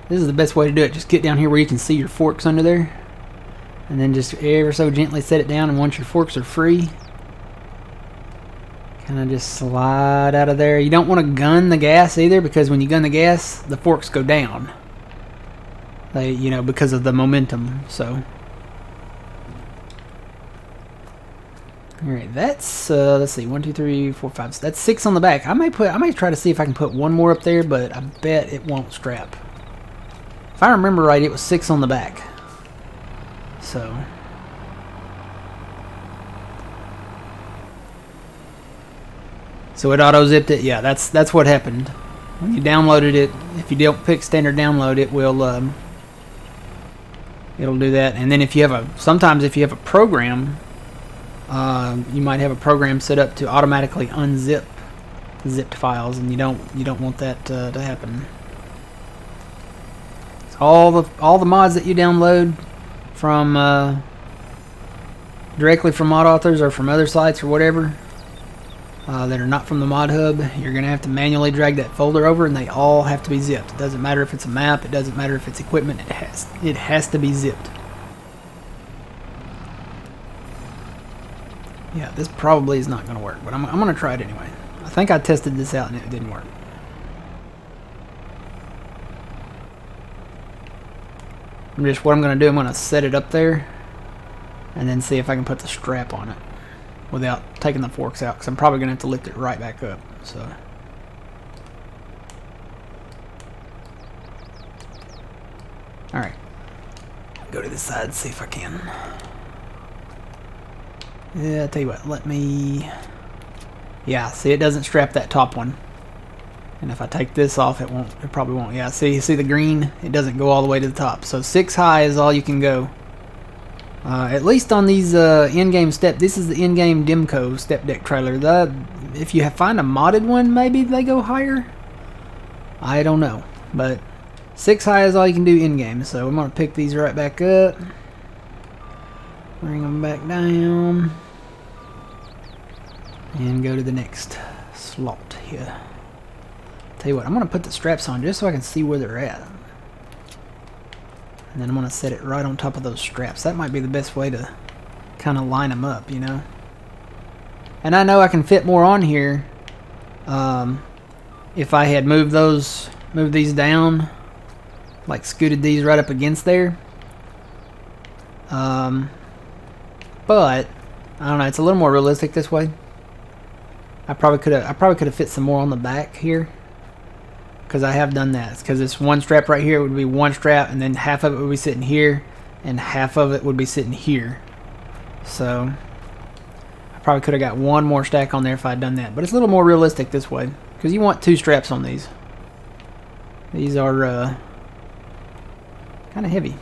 This is the best way to do it. Just get down here where you can see your forks under there, and then just ever so gently set it down, and once your forks are free, kind of just slide out of there. You don't want to gun the gas either, because when you gun the gas, the forks go down. They, you know, because of the momentum. So, all right, that's let's see, 1, 2, 3, 4, 5. That's 6 on the back. I may try to see if I can put one more up there, but I bet it won't strap. If I remember right, it was 6 on the back. So. So it auto-zipped it? Yeah, that's what happened. when you downloaded it, if you don't pick standard download, it will it'll do that. And then if you have sometimes if you have a program, you might have a program set up to automatically unzip zipped files, and you don't want that to happen. So all the mods that you download from directly from mod authors or from other sites or whatever that are not from the mod hub, you're gonna have to manually drag that folder over, and they all have to be zipped. It doesn't matter if it's a map, it doesn't matter if it's equipment, it has to be zipped. Yeah, this probably is not gonna work, but I'm gonna try it anyway. I think I tested this out and it didn't work. What I'm gonna do, I'm gonna set it up there and then see if I can put the strap on it without taking the forks out, because I'm probably gonna have to lift it right back up. So alright, go to this side and see if I can. Yeah, I'll tell you what, let me... Yeah, see, it doesn't strap that top one. And if I take this off, it probably won't. Yeah, see the green? It doesn't go all the way to the top. So 6 high is all you can go. At least on these in-game this is the in-game Demco step deck trailer. If you find a modded one, maybe they go higher. I don't know. But 6 high is all you can do in-game. So I'm going to pick these right back up. Bring them back down. And go to the next slot here. Tell you what, I'm going to put the straps on just so I can see where they're at. And then I'm going to set it right on top of those straps. That might be the best way to kind of line them up, you know. And I know I can fit more on here if I had moved these down, like scooted these right up against there. But I don't know, it's a little more realistic this way. I probably could have fit some more on the back here, because I have done that. Because it's one strap right here, it would be one strap, and then half of it would be sitting here, and half of it would be sitting here. So I probably could have got one more stack on there if I'd done that. But it's a little more realistic this way, because you want 2 straps on these. These are kind of heavy.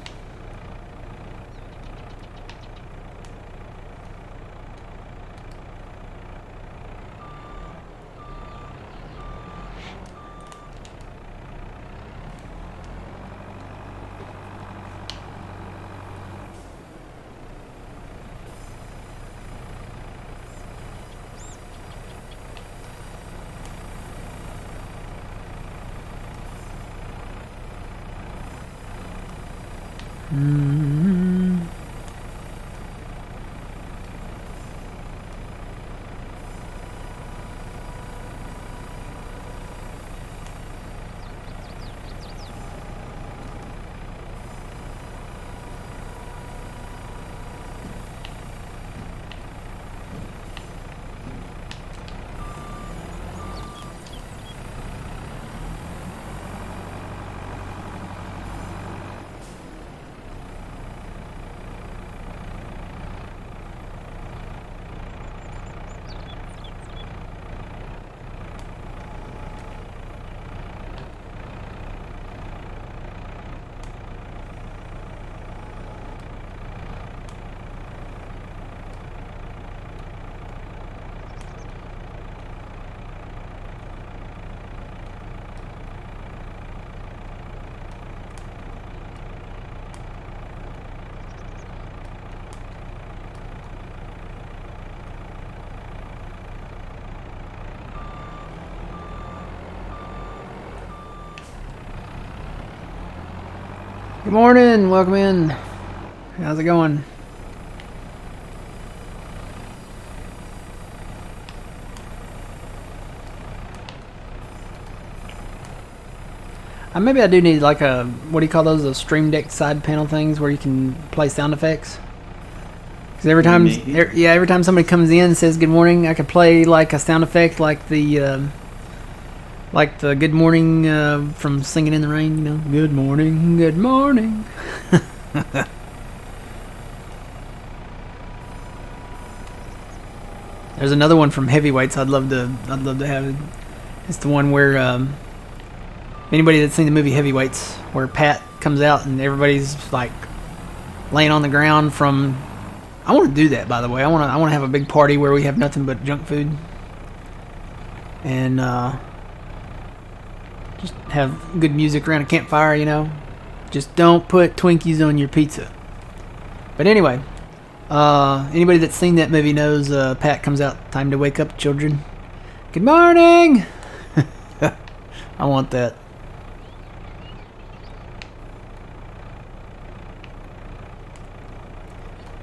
Good morning, welcome in. How's it going? Maybe I do need like a, what do you call those Stream Deck side panel things where you can play sound effects? Because every time somebody comes in and says good morning, I could play like a sound effect like the good morning from Singing in the Rain, you know. Good morning, good morning. There's another one from Heavyweights I'd love to have. It's the one where Anybody that's seen the movie Heavyweights, where Pat comes out and everybody's like laying on the ground from. I want to do that, by the way. I want to have a big party where we have nothing but junk food, and just have good music around a campfire. You know, just don't put Twinkies on your pizza. But anyway, anybody that's seen that movie knows Pat comes out. Time to wake up, children. Good morning. I want that.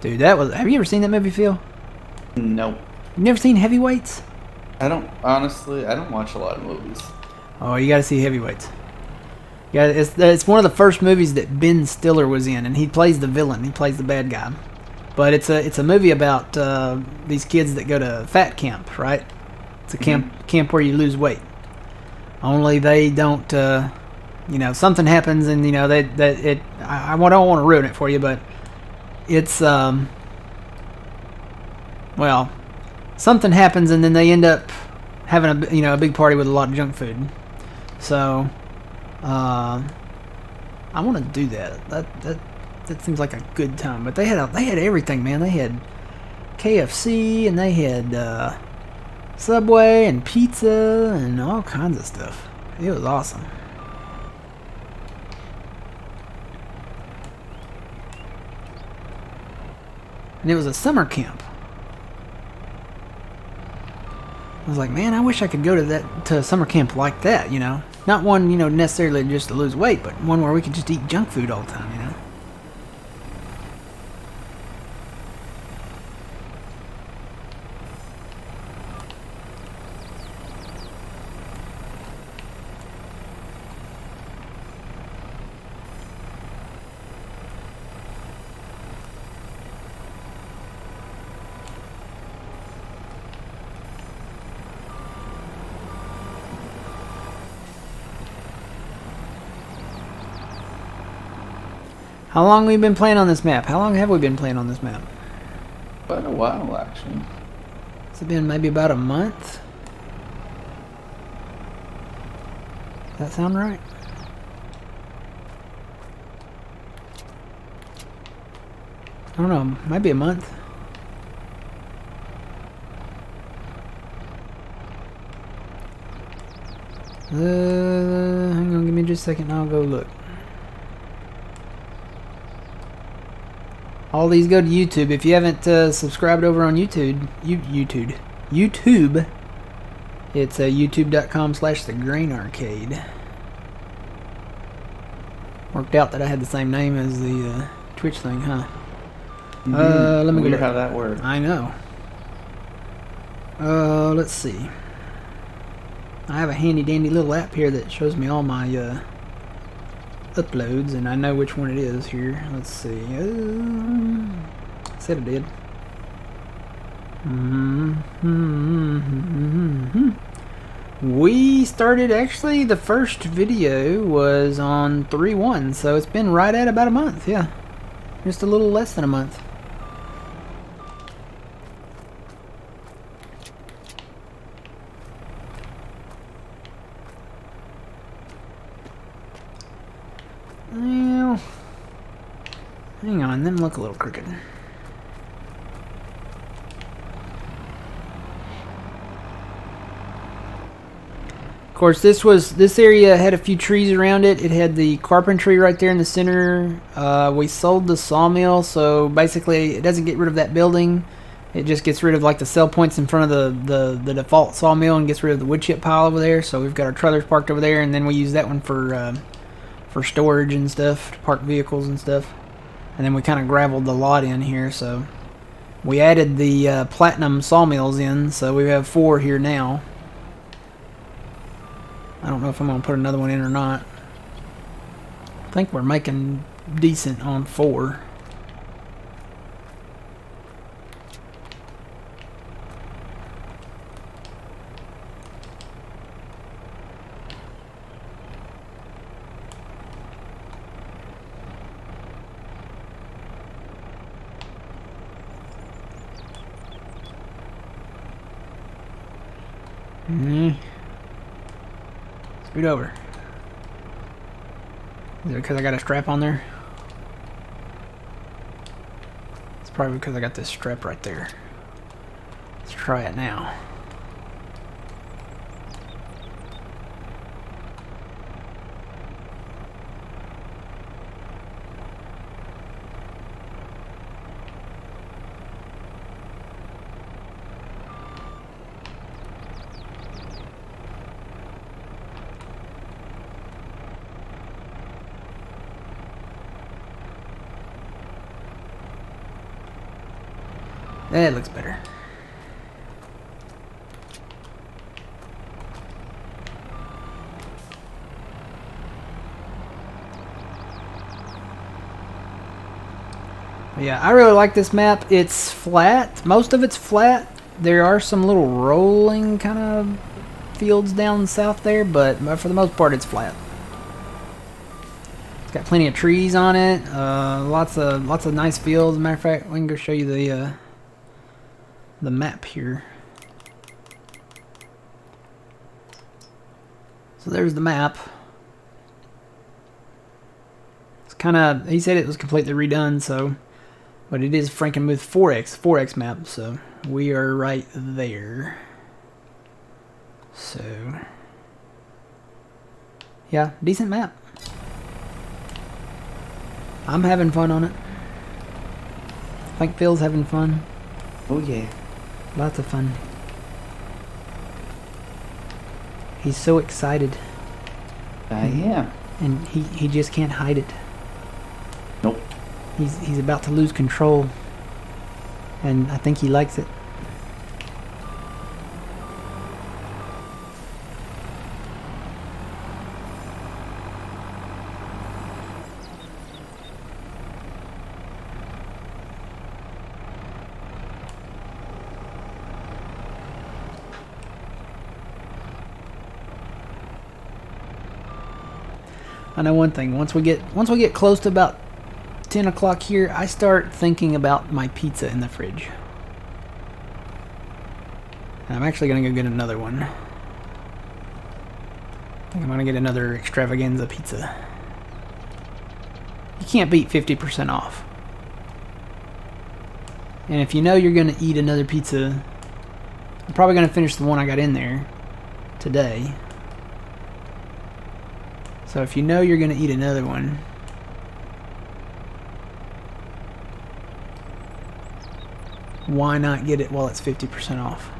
Dude, that was. Have you ever seen that movie, Phil? Nope. You never seen Heavyweights? I don't watch a lot of movies. Oh, you got to see Heavyweights. Yeah, it's one of the first movies that Ben Stiller was in, and he plays the villain. He plays the bad guy. But it's a movie about these kids that go to fat camp, right? It's a camp where you lose weight. Only they don't. Something happens, and I don't want to ruin it for you, but. It's something happens and then they end up having a big party with a lot of junk food. So I want to do that. That seems like a good time. But they had everything, man. They had KFC and they had Subway and pizza and all kinds of stuff. It was awesome. And it was a summer camp. I was like, man, I wish I could go to a summer camp like that, you know. Not one, necessarily just to lose weight, but one where we could just eat junk food all the time, you know. How long have we been playing on this map? How long have we been playing on this map? Quite a while, actually. Has it been maybe about a month? Does that sound right? I don't know, might be a month. Hang on, give me just a second and I'll go look. All these go to YouTube. If you haven't subscribed over on YouTube, it's youtube.com/thegrainarcade. Worked out that I had the same name as the Twitch thing, huh? Let me go look. How that works. I know. Let's see. I have a handy dandy little app here that shows me all my uploads, and I know which one it is here. Let's see. Said it did. We started, actually, the first video was on 3/1, so it's been right at about a month, yeah. Just a little less than a month. Well, hang on, them look a little crooked. Of course, this area had a few trees around it. It had the carpentry right there in the center. We sold the sawmill, so basically it doesn't get rid of that building. It just gets rid of like the sell points in front of the default sawmill and gets rid of the wood chip pile over there. So we've got our trailers parked over there, and then we use that one for storage and stuff, to park vehicles and stuff. And then we kind of gravelled the lot in here, so we added the platinum sawmills in, so we have 4 here now. I don't know if I'm going to put another one in or not. I think we're making decent on 4. Scoot over. Is it because I got a strap on there? It's probably because I got this strap right there. Let's try it now. That looks better. But yeah, I really like this map. It's flat. Most of it's flat. There are some little rolling kind of fields down south there, but for the most part, it's flat. It's got plenty of trees on it. Lots of nice fields. As a matter of fact, we can go show you the map here. So there's the map. It's kind of, he said it was completely redone, so, but it is Frankenmuth 4X map, so we are right there. So, yeah, decent map. I'm having fun on it. I think Phil's having fun. Oh yeah. Lots of fun. He's so excited. I am. And he just can't hide it. Nope. He's about to lose control. And I think he likes it. I know one thing. Once we get close to about 10 o'clock here, I start thinking about my pizza in the fridge. And I'm actually gonna go get another one. I think I'm gonna get another extravaganza pizza. You can't beat 50% off. And if you know you're gonna eat another pizza, I'm probably gonna finish the one I got in there today. So if you know you're going to eat another one, why not get it while it's 50% off?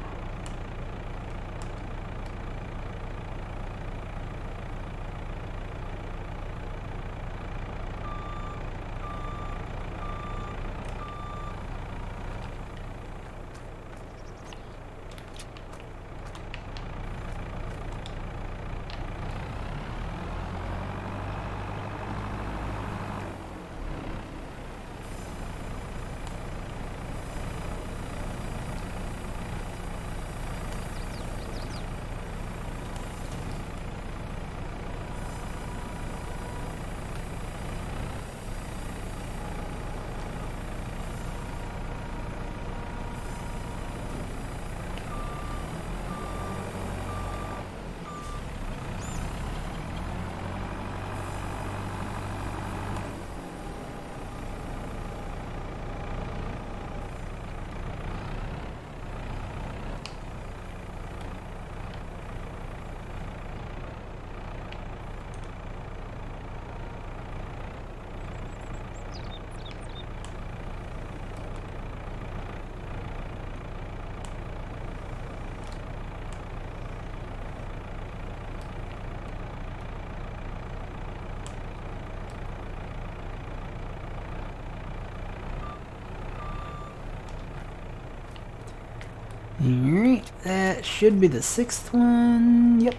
Alright, that should be the 6th one. Yep.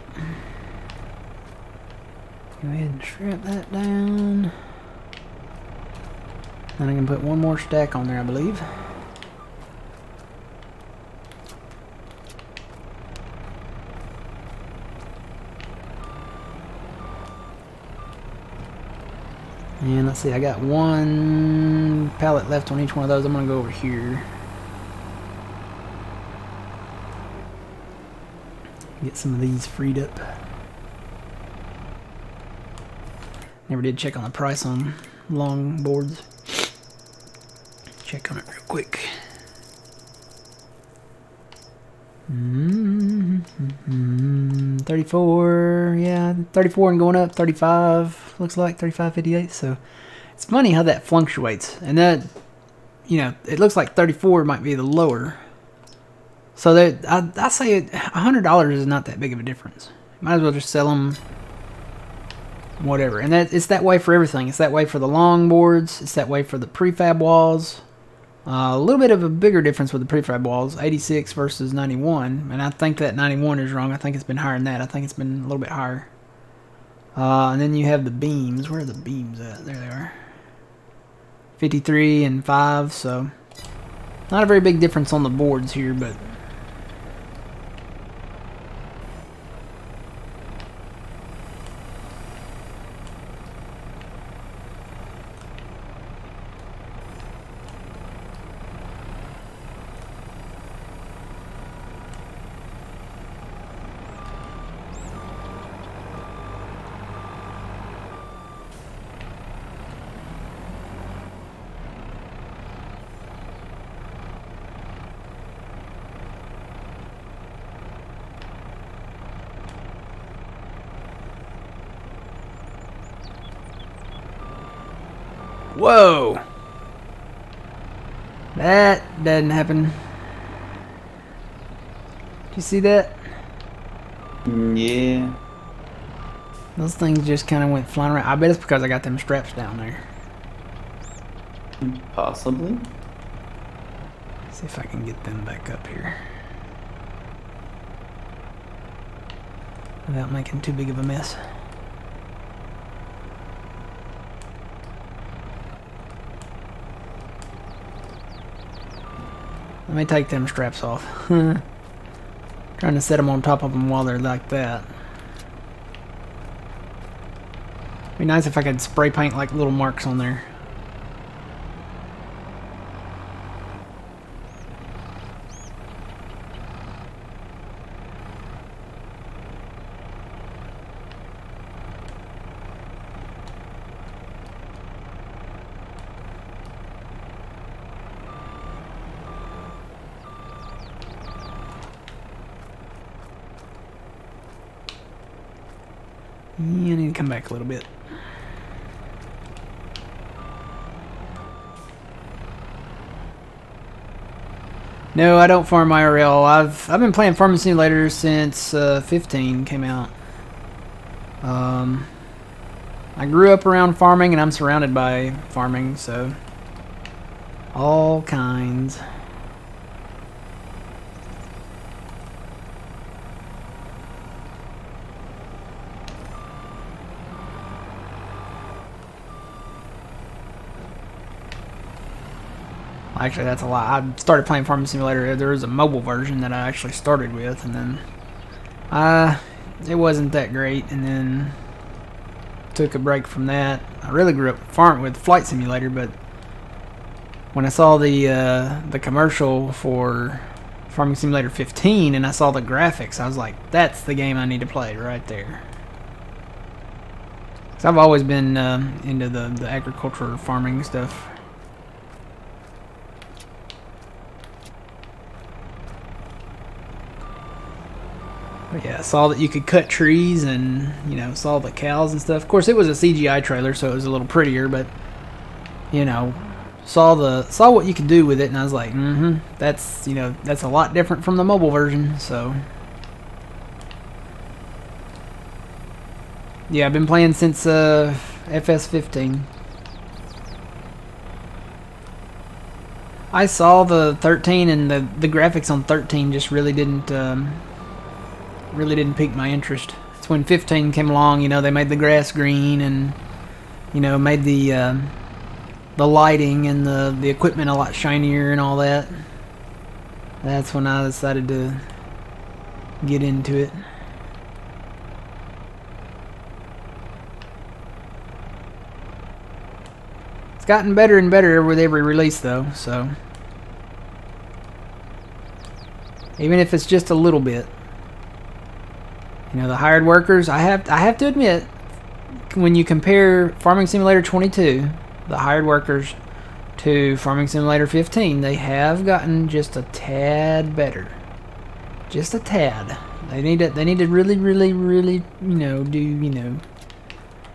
Go ahead and strap that down. Then I can put one more stack on there, I believe. And let's see, I got one pallet left on each one of those. I'm going to go over here. Get some of these freed up. Never did check on the price on long boards. Check on it real quick. 34, yeah, 34 and going up, 35, looks like 35.58. So it's funny how that fluctuates, and that, you know, it looks like 34 might be the lower. So that I say $100 is not that big of a difference. Might as well just sell them, whatever. And that it's that way for everything. It's that way for the long boards. It's that way for the prefab walls. A little bit of a bigger difference with the prefab walls, 86 versus 91, and I think that 91 is wrong. I think it's been higher than that. I think it's been a little bit higher. And then you have the beams. Where are the beams at? There they are. 53 and 5, so not a very big difference on the boards here, but whoa! That didn't happen. Did you see that? Yeah. Those things just kind of went flying around. I bet it's because I got them straps down there. Possibly. See if I can get them back up here without making too big of a mess. Let me take them straps off. Trying to set them on top of them while they're like that. Be nice if I could spray paint like little marks on there. Yeah, I need to come back a little bit. No, I don't farm IRL. I've been playing Farming Simulator since 15 came out. I grew up around farming, and I'm surrounded by farming, so all kinds. Actually, that's a lie. I started playing Farming Simulator. There was a mobile version that I actually started with, and then it wasn't that great, and then took a break from that. I really grew up farming with Flight Simulator, but when I saw the commercial for Farming Simulator 15 and I saw the graphics, I was like, that's the game I need to play right there. So I've always been into the agriculture farming stuff. But yeah, I saw that you could cut trees, and you know, saw the cows and stuff. Of course, it was a CGI trailer, so it was a little prettier. But you know, saw what you could do with it, and I was like, that's, you know, that's a lot different from the mobile version. So yeah, I've been playing since FS15. I saw the 13, and the graphics on 13 just really didn't pique my interest. It's when 15 came along, you know, they made the grass green, and you know, made the lighting and the equipment a lot shinier and all that. That's when I decided to get into it. It's gotten better and better with every release though, so even if it's just a little bit. You know, the hired workers, I have to admit, when you compare Farming Simulator 22, the hired workers, to Farming Simulator 15, they have gotten just a tad better. Just a tad. They need to really, really, really, do,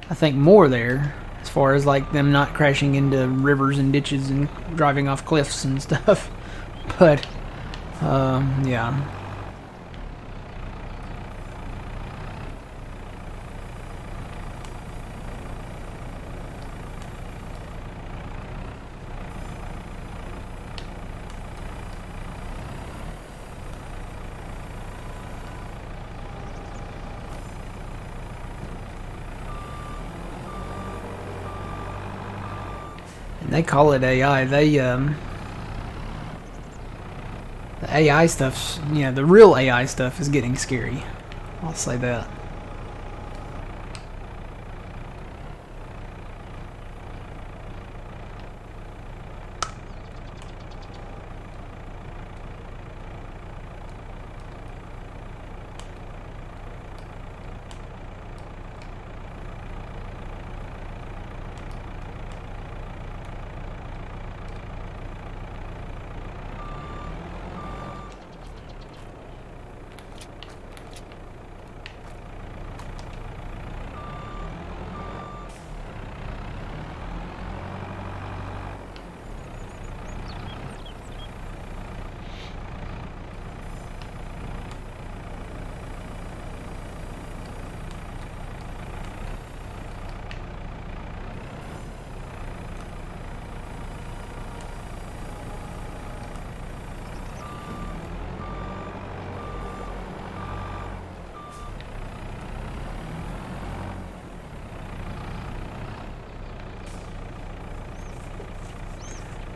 I think more there, as far as like them not crashing into rivers and ditches and driving off cliffs and stuff. But yeah. They call it AI. The AI stuff's, the real AI stuff is getting scary. I'll say that.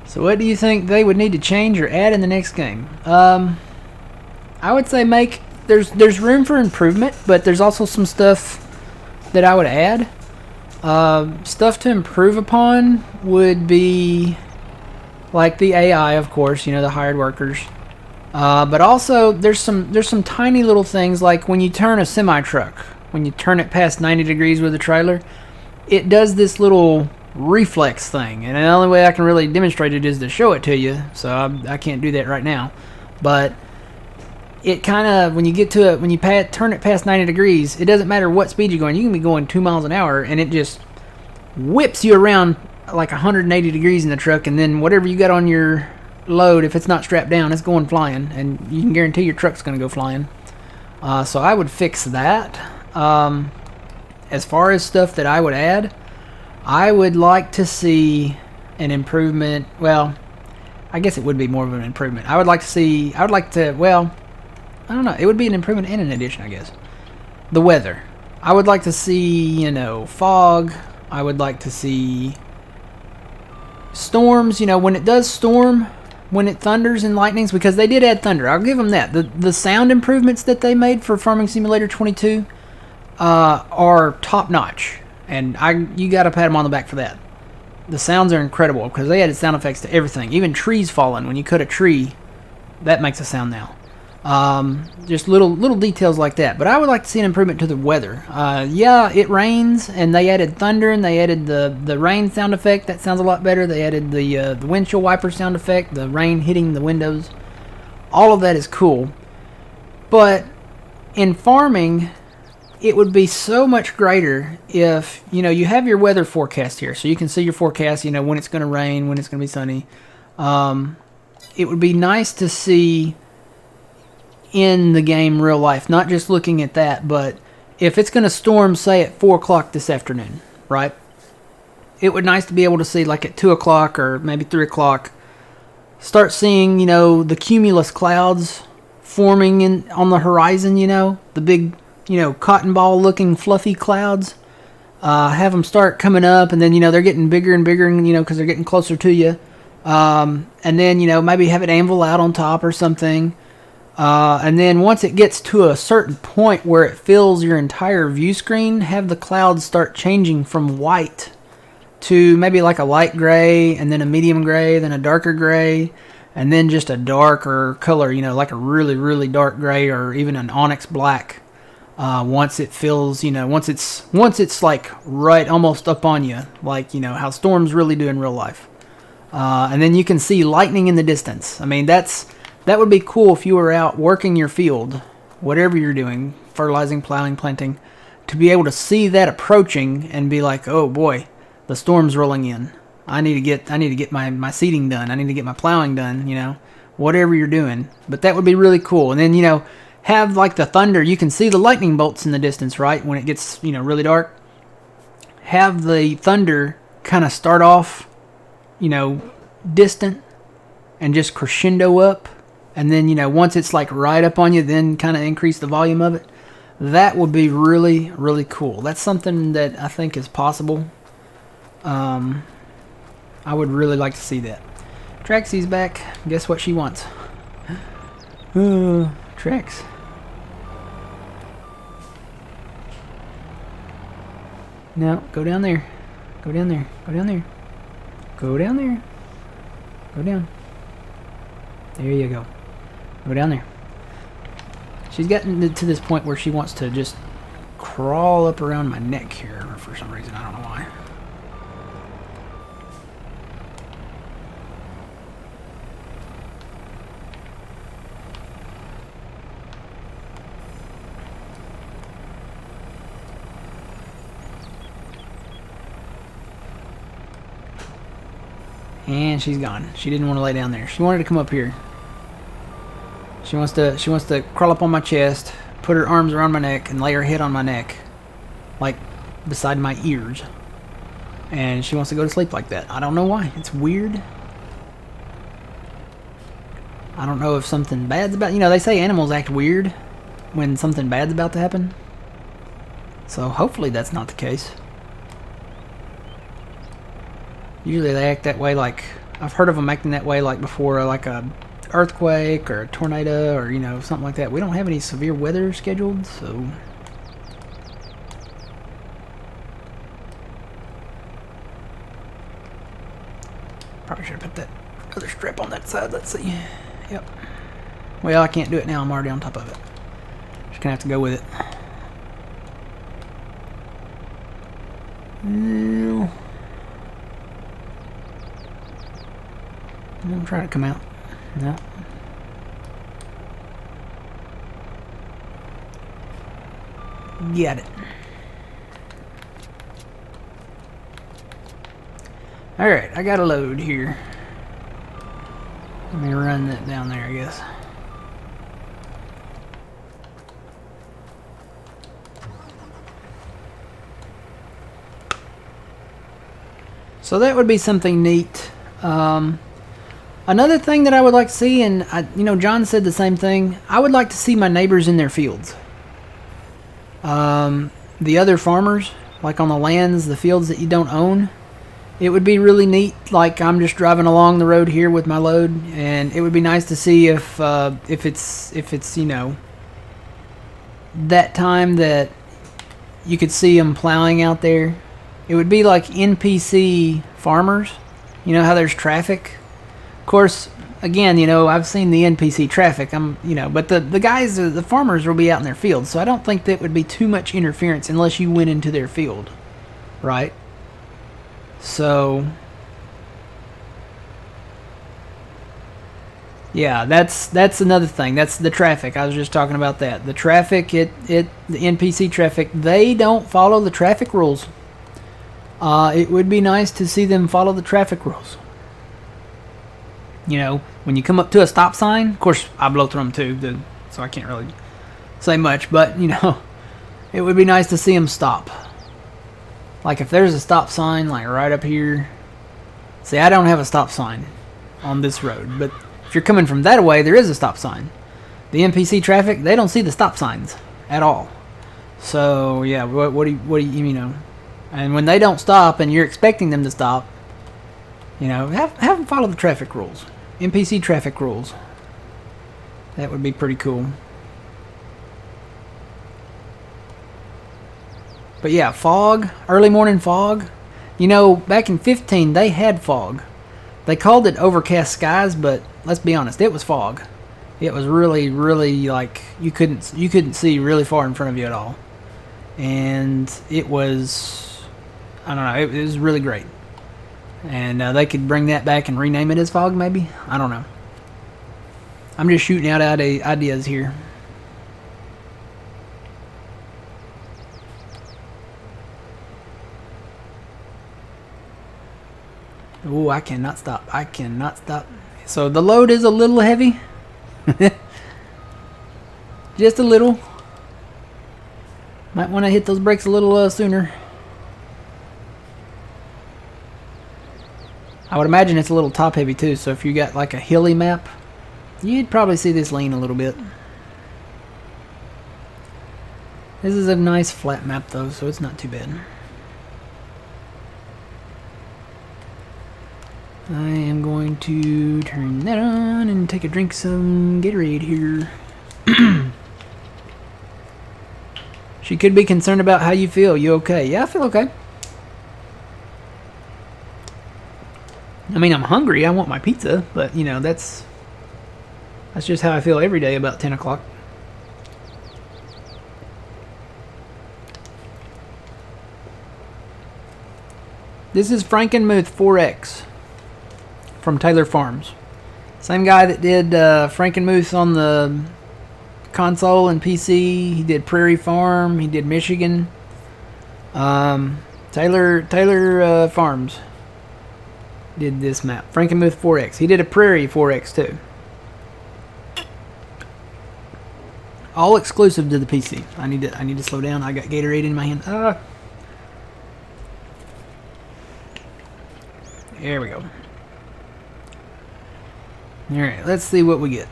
So what do you think they would need to change or add in the next game? I would say there's room for improvement, but there's also some stuff that I would add. Stuff to improve upon would be like the AI, of course, the hired workers. But also there's some tiny little things, like when you turn a semi-truck, when you turn it past 90 degrees with a trailer, it does this little reflex thing, and the only way I can really demonstrate it is to show it to you, so I can't do that right now. But it kind of, when you get to it, when you turn it past 90 degrees, it doesn't matter what speed you're going. You can be going 2 miles an hour, and it just whips you around like 180 degrees in the truck, and then whatever you got on your load, if it's not strapped down, it's going flying, and you can guarantee your truck's going to go flying. So I would fix that. As far as stuff that I would add, I would like to see an improvement. Well, I guess it would be more of an improvement. I would like to, well, I don't know. It would be an improvement and an addition, I guess. The weather. I would like to see, fog. I would like to see storms. When it does storm, when it thunders and lightnings, because they did add thunder. I'll give them that. The sound improvements that they made for Farming Simulator 22 are top notch. And you gotta pat them on the back for that. The sounds are incredible because they added sound effects to everything. Even trees falling. When you cut a tree, that makes a sound now. Just little details like that. But I would like to see an improvement to the weather. Yeah, it rains, and they added thunder, and they added the rain sound effect. That sounds a lot better. They added the windshield wiper sound effect, the rain hitting the windows. All of that is cool. But in farming, it would be so much greater if, you have your weather forecast here, so you can see your forecast, when it's going to rain, when it's going to be sunny. It would be nice to see in the game real life, not just looking at that, but if it's going to storm, say, at 4 o'clock this afternoon, right? It would be nice to be able to see, like, at 2 o'clock or maybe 3 o'clock, start seeing, the cumulus clouds forming on the horizon, the big, cotton ball looking fluffy clouds. Have them start coming up, and then, they're getting bigger and bigger, because they're getting closer to you. And then, maybe have it anvil out on top or something. And then once it gets to a certain point where it fills your entire view screen, have the clouds start changing from white to maybe like a light gray, and then a medium gray, then a darker gray, and then just a darker color, like a really, really dark gray or even an onyx black. once it feels, once it's like right almost up on you, like, how storms really do in real life. And then you can see lightning in the distance. I mean, that would be cool if you were out working your field, whatever you're doing, fertilizing, plowing, planting, to be able to see that approaching and be like, oh boy, the storm's rolling in. I need to get my seeding done. I need to get my plowing done, whatever you're doing. But that would be really cool. And then, have like the thunder. You can see the lightning bolts in the distance, right? When it gets, really dark. Have the thunder kind of start off, distant and just crescendo up. And then, once it's like right up on you, then kind of increase the volume of it. That would be really, really cool. That's something that I think is possible. I would really like to see that. Traxie's back. Guess what she wants? Trax. No, go down there. Go down there. Go down there. Go down there. Go down. There you go. Go down there. She's gotten to this point where she wants to just crawl up around my neck here for some reason. I don't know why. And she's gone. She didn't want to lay down there. She wanted to come up here. She wants to crawl up on my chest, put her arms around my neck, and lay her head on my neck, like beside my ears. And she wants to go to sleep like that. I don't know why. It's weird. I don't know if something bad's about. They say animals act weird when something bad's about to happen. So hopefully that's not the case. Usually they act that way, like I've heard of them acting that way, like before, like a earthquake or a tornado or something like that. We don't have any severe weather scheduled, so probably should have put that other strip on that side. Let's see. Yep. Well, I can't do it now. I'm already on top of it. Just gonna have to go with it. I'm trying to come out. No. Get it. Alright, I got a load here. Let me run that down there, I guess. So that would be something neat. Another thing that I would like to see, and John said the same thing, I would like to see my neighbors in their fields. The other farmers, like on the lands, the fields that you don't own, it would be really neat. Like I'm just driving along the road here with my load, and it would be nice to see if it's that time that you could see them plowing out there. It would be like NPC farmers. You know how there's traffic. Of course, again, I've seen the NPC traffic. But the guys, the farmers will be out in their fields, so I don't think that would be too much interference unless you went into their field, right? So, yeah, that's another thing. That's the traffic. I was just talking about that. The traffic, the NPC traffic, they don't follow the traffic rules. It would be nice to see them follow the traffic rules. When you come up to a stop sign, of course, I blow through them too, so I can't really say much, but, it would be nice to see them stop. Like, if there's a stop sign, like, right up here. See, I don't have a stop sign on this road, but if you're coming from that way, there is a stop sign. The NPC traffic, they don't see the stop signs at all. So, yeah, what do you. And when they don't stop and you're expecting them to stop, have them follow the traffic rules. NPC traffic rules. That would be pretty cool. But yeah, fog, early morning fog. Back in 15, they had fog. They called it overcast skies, but let's be honest, it was fog. It was really, really like you couldn't see really far in front of you at all, and it was, I don't know, it was really great. And they could bring that back and rename it as Fog, maybe. I don't know. I'm just shooting out ideas here. Oh, I cannot stop. I cannot stop. So the load is a little heavy. Just a little. Might want to hit those brakes a little sooner. I would imagine it's a little top heavy too, so if you got like a hilly map, you'd probably see this lean a little bit. This is a nice flat map though, so it's not too bad. I am going to turn that on and take a drink some Gatorade here. She could be concerned about how you feel. You okay? Yeah, I feel okay. I mean, I'm hungry. I want my pizza, but you know, that's just how I feel every day about 10 o'clock. This is Frankenmuth 4X from Taylor Farms. Same guy that did Frankenmuth on the console and PC. He did Prairie Farm. He did Michigan. Taylor Farms did this map. Frankenmuth 4X. He did a Prairie 4X too. All exclusive to the PC. I need to slow down. I got Gatorade in my hand. There we go. Alright, let's see what we get.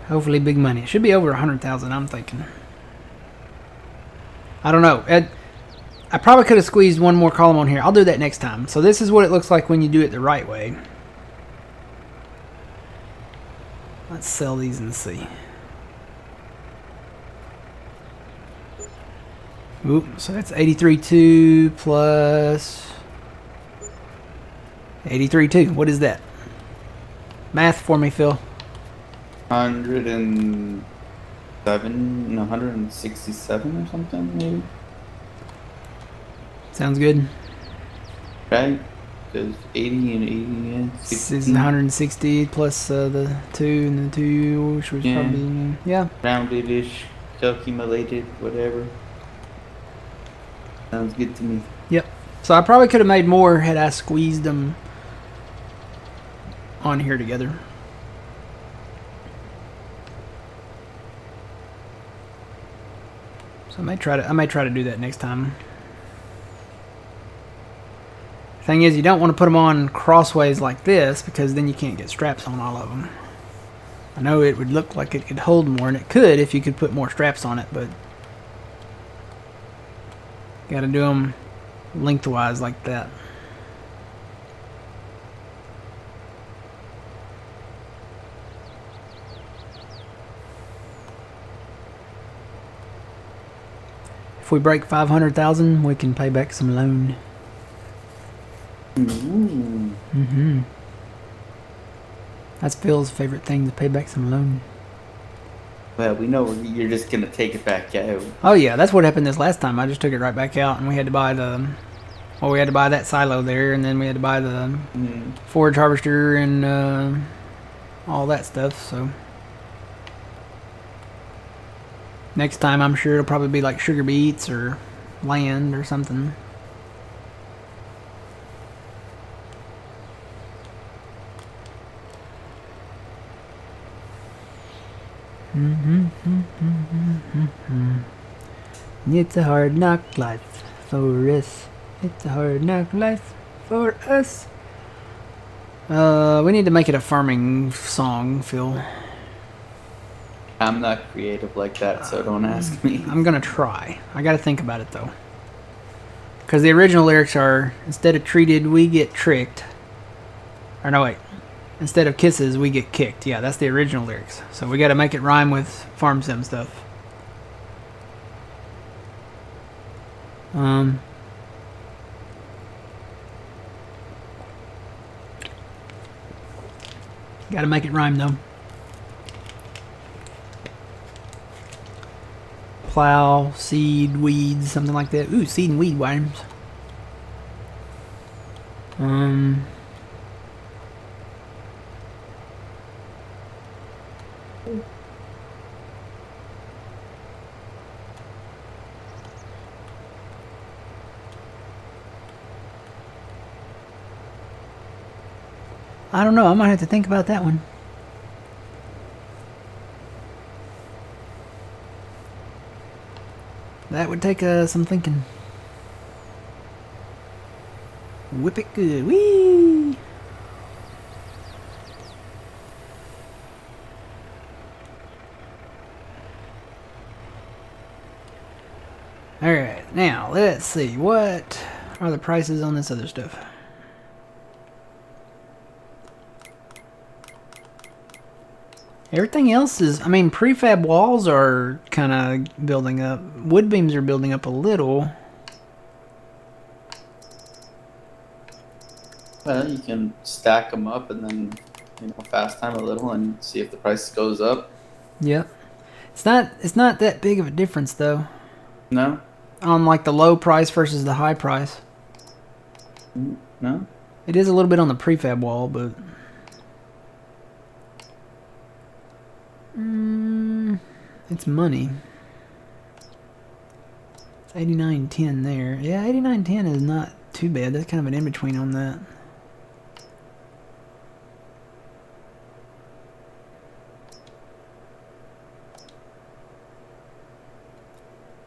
Hopefully big money. It should be over 100,000, I'm thinking. I don't know. I probably could have squeezed one more column on here. I'll do that next time. So this is what it looks like when you do it the right way. Let's sell these and see. Oop, so that's 83.2 plus 83.2. What is that? Math for me, Phil. 107, 167 or something, maybe. Sounds good. Right? Because 80 and 80, yeah. This is 160 plus the 2 and the 2, which was probably, yeah. Rounded-ish, calculated, whatever. Sounds good to me. Yep. So I probably could have made more had I squeezed them on here together. So I may try to do that next time. Thing is, you don't want to put them on crossways like this because then you can't get straps on all of them. I know it would look like it could hold more, and it could if you could put more straps on it, but got to do them lengthwise like that. If we break 500,000, we can pay back some loan. Ooh. Mm-hmm. That's Phil's favorite thing, to pay back some loan. Well, we know you're just going to take it back out. Oh yeah, that's what happened this last time. I just took it right back out, and we had to buy we had to buy that silo there, and then we had to buy the forage harvester and all that stuff, so. Next time, I'm sure it'll probably be like sugar beets or land or something. It's a hard knock life for us. It's a hard knock life for us. We need to make it a farming song, Phil. I'm not creative like that, so don't ask me. I'm gonna try. I gotta think about it though. Because the original lyrics are, instead of treated, we get tricked. Or no, wait. Instead of kisses, we get kicked. Yeah, that's the original lyrics. So we gotta make it rhyme with farm sim stuff. Gotta make it rhyme though. Plow, seed, weeds, something like that. Ooh, seed and weed rhymes. I don't know. I might have to think about that one. That would take some thinking. Whip it good. Whee! Alright, now let's see. What are the prices on this other stuff? Everything else is, I mean, prefab walls are kind of building up. Wood beams are building up a little. Well, you can stack them up and then, fast time a little and see if the price goes up. Yep. It's not that big of a difference though. No? On like the low price versus the high price. No? It is a little bit on the prefab wall, but it's money. It's 89.10 there. Yeah, 89.10 is not too bad. That's kind of an in-between on that.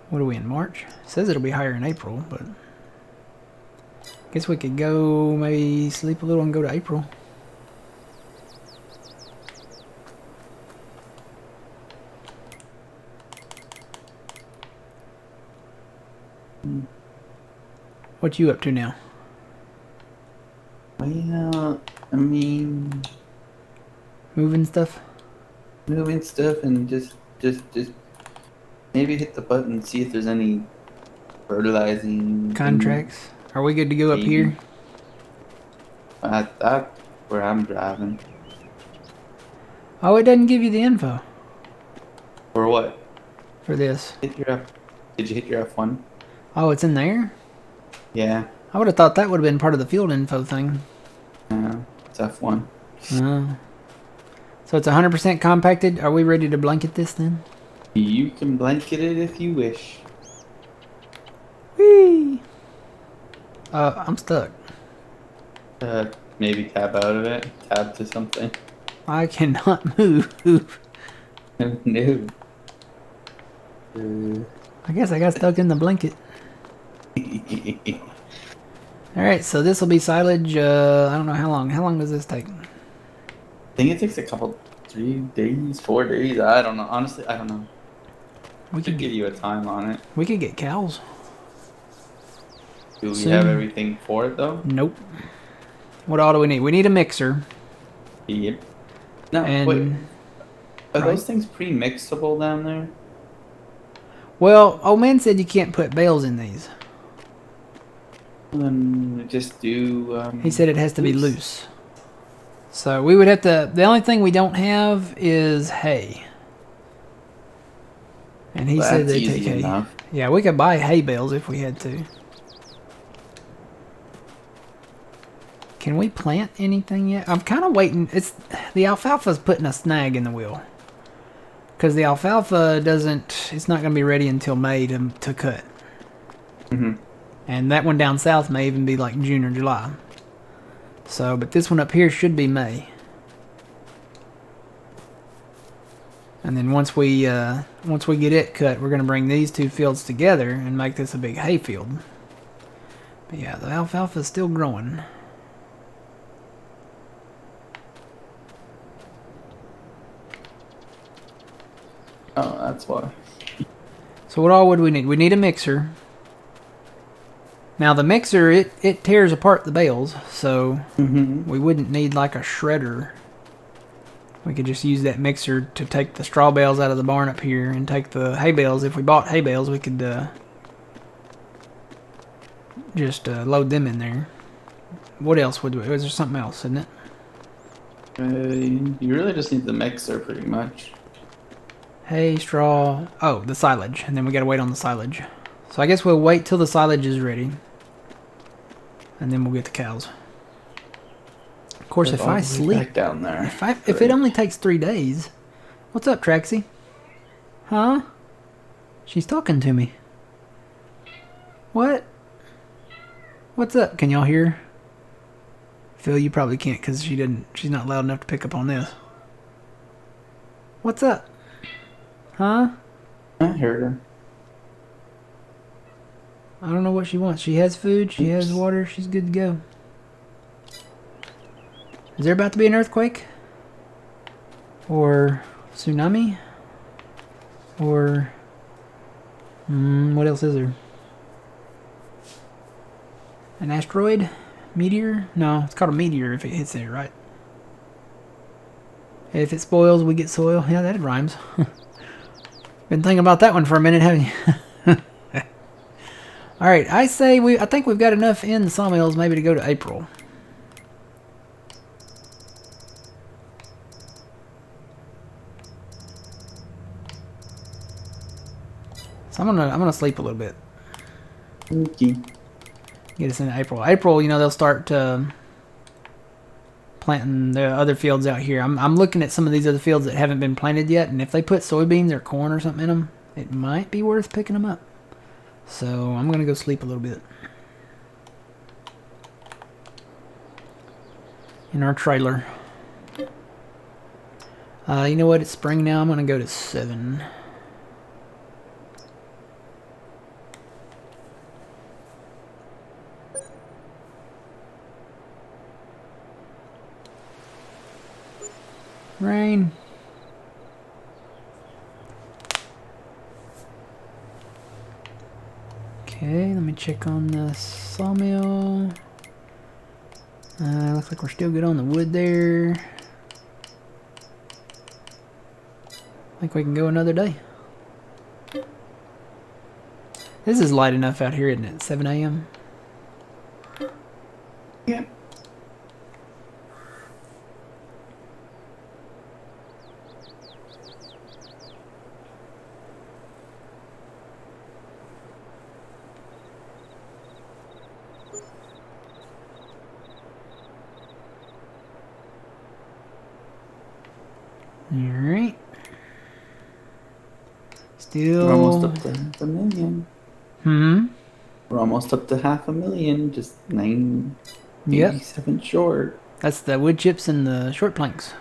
What are we in, March? It says it'll be higher in April, but I guess we could go maybe sleep a little and go to April. What you up to now? Well, I mean, Moving stuff? moving stuff and just maybe hit the button and see if there's any fertilizing Contracts? Are we good to go up Maybe. here? That's where I'm driving. Oh, it doesn't give you the info For what? for this. Did you hit your F1? Oh, it's in there? Yeah. I would have thought that would have been part of the field info thing. It's F1. So it's 100% compacted. Are we ready to blanket this then? You can blanket it if you wish. Whee! I'm stuck. Maybe tab out of it. Tab to something. I cannot move. No. I guess I got stuck in the blanket. Alright, so this will be silage. I don't know how long. How long does this take? I think it takes a couple, 3 days, 4 days. I don't know. Honestly, I don't know. We Could could give get you a time on it. we could get cows. Do we Soon. have everything for it though? Nope. What all do we need? We need a mixer. Yep. No, And wait. Are right. those things pre-mixable down there? Well, old man said you can't put bales in these. Then just do. He said it has to be loose. So we would have to. The only thing we don't have is hay. And he said That's they take easy hay. enough. Yeah, we could buy hay bales if we had to. Can we plant anything yet? I'm kind of waiting. The alfalfa's putting a snag in the wheel. Because the alfalfa doesn't. It's not going to be ready until May to cut. Mm-hmm. And that one down south may even be like June or July. So, but this one up here should be May. And then once we get it cut, we're gonna bring these two fields together and make this a big hay field. But yeah, the alfalfa is still growing. Oh, that's why. So what all would we need? We need a mixer. Now the mixer, it tears apart the bales, so we wouldn't need like a shredder. We could just use that mixer to take the straw bales out of the barn up here and take the hay bales. If we bought hay bales, we could just load them in there. What else would we? Was there something else, isn't it? You really just need the mixer pretty much. Hay, straw. Oh, the silage. And then we gotta wait on the silage. So I guess we'll wait till the silage is ready. And then we'll get the cows. Of course, if All I the way sleep... back down there. If it only takes 3 days... What's up, Traxie? Huh? She's talking to me. What? What's up? Can y'all hear? Phil, you probably can't because she's not loud enough to pick up on this. What's up? Huh? I heard her. I don't know what she wants. She has food, she has water, she's good to go. Is there about to be an earthquake? Or tsunami? Or... what else is there? An asteroid? Meteor? No, it's called a meteor if it hits there, right? If it spoils, we get soil. Yeah, that rhymes. Been thinking about that one for a minute, haven't you? Alright, I think we've got enough in the sawmills maybe to go to April. So I'm gonna sleep a little bit. Okay. Get us into April. April, you know, they'll start planting the other fields out here. I'm looking at some of these other fields that haven't been planted yet, and if they put soybeans or corn or something in them, it might be worth picking them up. So I'm gonna go sleep a little bit in our trailer. You know what? It's spring now. I'm gonna go to 7. Rain. Okay, let me check on the sawmill. Looks like we're still good on the wood there. I think we can go another day. This is light enough out here, isn't it? 7 a.m. Yeah. Alright. Still... We're almost up to 500,000. Hmm? We're almost up to 500,000. Just 987 short. That's the wood chips and the short planks.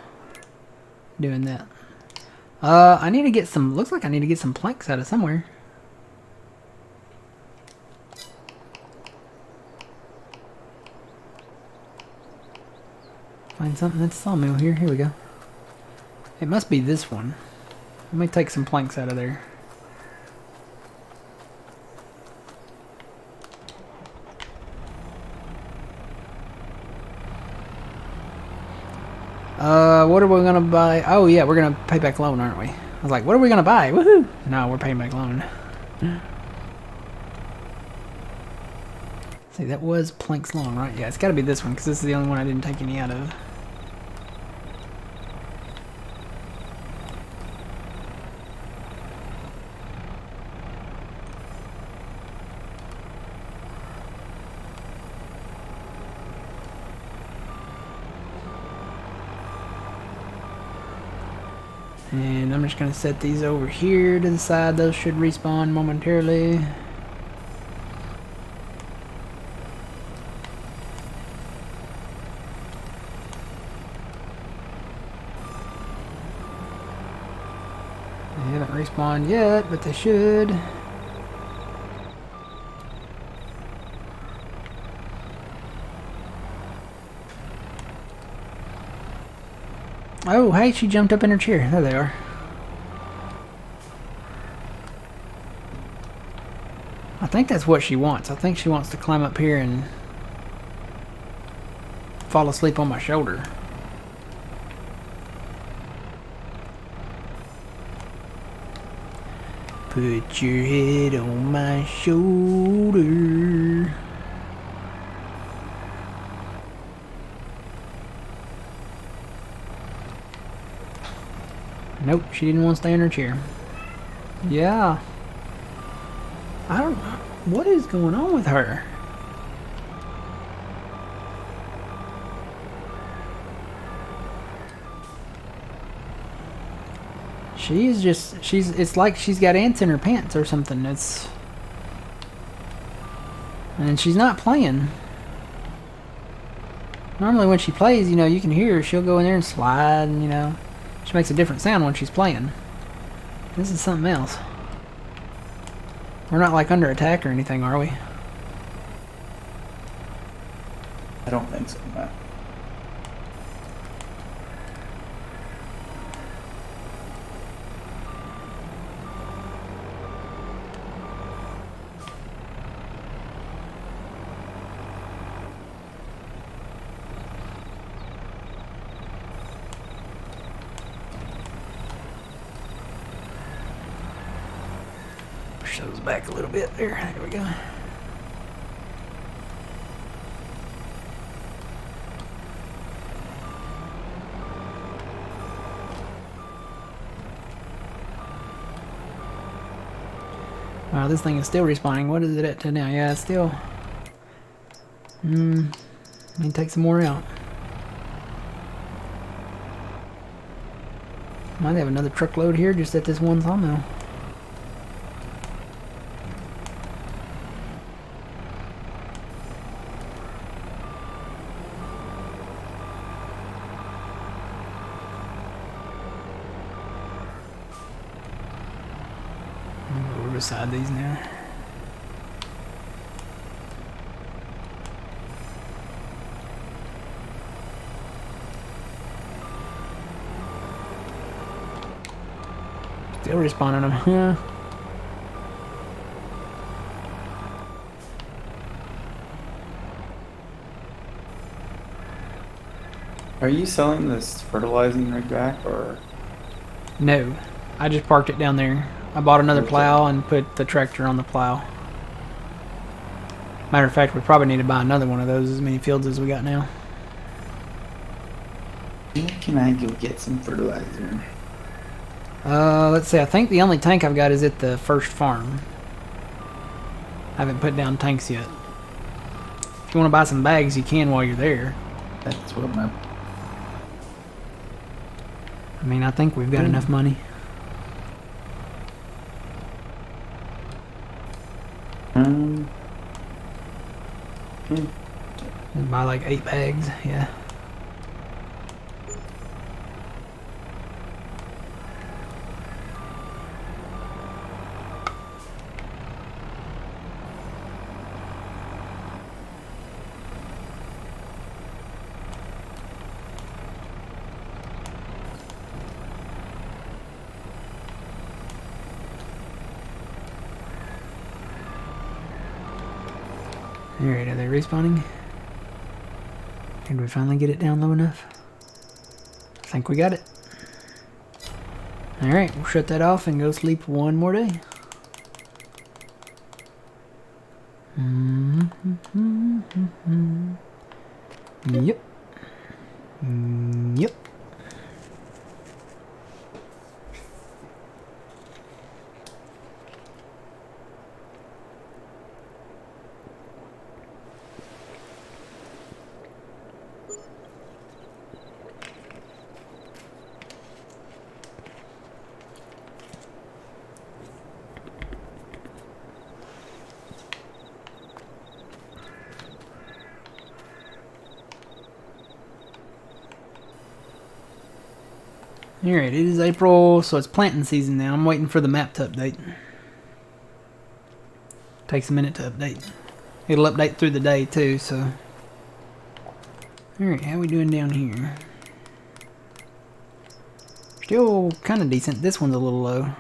Doing that. I need to get some... Looks like I need to get some planks out of somewhere. Find something that's sawmill here. Here we go. It must be this one. Let me take some planks out of there. What are we gonna buy? Oh yeah, we're gonna pay back loan, aren't we? I was like, what are we gonna buy? Woohoo! No, we're paying back loan. See, that was planks long, right? Yeah, it's gotta be this one, because this is the only one I didn't take any out of. And I'm just going to set these over here to the side. Those should respawn momentarily. They haven't respawned yet, but they should. Oh, hey, she jumped up in her chair. There they are. I think that's what she wants. I think she wants to climb up here and fall asleep on my shoulder. Put your head on my shoulder. Nope, she didn't want to stay in her chair. Yeah. I don't know. What is going on with her? She's just, it's like she's got ants in her pants or something. And she's not playing. Normally when she plays, you know, you can hear her. She'll go in there and slide, and, you know, she makes a different sound when she's playing. This is something else. We're not like under attack or anything, are we? I don't think so, no. Push those back a little bit. There we go. Wow, this thing is still respawning. What is it at to now? Yeah, it's still... let me take some more out. Might have another truckload here just at this one sawmill. We're beside these now. Still respawning them, huh? Are you selling this fertilizing rig back, or? No, I just parked it down there. I bought another plow and put the tractor on the plow. Matter of fact, we probably need to buy another one of those, as many fields as we got now. When can I go get some fertilizer? Let's see, I think the only tank I've got is at the first farm. I haven't put down tanks yet. If you want to buy some bags, you can while you're there. That's what my... I mean, I think we've got enough money. Buy like 8 bags, yeah. Alright, are they respawning? Did we finally get it down low enough? I think we got it. Alright, we'll shut that off and go sleep one more day. Yep. Yep. Alright, it is April, so it's planting season now. I'm waiting for the map to update. Takes a minute to update. It'll update through the day too, so... Alright, how we doing down here? Still kind of decent. This one's a little low.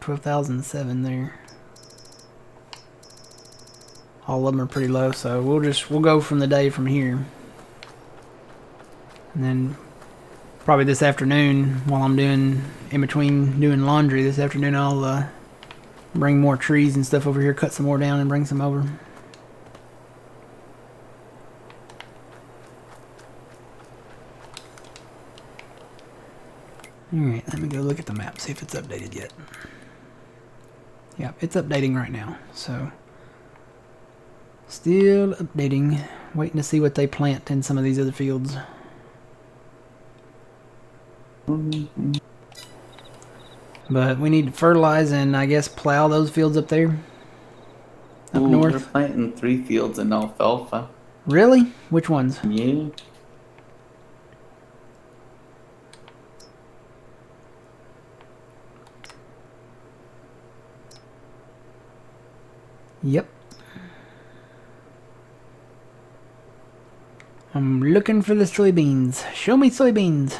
12,007 there. All of them are pretty low, so we'll go from the day from here. And then... probably this afternoon, while I'm in between doing laundry this afternoon, I'll bring more trees and stuff over here, cut some more down and bring some over. Alright, let me go look at the map, see if it's updated yet. Yeah, it's updating right now, so. Still updating. Waiting to see what they plant in some of these other fields. But we need to fertilize and I guess plow those fields up there. Up north. They're planting 3 fields in alfalfa. Really? Which ones? Yeah. Yep. I'm looking for the soybeans. Show me soybeans.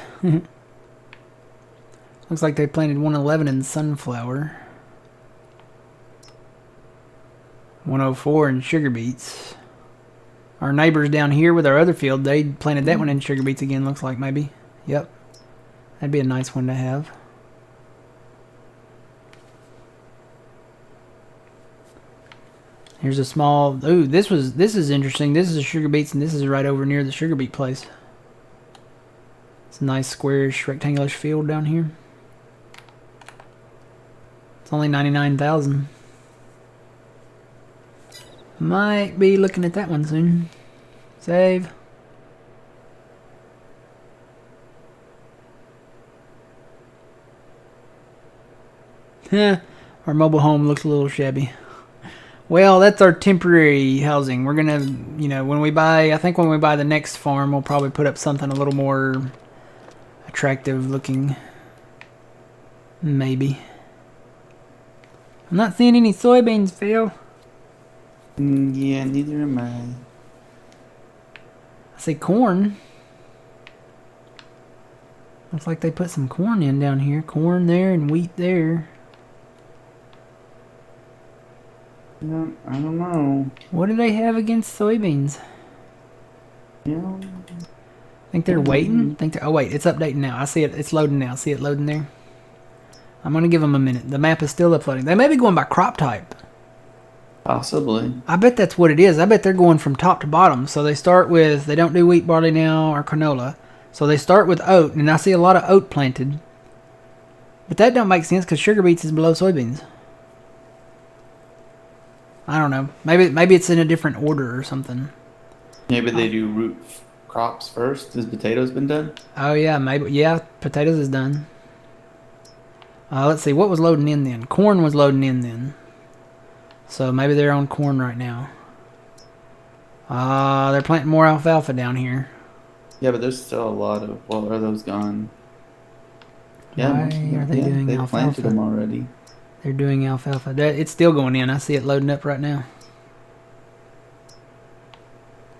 Looks like they planted 111 in sunflower. 104 in sugar beets. Our neighbors down here with our other field, they planted that one in sugar beets again, looks like maybe. Yep. That'd be a nice one to have. Here's a small... Ooh, this is interesting. This is a sugar beets, and this is right over near the sugar beet place. It's a nice squarish, rectangular field down here. It's only 99,000. Might be looking at that one soon. Save. Our mobile home looks a little shabby. Well, that's our temporary housing. We're gonna, you know, when we buy, I think when we buy the next farm, we'll probably put up something a little more attractive looking. Maybe. I'm not seeing any soybeans, Phil. Yeah, neither am I. I see corn. Looks like they put some corn in down here. Corn there and wheat there. Yeah, I don't know. What do they have against soybeans? Yeah. Think they're waiting? Think they're... Oh, wait. It's updating now. I see it. It's loading now. See it loading there? I'm going to give them a minute. The map is still uploading. They may be going by crop type. Possibly. I bet that's what it is. I bet they're going from top to bottom. So they start with... They don't do wheat, barley now, or canola. So they start with oat. And I see a lot of oat planted. But that don't make sense because sugar beets is below soybeans. I don't know. Maybe it's in a different order or something. Maybe they do root crops first. Has potatoes been done? Oh yeah, maybe. Yeah, potatoes is done. Let's see. What was loading in then? Corn was loading in then. So maybe they're on corn right now. They're planting more alfalfa down here. Yeah, but there's still a lot of... Well, are those gone? Yeah, Why are they doing they alfalfa? planted them already. They're doing alfalfa. It's still going in. I see it loading up right now.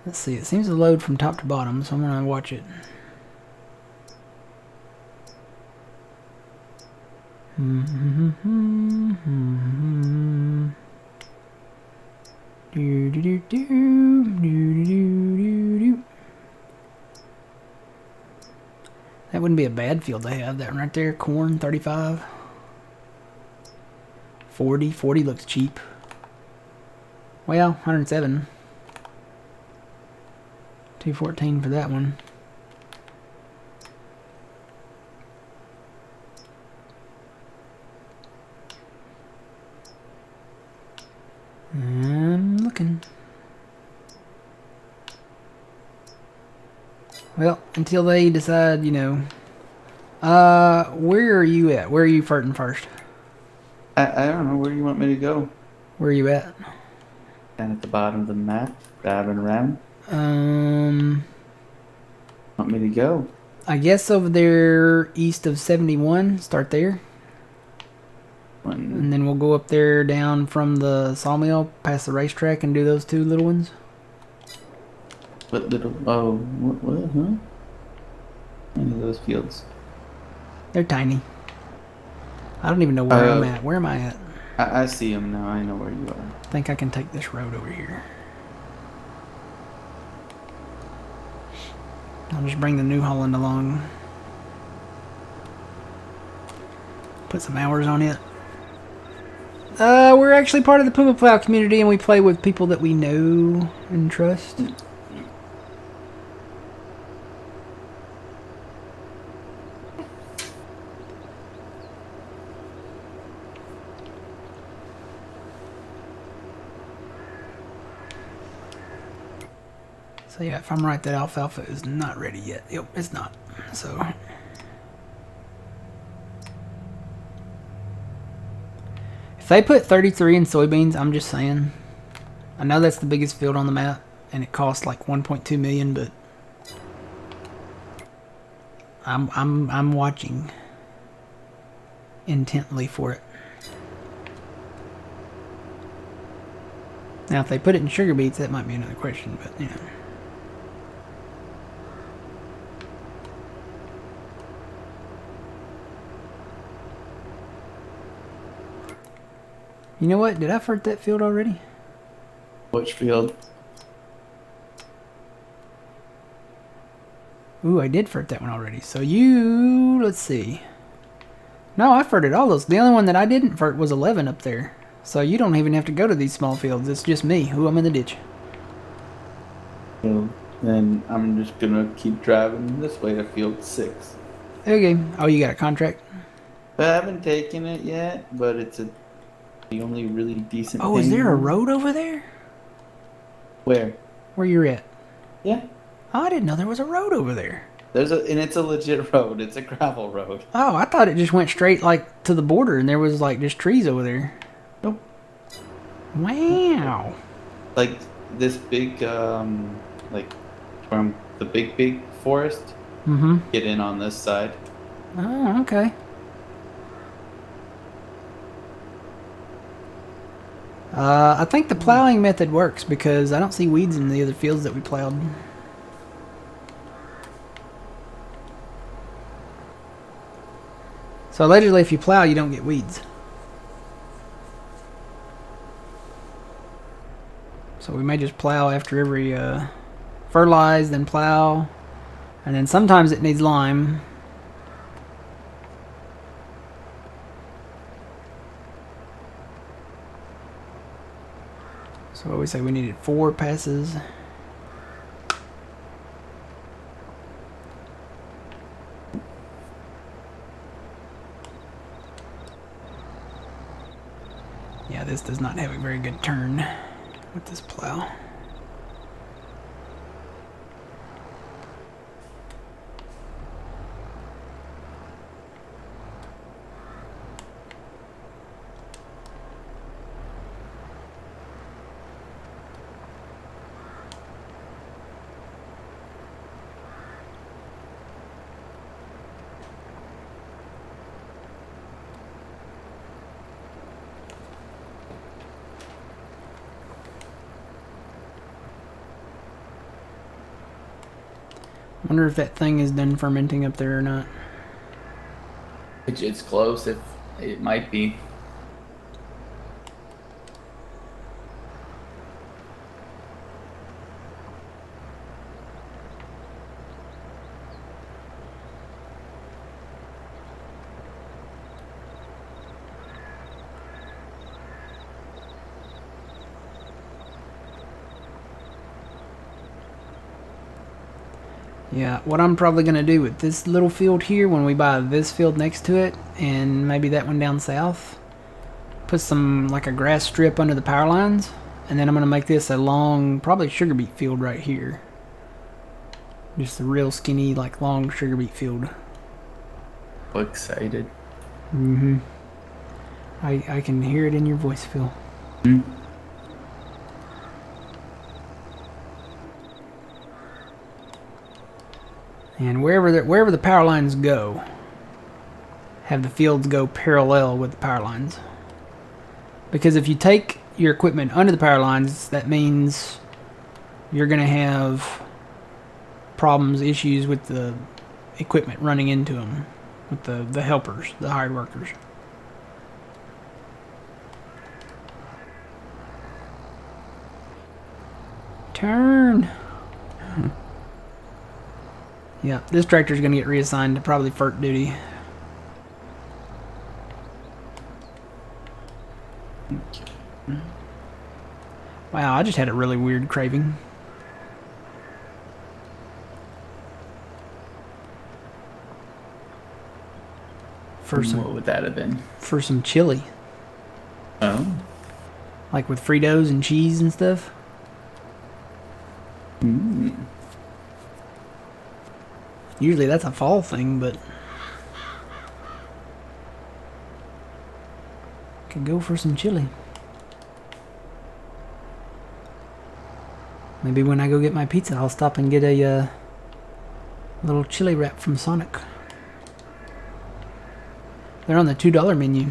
Let's see. It seems to load from top to bottom, so I'm going to watch it. That wouldn't be a bad field to have. That one right there. Corn, 35. 40 looks cheap. Well, 107. 214 for that one. I'm looking. Well, until they decide, you know. Where are you at? Where are you farting first? I don't know. Where do you want me to go? Where are you at? Down at the bottom of the map, driving around. Want me to go? I guess over there east of 71. Start there. And then we'll go up there down from the sawmill, past the racetrack, and do those two little ones. What little... Oh, what, huh? Any of those fields? They're tiny. I don't even know where I'm at. Where am I at? I see them now. I know where you are. I think I can take this road over here. I'll just bring the New Holland along. Put some hours on it. We're actually part of the Puma Plow community, and we play with people that we know and trust. So yeah, if I'm right, that alfalfa is not ready yet. Yep, it's not. So if they put 33 in soybeans, I'm just saying. I know that's the biggest field on the map, and it costs like 1.2 million, but I'm watching intently for it. Now, if they put it in sugar beets, that might be another question, but you know. You know what? Did I fert that field already? Which field? Ooh, I did fert that one already. So let's see. No, I ferted all those. The only one that I didn't fert was 11 up there. So you don't even have to go to these small fields. It's just me. Ooh, I'm in the ditch. So then I'm just gonna keep driving this way to field 6. Okay. Oh, you got a contract? I haven't taken it yet, but it's the only really decent. Oh, is there a road over there? Where? Where you're at? Yeah. Oh, I didn't know there was a road over there. And it's a legit road. It's a gravel road. Oh, I thought it just went straight like to the border and there was like just trees over there. Nope. Wow. Like this big, like from the big forest. Mm-hmm. Get in on this side. Oh, okay. I think the plowing method works because I don't see weeds in the other fields that we plowed. So allegedly if you plow, you don't get weeds. So we may just plow after every fertilize, then plow. And then sometimes it needs lime. So what we say we needed 4 passes. Yeah, this does not have a very good turn with this plow. Wonder if that thing is done fermenting up there or not. It's close. If it might be. Yeah, what I'm probably going to do with this little field here when we buy this field next to it and maybe that one down south, put some like a grass strip under the power lines, and then I'm going to make this a long, probably sugar beet field right here. Just a real skinny, like long sugar beet field. So excited. Mm-hmm. I can hear it in your voice, Phil. Mm-hmm. And wherever the power lines go, have the fields go parallel with the power lines. Because if you take your equipment under the power lines, that means you're going to have problems, issues with the equipment running into them, with the helpers, the hired workers. Turn. Yeah, this tractor's going to get reassigned to probably FERT duty. Wow, I just had a really weird craving. What would that have been? For some chili. Oh. Like with Fritos and cheese and stuff. Mm. Usually that's a fall thing, but could go for some chili. Maybe when I go get my pizza, I'll stop and get a little chili wrap from Sonic. They're on the $2 menu.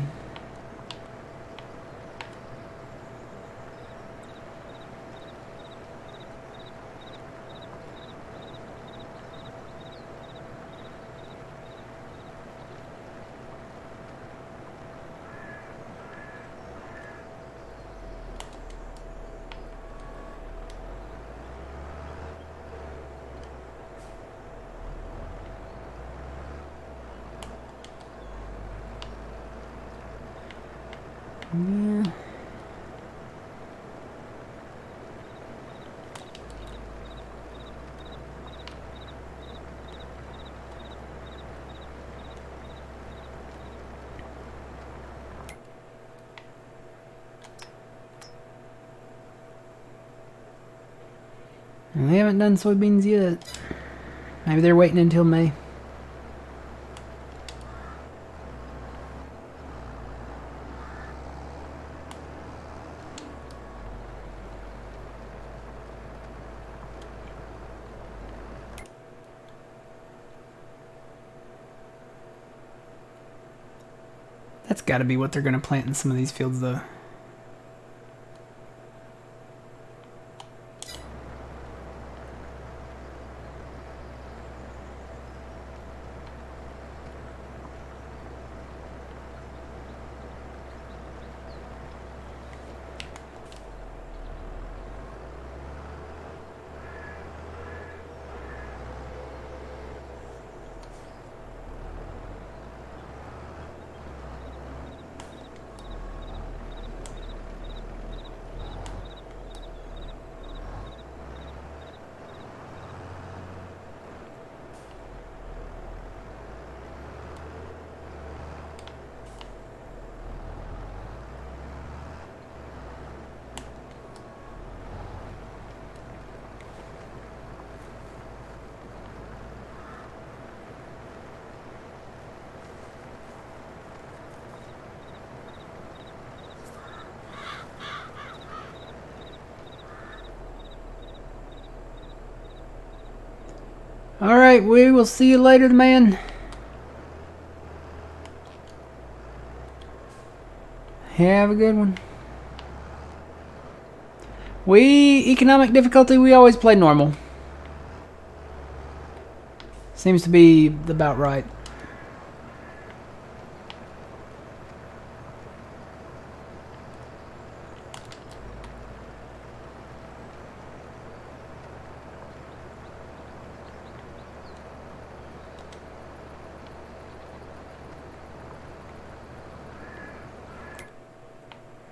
Yeah. And they haven't done soybeans yet. Maybe they're waiting until May. That's got to be what they're going to plant in some of these fields, though. Alright, we will see you later, man. Have a good one. Economic difficulty, we always play normal. Seems to be about right.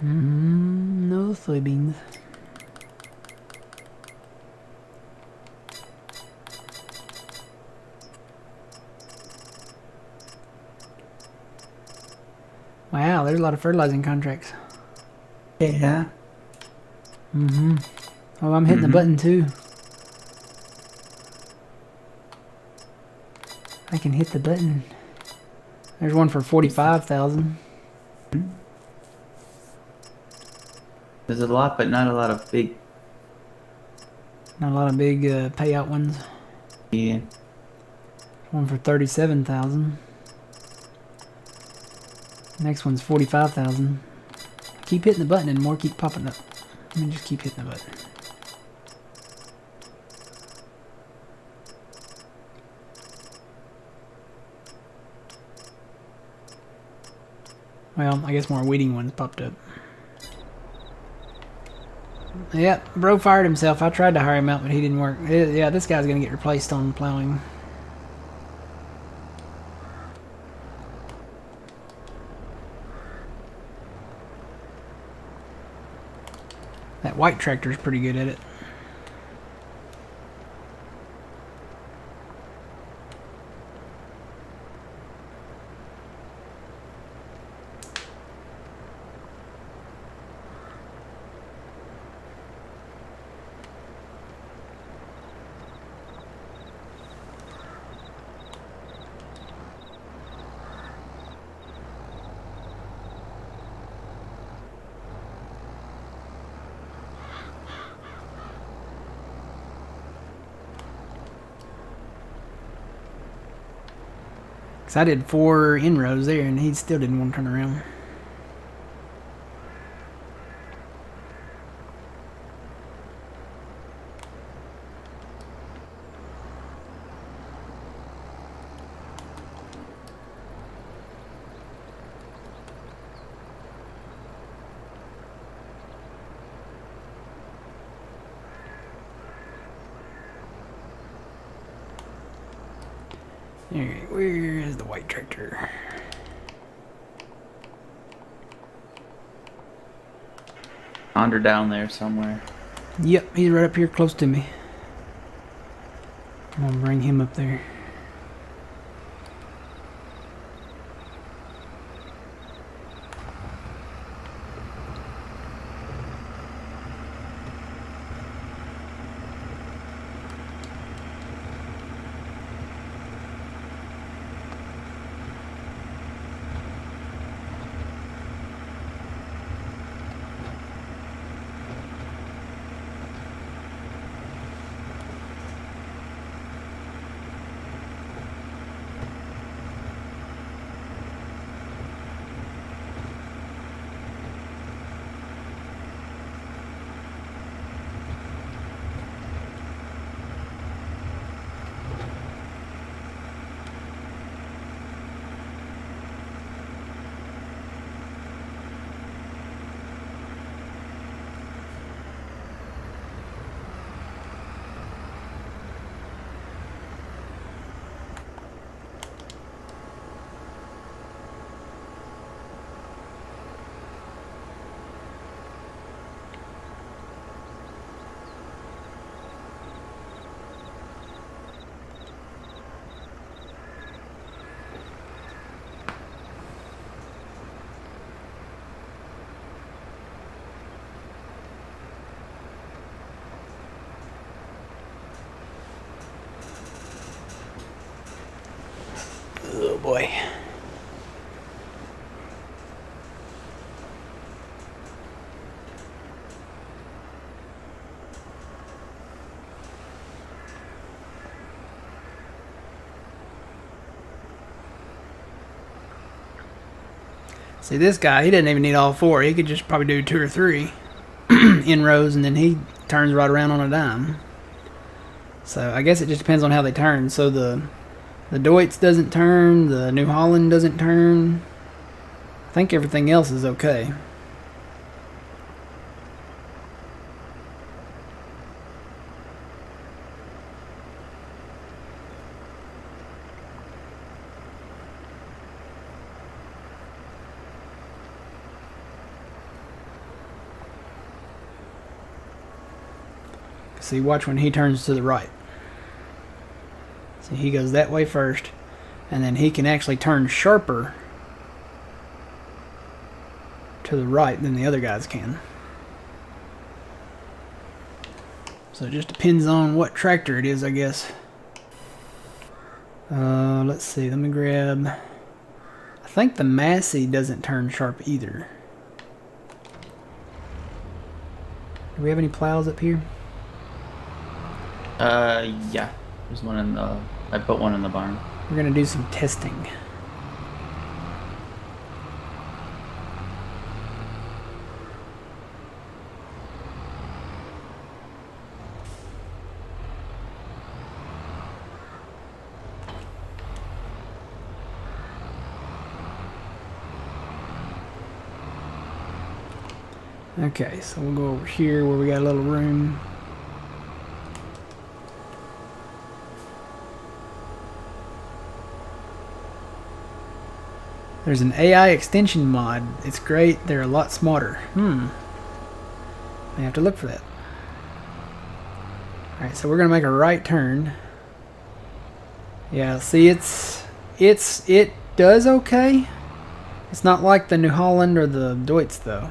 No soybeans. Wow, there's a lot of fertilizing contracts. Yeah. Oh, I'm hitting the button too. I can hit the button. There's one for 45,000. There's a lot, but not a lot of big. Not a lot of big payout ones. Yeah. One for 37,000. Next one's 45,000. Keep hitting the button and more keep popping up. Let me just keep hitting the button. Well, I guess more weeding ones popped up. Yep, bro fired himself. I tried to hire him out, but he didn't work. Yeah, this guy's gonna get replaced on plowing. That white tractor's pretty good at it. Because I did 4 inrows there and he still didn't want to turn around. Alright, where is the white tractor? Under down there somewhere. Yep, he's right up here close to me. I'm gonna bring him up there. Oh boy. See, this guy, he doesn't even need all 4. He could just probably do 2 or 3 inrows, and then he turns right around on a dime. So I guess it just depends on how they turn. So the Deutz doesn't turn, the New Holland doesn't turn. I think everything else is okay. See, watch when he turns to the right. See, he goes that way first, and then he can actually turn sharper to the right than the other guys can. So it just depends on what tractor it is, I guess. Let's see, let me grab... I think the Massey doesn't turn sharp either. Do we have any plows up here? Yeah. There's one in the... I put one in the barn. We're gonna do some testing. Okay, so we'll go over here where we got a little room. There's an AI extension mod. It's great. They're a lot smarter. I have to look for that. Alright, so we're going to make a right turn. Yeah, see, it does okay. It's not like the New Holland or the Deutz, though.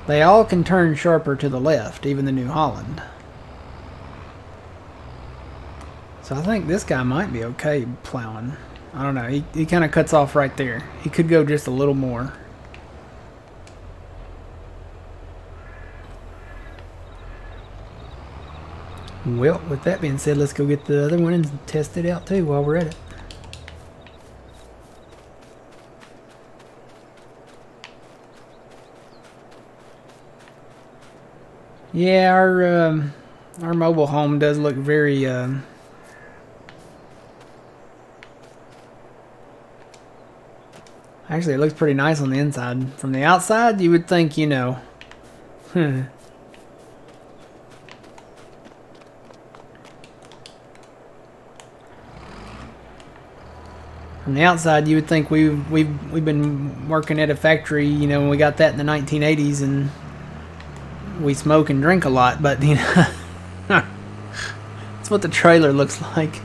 They all can turn sharper to the left, even the New Holland. So I think this guy might be okay plowing. I don't know. He kind of cuts off right there. He could go just a little more. Well, with that being said, let's go get the other one and test it out too while we're at it. Yeah, our mobile home does look very actually, it looks pretty nice on the inside. From the outside, you would think, you know. From the outside, you would think we've been working at a factory, you know, when we got that in the 1980s, and we smoke and drink a lot. But you know, that's what the trailer looks like.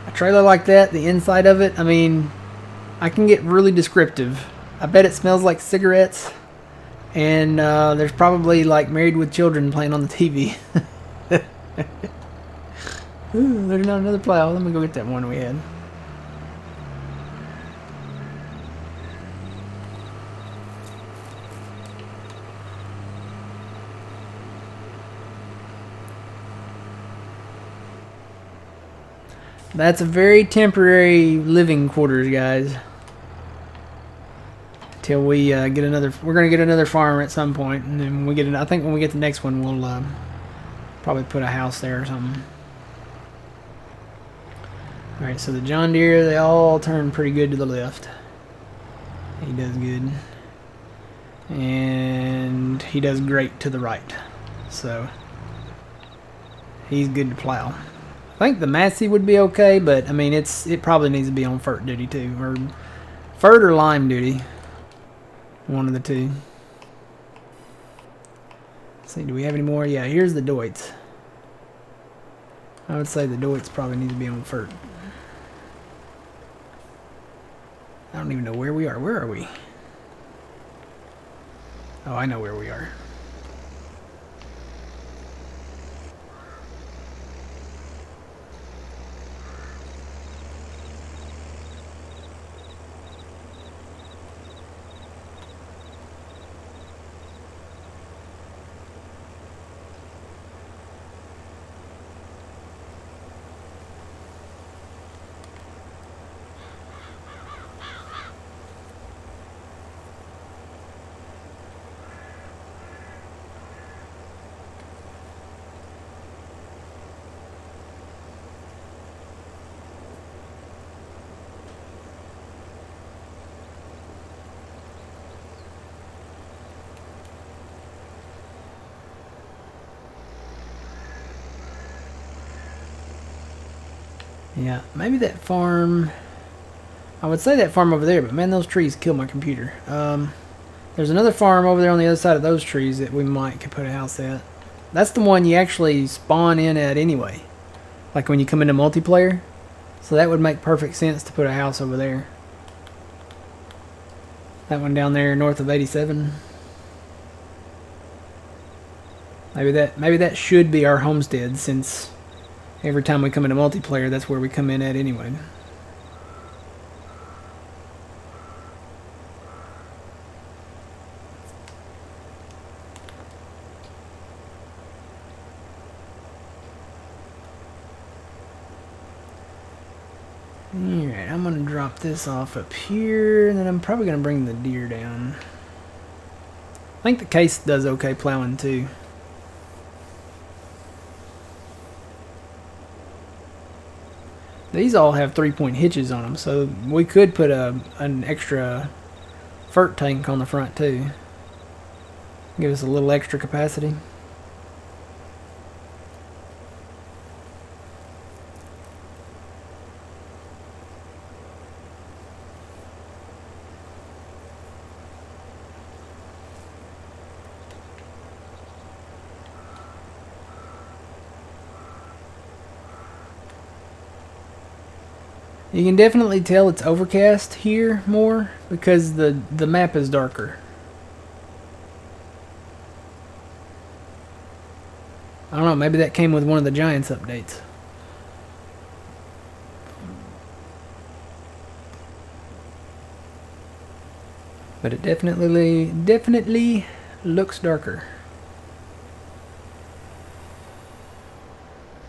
A trailer like that, the inside of it, I mean, I can get really descriptive. I bet it smells like cigarettes, and there's probably like Married with Children playing on the TV. Ooh, there's not another plow. Let me go get that one we had. That's a very temporary living quarters, guys. Till we get another, we're gonna get another farm at some point, and then when we get, I think when we get the next one, we'll probably put a house there or something. All right, so the John Deere, they all turn pretty good to the left. He does good, and he does great to the right. So he's good to plow. I think the Massey would be okay, but I mean it probably needs to be on FERT duty too, or FERT or Lime duty, one of the two. Let's see, do we have any more? Yeah, here's the Deutz. I would say the Deutz probably needs to be on FERT. I don't even know where we are. Where are we? Oh, I know where we are. Yeah, maybe that farm. I would say that farm over there, but man, those trees kill my computer. There's another farm over there on the other side of those trees that we might could put a house at. That's the one you actually spawn in at anyway, like when you come into multiplayer. So that would make perfect sense to put a house over there. That one down there north of 87. Maybe that should be our homestead, since every time we come into multiplayer, that's where we come in at anyway. Alright, I'm going to drop this off up here, and then I'm probably going to bring the deer down. I think the case does okay plowing too. These all have 3-point hitches on them, so we could put an extra FERT tank on the front too. Give us a little extra capacity. You can definitely tell it's overcast here more because the map is darker. I don't know, maybe that came with one of the Giants updates. But it definitely looks darker.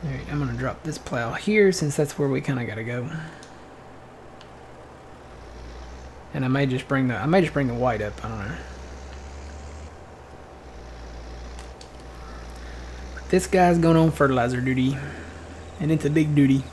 Alright, I'm gonna drop this plow here since that's where we kinda gotta go. And I may just bring the white up. I don't know. But this guy's going on fertilizer duty, and it's a big duty.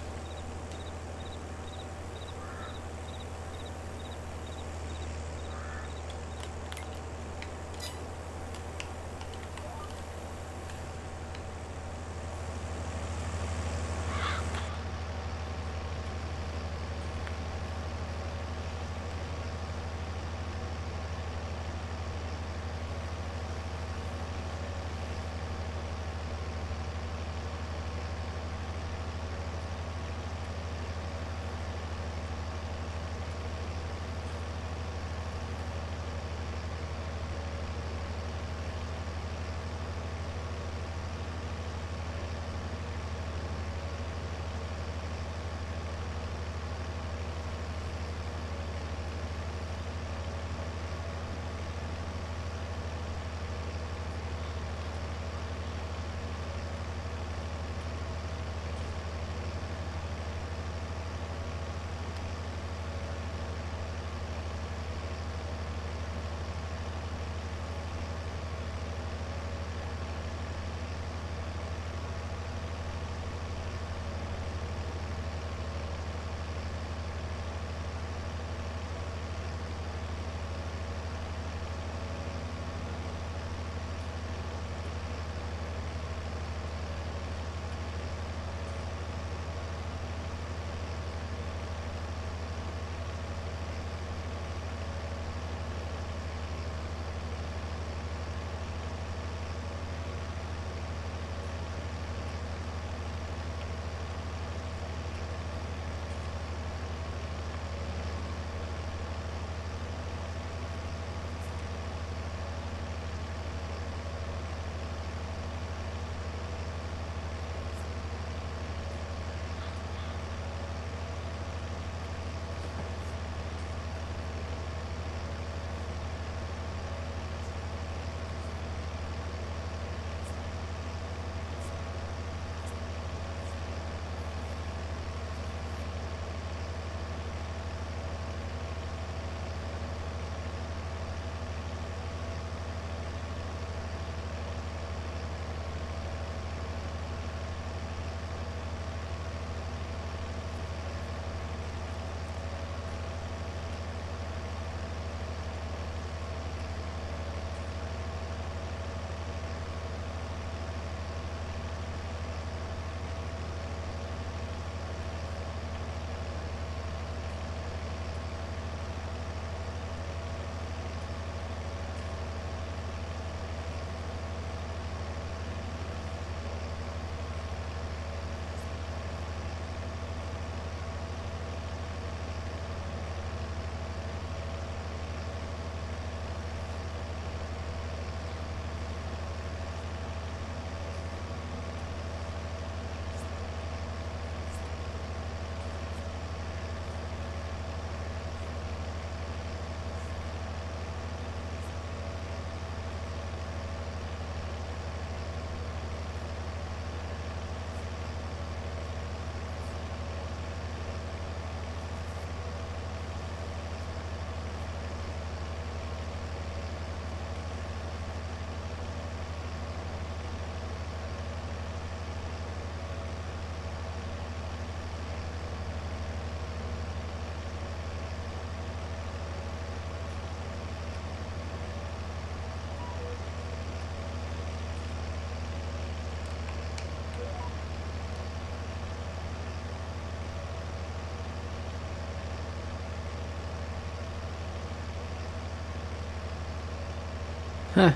Huh.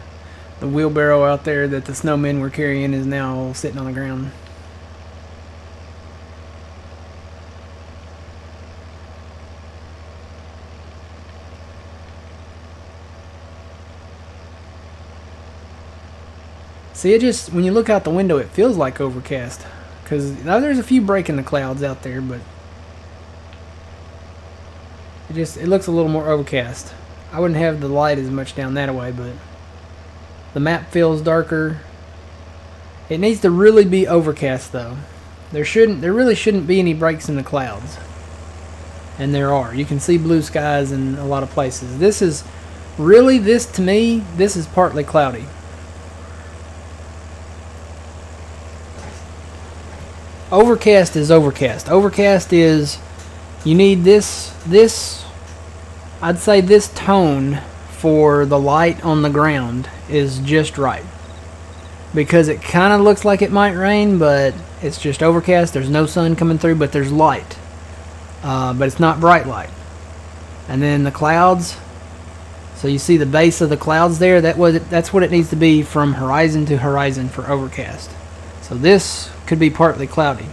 The wheelbarrow out there that the snowmen were carrying is now sitting on the ground. See, it just, when you look out the window, it feels like overcast. Because now there's a few break in the clouds out there, but it looks a little more overcast. I wouldn't have the light as much down that way, but the map feels darker. It needs to really be overcast though. There really shouldn't be any breaks in the clouds. and there are. You can see blue skies in a lot of places. This is really, this to me, this is partly cloudy. Overcast is overcast. Overcast is, you need this, I'd say this tone for the light on the ground is just right. Because it kind of looks like it might rain, but it's just overcast. There's no sun coming through, but there's light. But it's not bright light. And then the clouds, so you see the base of the clouds there, that's what it needs to be from horizon to horizon for overcast. So this could be partly cloudy.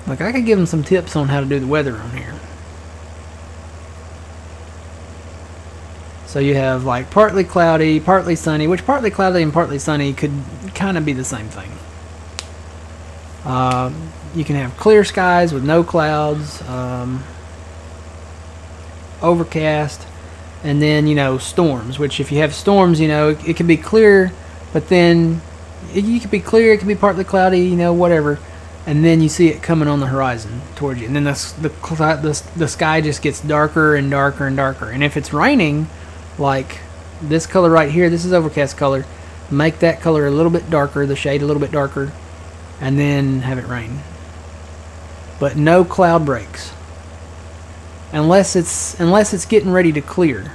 Look, I could give them some tips on how to do the weather on here. So you have like partly cloudy, partly sunny, which partly cloudy and partly sunny could kind of be the same thing. You can have clear skies with no clouds, overcast, and then, you know, storms, which if you have storms, you know, it could be clear, but then you could be clear, it could be partly cloudy, you know, whatever, and then you see it coming on the horizon towards you, and then the sky just gets darker and darker and darker. And if it's raining, like this color right here, this is overcast color, make that color a little bit darker, the shade a little bit darker, and then have it rain. But no cloud breaks unless it's getting ready to clear,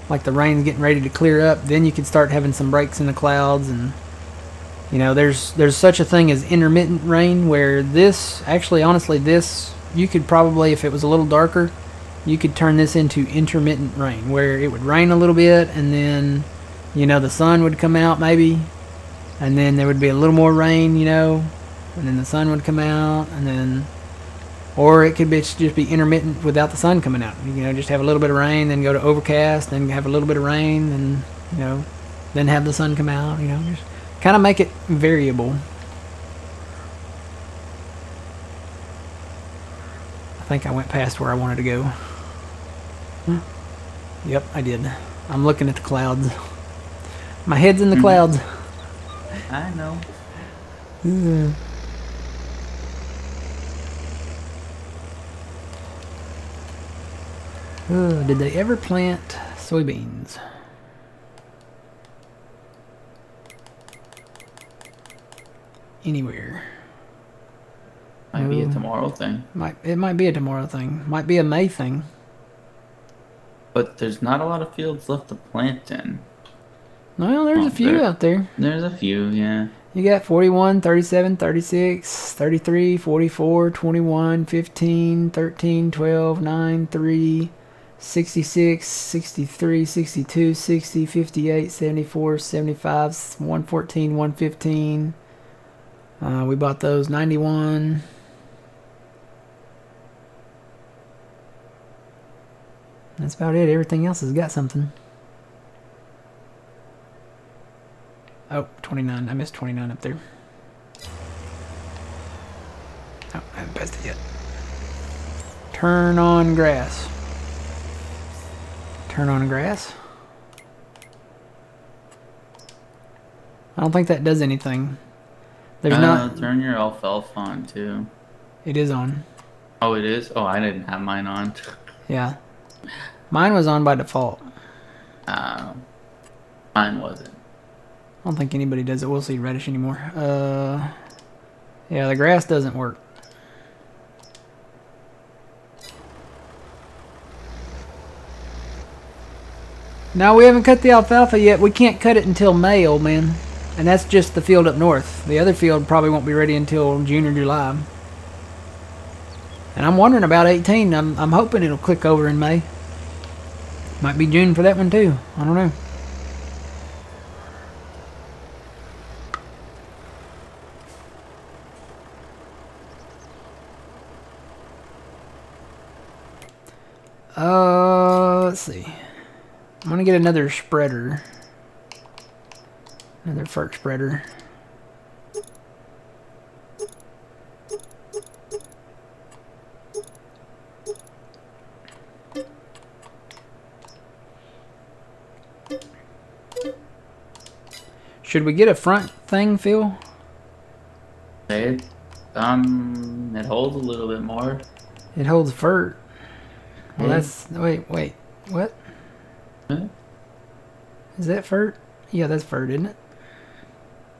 like the rain's getting ready to clear up. Then you can start having some breaks in the clouds. And you know, there's such a thing as intermittent rain, where this, actually, honestly, this, you could probably, if it was a little darker, you could turn this into intermittent rain, where it would rain a little bit and then, you know, the sun would come out maybe, and then there would be a little more rain, you know, and then the sun would come out, and then, or it could just be intermittent without the sun coming out. You know, just have a little bit of rain, then go to overcast, then have a little bit of rain, and, you know, then have the sun come out, you know, just kind of make it variable. I think I went past where I wanted to go. Yep, I did. I'm looking at the clouds. My head's in the clouds. I know. Did they ever plant soybeans? Anywhere? Might be a tomorrow thing. It might be a tomorrow thing. Might be a May thing. But there's not a lot of fields left to plant in. Well, there's a few out there. There's a few, yeah. You got 41, 37, 36, 33, 44, 21, 15, 13, 12, 9, 3, 66, 63, 62, 60, 58, 74, 75, 114, 115. We bought those. 91. That's about it. Everything else has got something. Oh, 29. I missed 29 up there. Oh, I haven't passed it yet. Turn on grass. Turn on grass. I don't think that does anything. There's not. Turn your alfalfa on too. It is on. Oh, it is? Oh, I didn't have mine on. Yeah. Mine was on by default. Mine wasn't. I don't think anybody does it. We'll see reddish anymore. Yeah, the grass doesn't work. No, we haven't cut the alfalfa yet. We can't cut it until May, old man. And that's just the field up north. The other field probably won't be ready until June or July. And I'm wondering about 18. I'm hoping it'll click over in May. Might be June for that one too. I don't know. Let's see. I'm gonna get another spreader. Another fert spreader. Should we get a front thing, Phil? Say it. It holds a little bit more. It holds fert. Well, Yeah. that's wait. What Huh? is that fert? Yeah, that's fert, isn't it?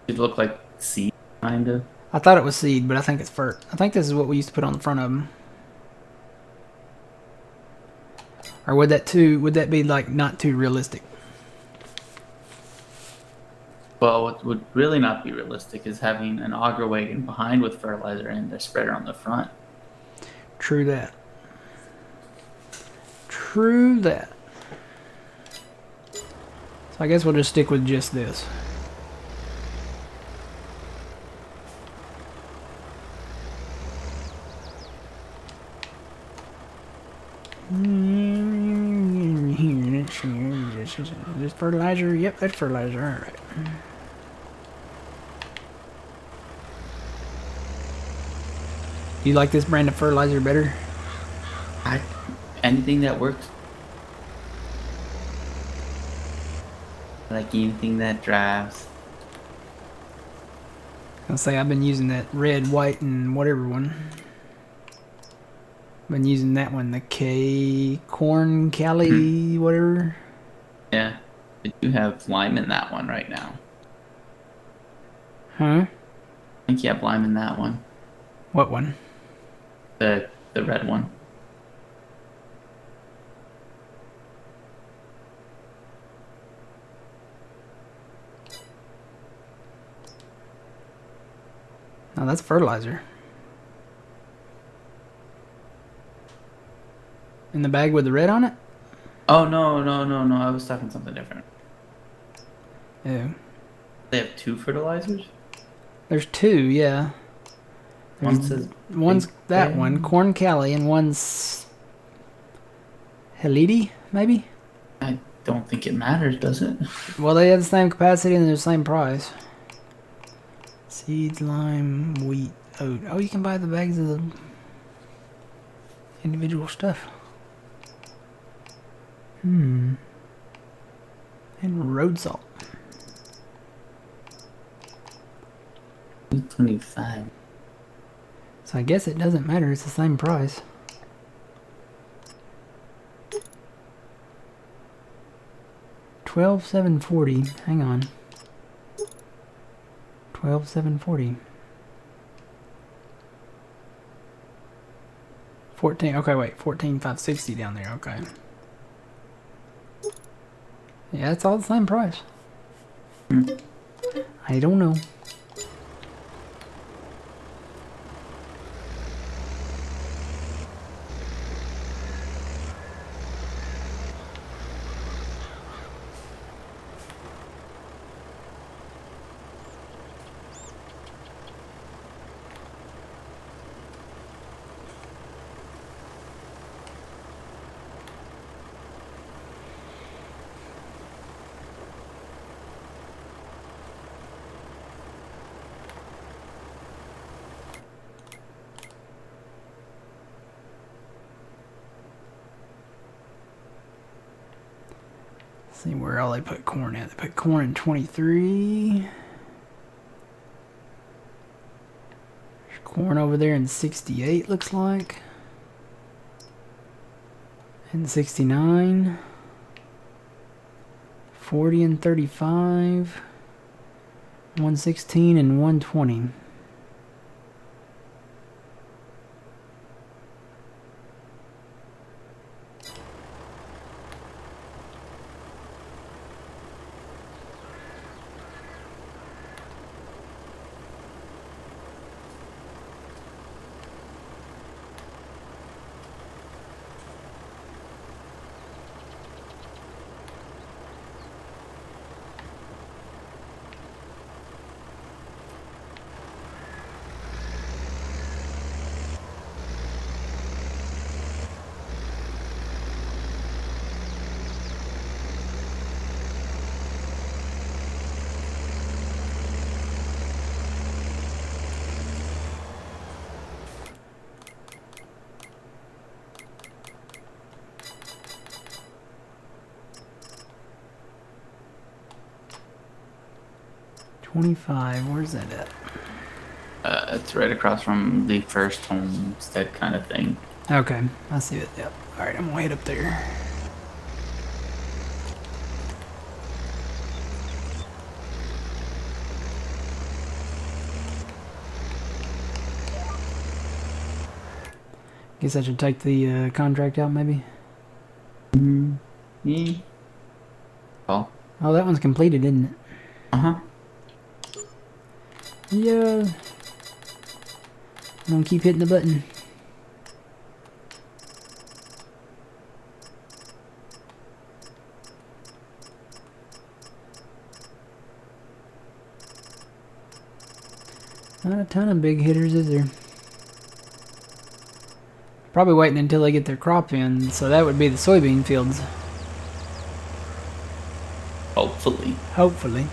It look like seed, kind of. I thought it was seed, but I think it's fert. I think this is what we used to put on the front of them. Or would that be like not too realistic? Well, what would really not be realistic is having an auger wagon behind with fertilizer and a spreader on the front. True that. True that. So I guess we'll just stick with just this. This fertilizer? Yep, that's fertilizer. Alright. Do you like this brand of fertilizer better? Anything that works. Like anything that drives. I'll say I've been using that red, white, and whatever one. Been using that one, the K Corn Cali, whatever. Yeah. But you have lime in that one right now. Huh? I think you have lime in that one. What one? The red one. No, that's fertilizer. In the bag with the red on it? Oh no. I was talking something different. Yeah. They have two fertilizers? There's two, yeah. One says One's Big that Bang. one, Corn Cali, and one's Helidi, maybe? I don't think it matters, does it? Well, they have the same capacity and they're the same price. Seeds, lime, wheat, oat. Oh, you can buy the bags of the individual stuff. And road salt. 225. So I guess it doesn't matter. It's the same price. $12,740. Hang on. 12,740. 14. Okay, wait. 14,560 down there. Okay. Yeah, it's all the same price. I don't know. See where all they put corn at. They put corn in 23. There's corn over there in 68, looks like. And 69. 40 and 35. 116 and 120. $25. Where's that at? It's right across from the first homestead kind of thing. Okay, I see it. Yep. All right, I'm gonna head up there. Guess I should take the contract out, maybe. Yeah. Oh. Oh, that one's completed, isn't it? Uh-huh. Yeah. I'm gonna keep hitting the button. Not a ton of big hitters, is there? Probably waiting until they get their crop in, so that would be the soybean fields. Hopefully. Hopefully.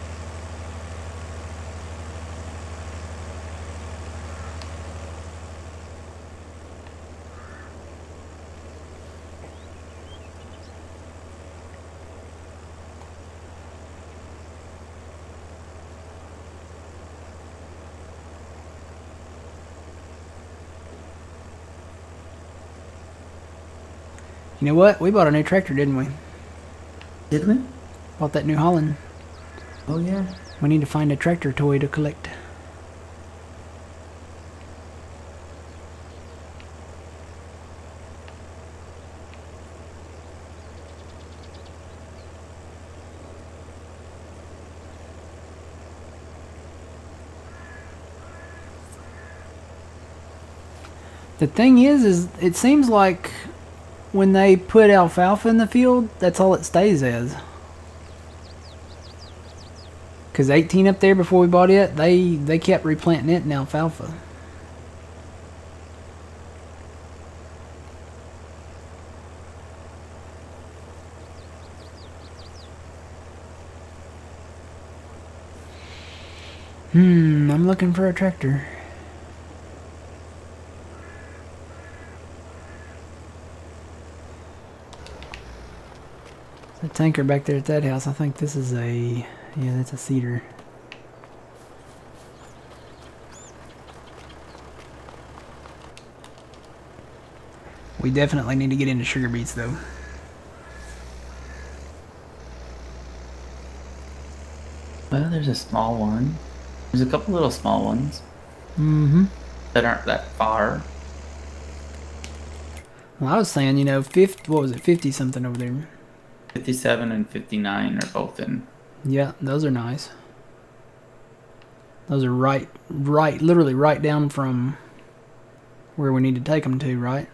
You know what? We bought a new tractor, didn't we? Did we? Bought that New Holland. Oh, yeah. We need to find a tractor toy to collect. The thing is it seems like when they put alfalfa in the field, that's all it stays as. Because 18 up there before we bought it, they kept replanting it in alfalfa. I'm looking for a tractor. The tanker back there at that house, I think this is a... yeah, that's a cedar. We definitely need to get into sugar beets, though. Well, there's a small one. There's a couple little small ones. Mm-hmm. That aren't that far. Well, I was saying, you know, 50, what was it, 50-something over there. 57 and 59 are both in. Yeah, those are nice. Those are right, literally right down from where we need to take them to, right?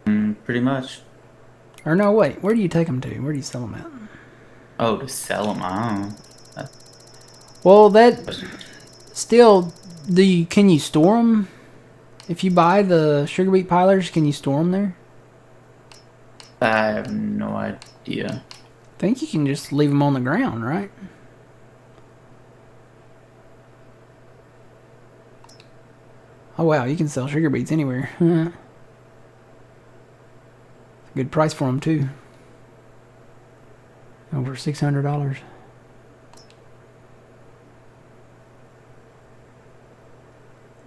Pretty much. Or no, wait, where do you take them to? Where do you sell them at? Oh, to sell them. Oh. Well, that still, can you store them? If you buy the sugar beet pilers, can you store them there? I have no idea. I think you can just leave them on the ground, right? Oh wow, you can sell sugar beets anywhere. Good price for them too. Over $600.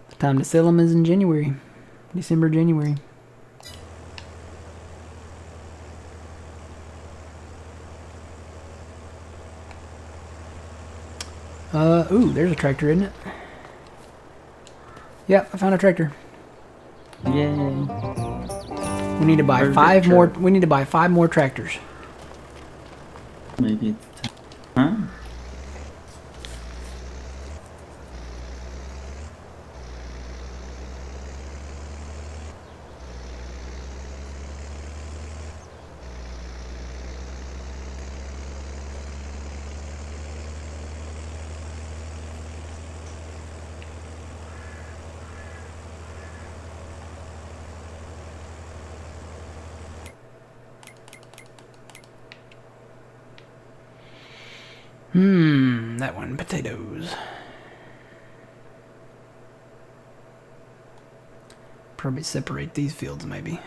The time to sell them is in January, December, January. Ooh, there's a tractor, isn't it? Yep, I found a tractor. Yay. We need to buy five more. We need to buy 5 more tractors. Maybe it's time. Huh? That one, potatoes. Probably separate these fields, maybe.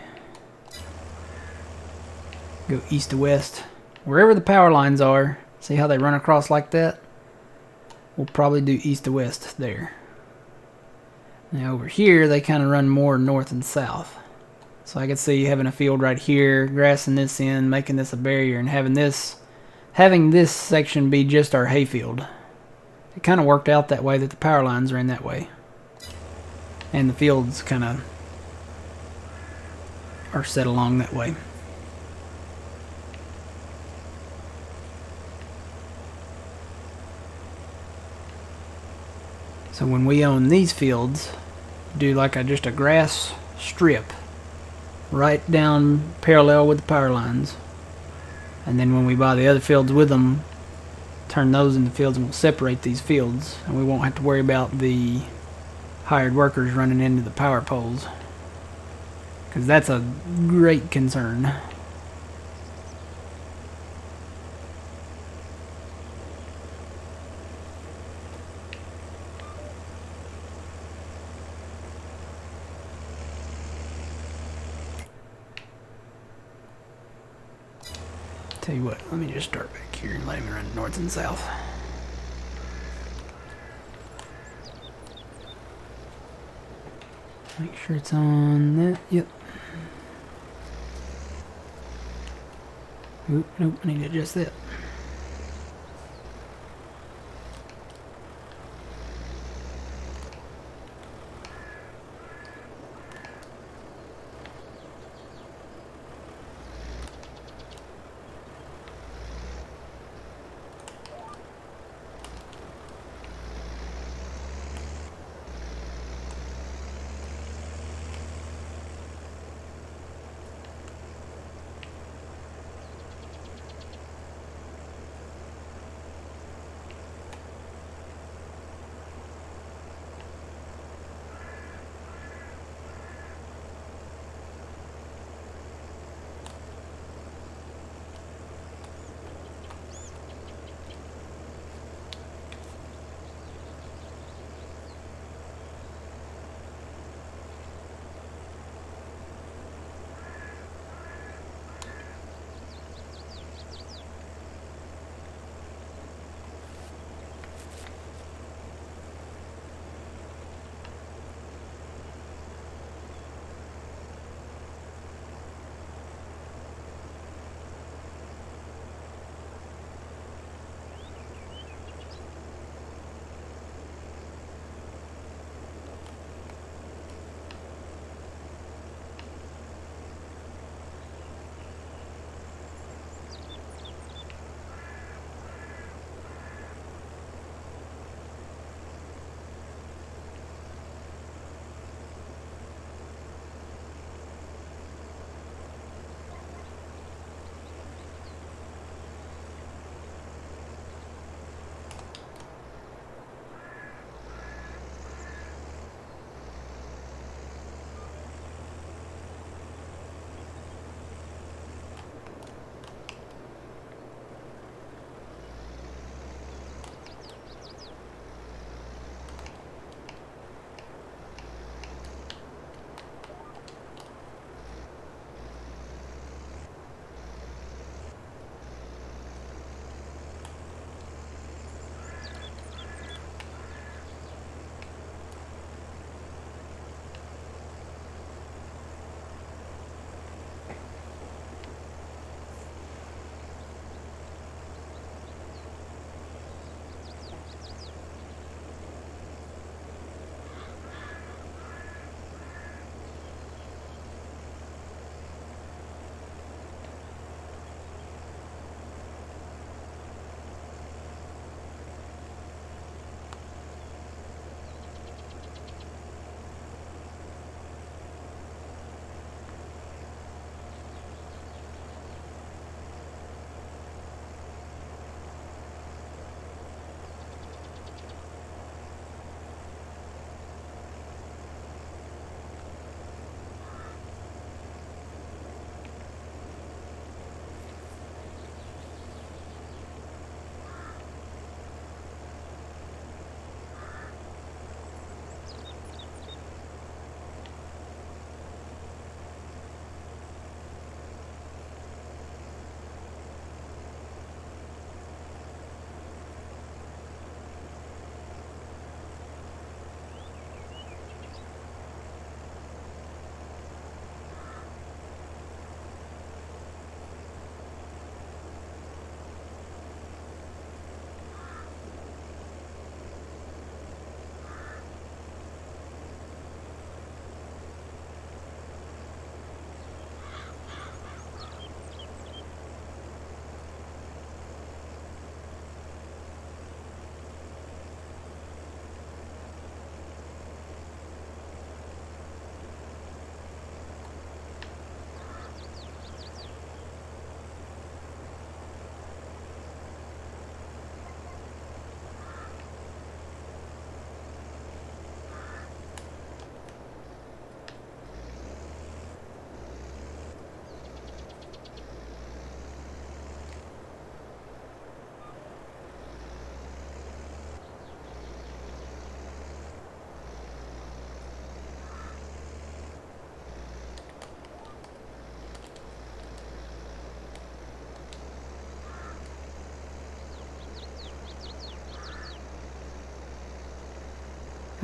Go east to west. Wherever the power lines are, see how they run across like that? We'll probably do east to west there. Now over here, they kind of run more north and south. So I could see having a field right here, grassing this in, making this a barrier, and having this section be just our hayfield. It kind of worked out that way, that the power lines ran that way. And the fields kind of are set along that way. So when we own these fields, do like just a grass strip right down parallel with the power lines. And then when we buy the other fields with them, turn those into fields, and we'll separate these fields, and we won't have to worry about the hired workers running into the power poles, because that's a great concern. Tell you what, let me just start back here and let him run north and south. Make sure it's on that. Yep. Oop, nope, I need to adjust that.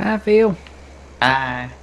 Hi, Phil. I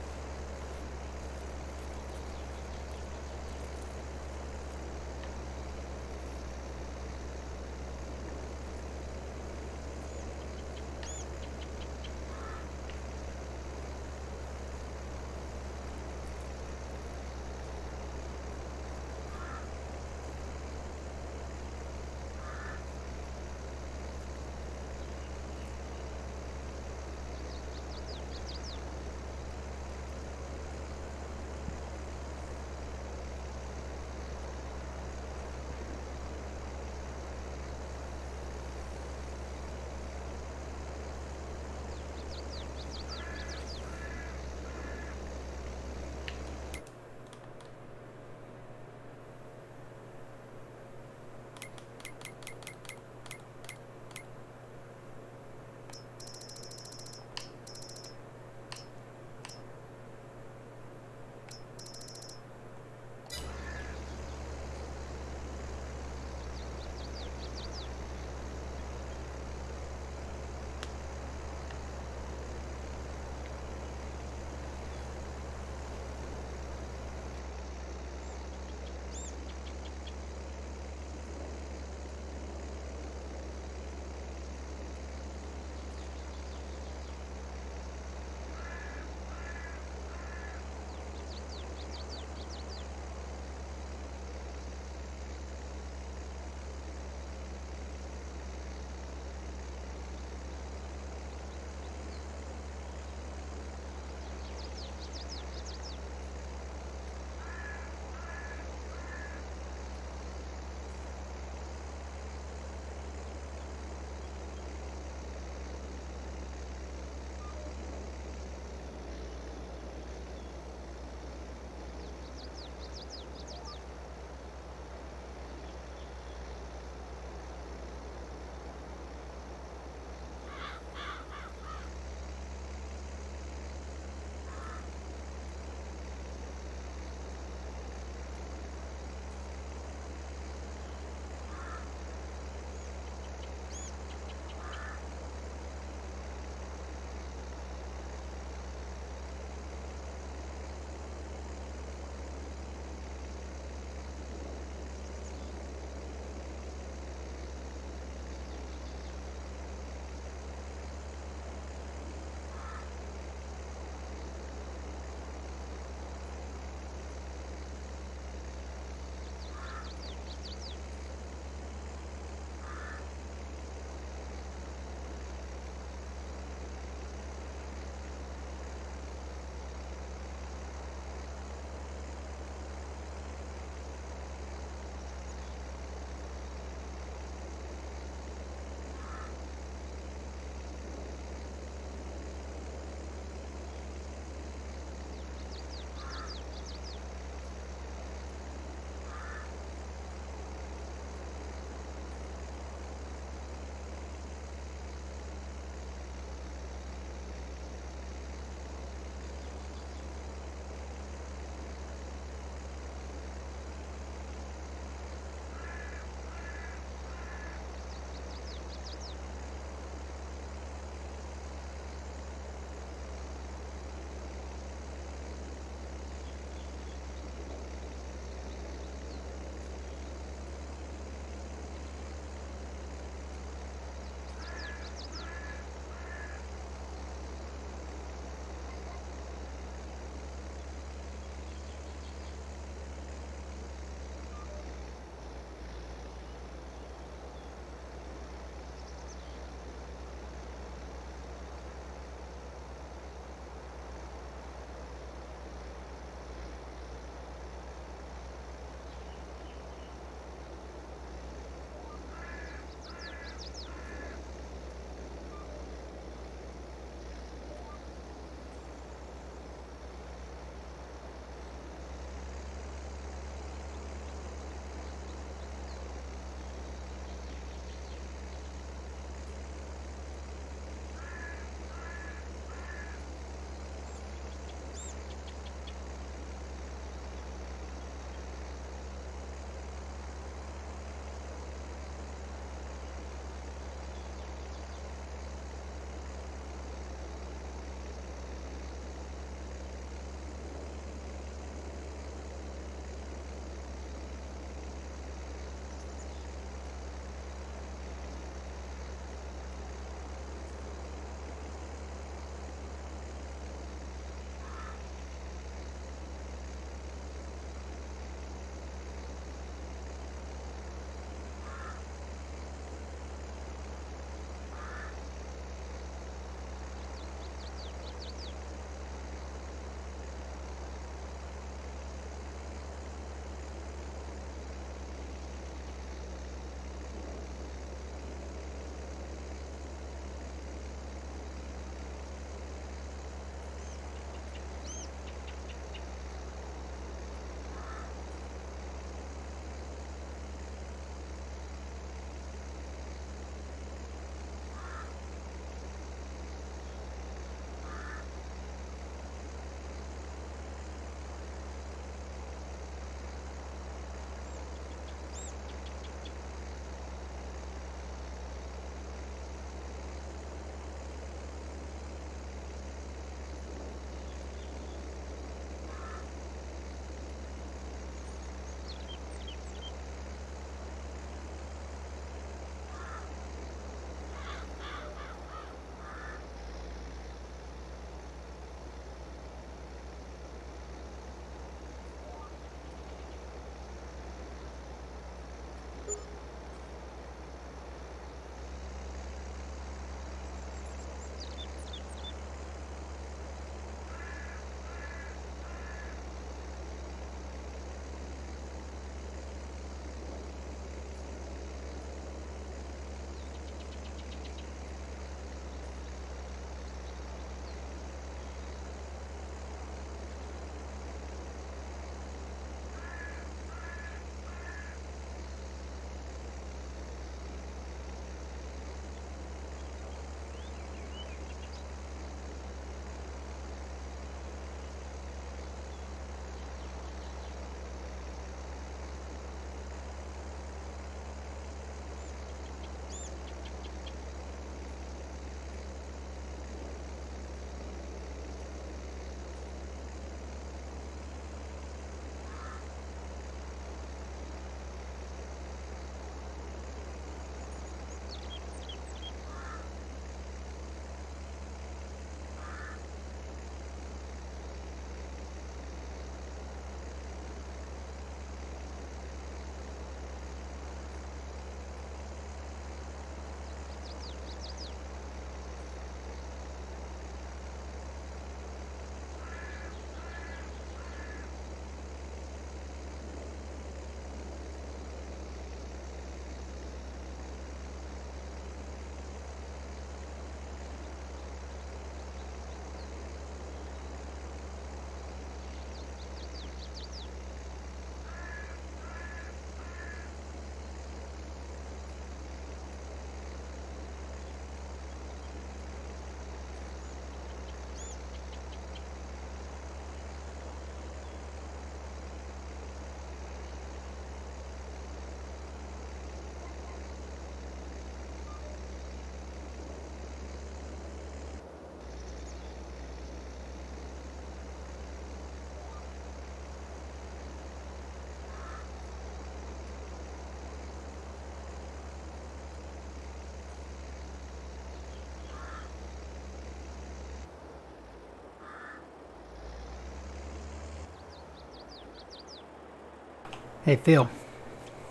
Hey, Phil.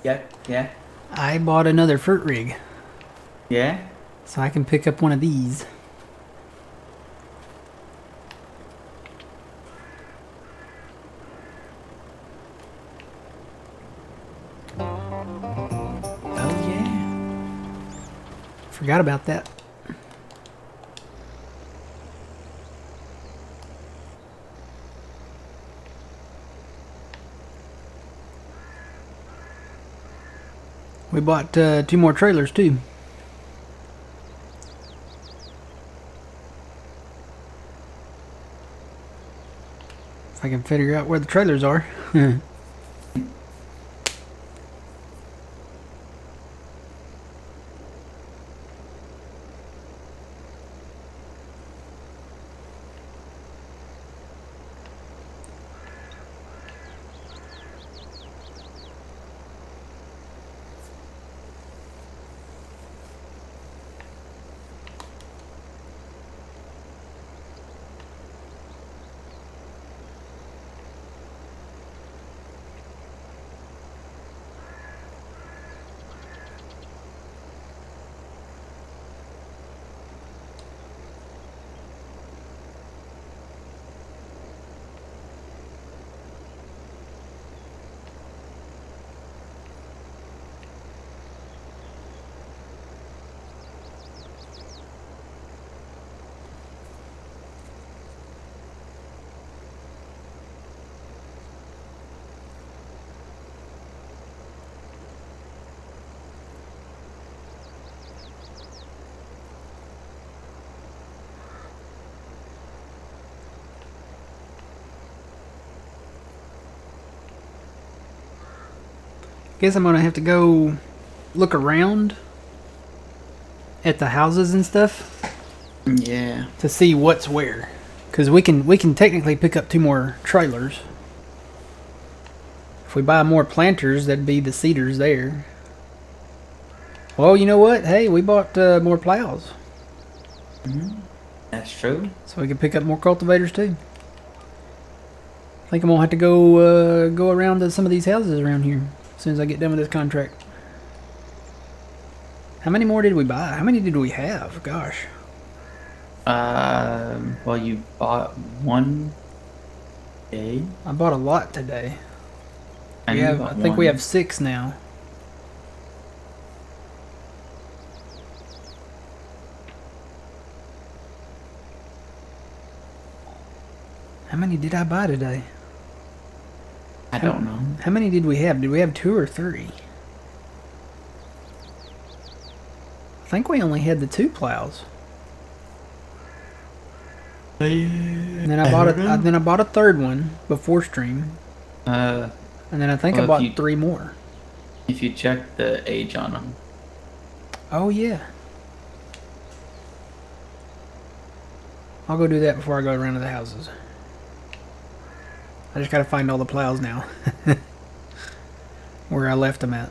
Yeah, yeah, I bought another fruit rig, yeah. so I can pick up one of these. Oh yeah. Forgot about that. We bought 2 more trailers, too. If I can figure out where the trailers are. Guess I'm gonna have to go look around at the houses and stuff Yeah. to see what's where. Because we can technically pick up 2 more trailers. If we buy more planters, that'd be the seeders there. Well, you know what? Hey, we bought more plows. That's true. So we can pick up more cultivators too. I think I'm gonna have to go around to some of these houses around here as soon as I get done with this contract. How many more did we buy? How many did we have? Gosh. Well, you bought one day. I bought a lot today. And you bought I think we one. have 6 now. How many did I buy today? I don't know. How many did we have? Did we have 2 or 3? I think we only had the 2 plows. And then I bought a 3rd one before stream. Uh, And then I think I Well, bought if you- 3 more. if you check the age on them. Oh yeah. I'll go do that before I go around to the houses. I just gotta find all the plows now. Where I left them at.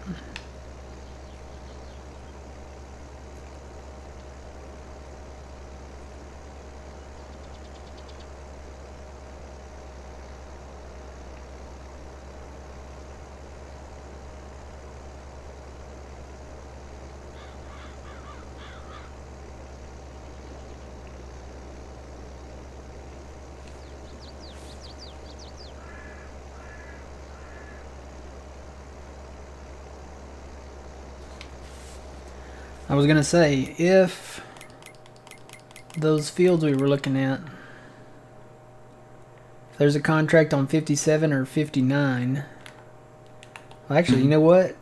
I was gonna say, if those fields we were looking at, if there's a contract on 57 or 59, well, actually, you know what?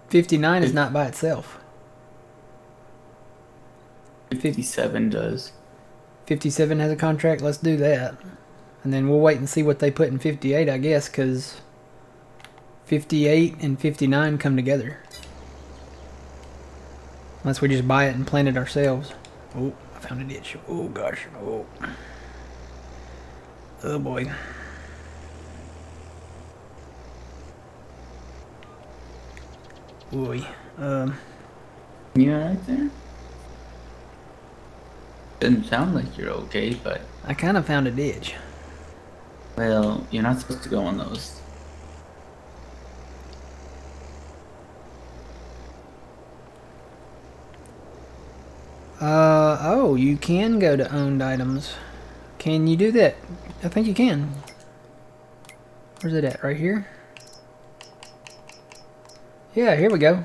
59 is not by itself. 57 does. 57 has a contract. Let's do that, and then we'll wait and see what they put in 58, I guess, because 58 and 59 come together. Unless we just buy it and plant it ourselves. Oh, I found a ditch. Oh, gosh. Oh. Oh, boy. Boy. You alright there? Doesn't sound like you're okay, but I kind of found a ditch. well, you're not supposed to go on those. Oh, you can go to owned items. Can you do that? I think you can. Where's it at? Right here? Yeah, here we go.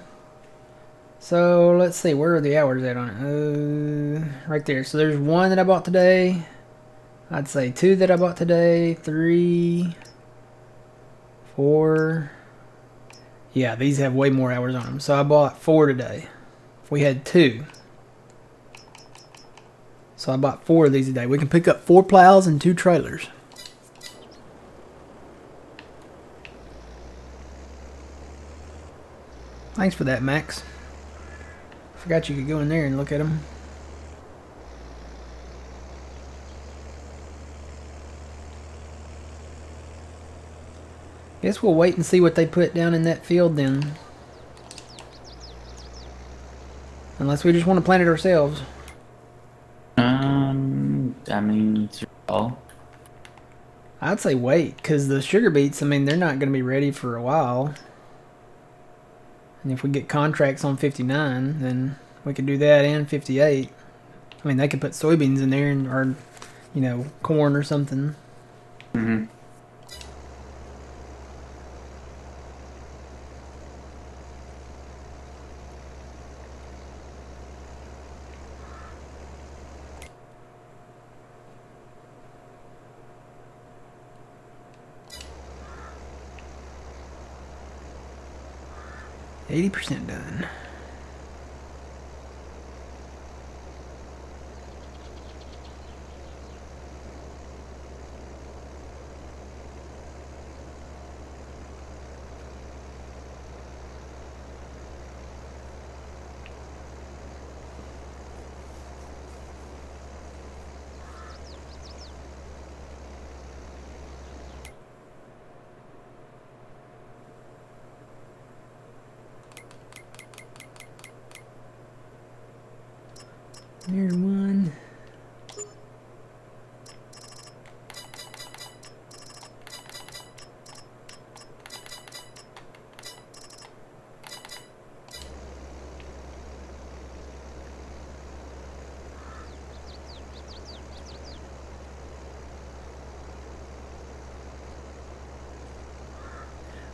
So let's see, where are the hours at on it? Right there. So there's 1 that I bought today. I'd say 2 that I bought today. 3, 4. Yeah, these have way more hours on them. So I bought 4 today. If we had 2. So I bought 4 of these today. We can pick up 4 plows and 2 trailers. Thanks for that, Max. Forgot you could go in there and look at them. Guess we'll wait and see what they put down in that field then. Unless we just want to plant it ourselves. I mean, it's your call. I'd say wait, because the sugar beets, I mean, they're not going to be ready for a while. And if we get contracts on 59, then we could do that and 58. I mean, they could put soybeans in there, and, or, you know, corn or something. Mm-hmm. %80 done. There's one.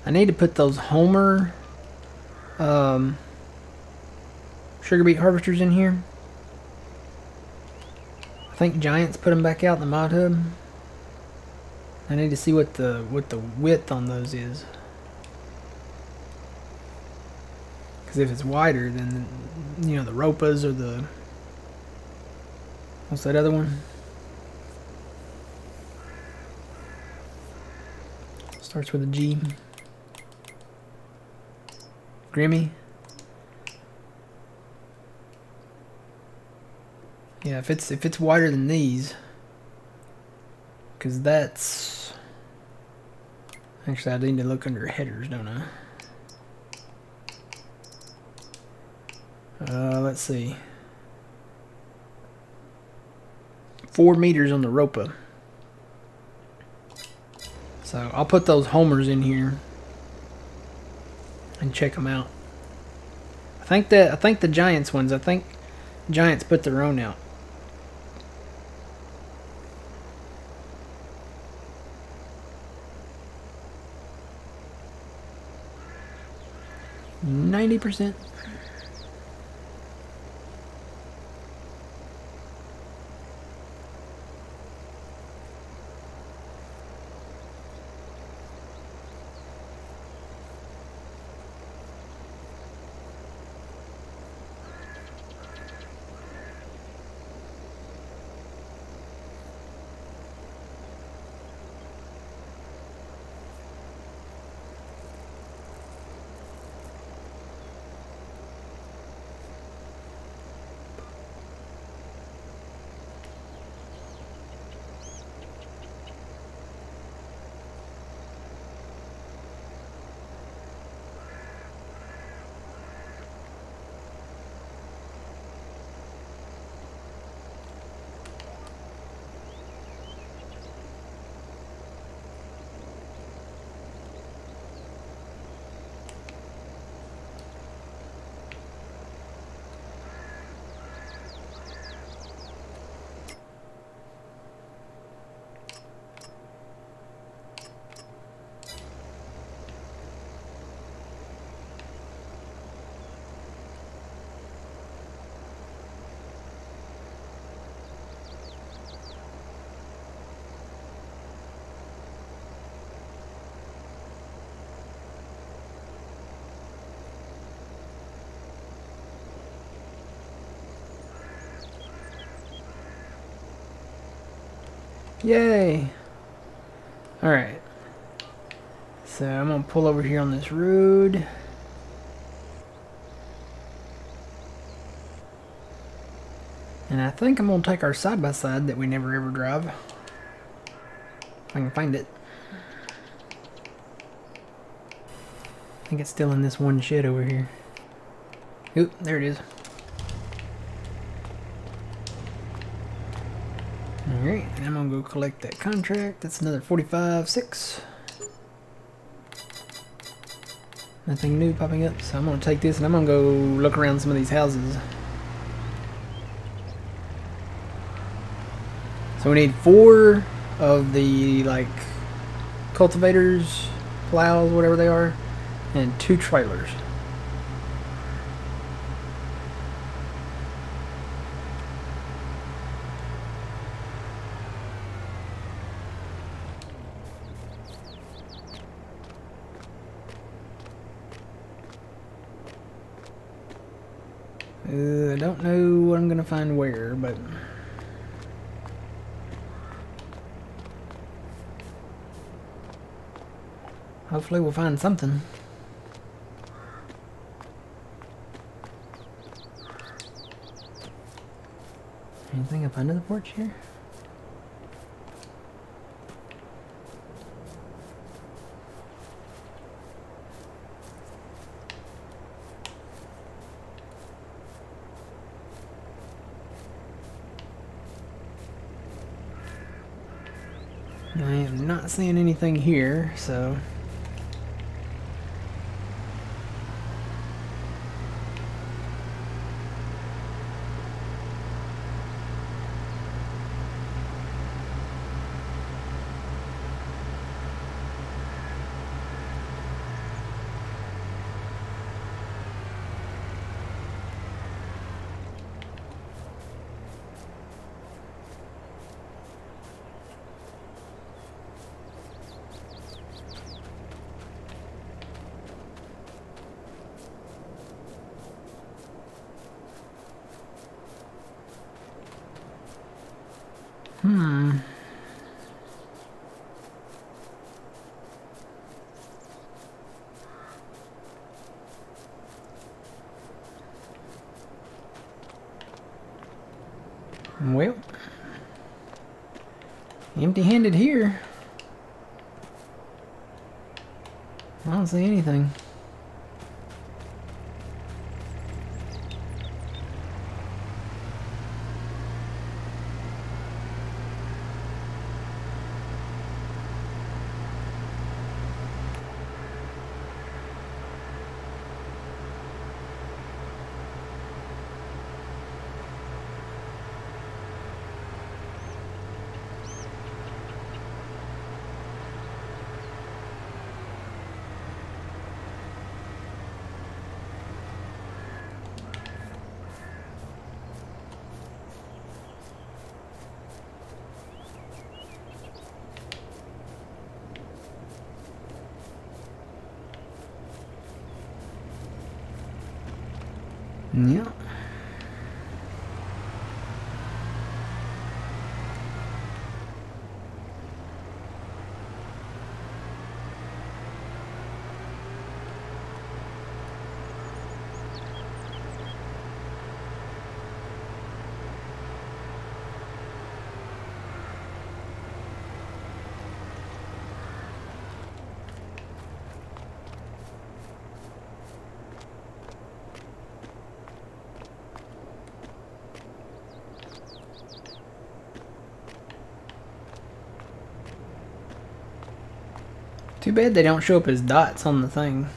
I need to put those Homer sugar beet harvesters in here. I think Giants put them back out in the mod hub. I need to see what the width on those is. Because if it's wider, then you know the Ropas or the, what's that other one? Starts with a G. Grimmy. Yeah, if it's wider than these, because that's actually I need to look under headers, don't I? Let's see. 4 meters on the Ropa. So I'll put those homers in here and check them out. I think the Giants ones. I think Giants put their own out. %. Yay! Alright. So I'm gonna pull over here on this road. And I think I'm gonna take our side-by-side that we never ever drive. If I can find it. I think it's still in this one shed over here. Oop, there it is. Alright, and I'm gonna go collect that contract. That's another 45.6. Nothing new popping up, so I'm gonna take this and I'm gonna go look around some of these houses. So we need 4 of the like cultivators, plows, whatever they are, and 2 trailers. I don't know what I'm gonna find where, but hopefully we'll find something. Anything up under the porch here? I am not seeing anything here, so well, empty-handed here. I don't see anything. Yeah. Too bad they don't show up as dots on the thing.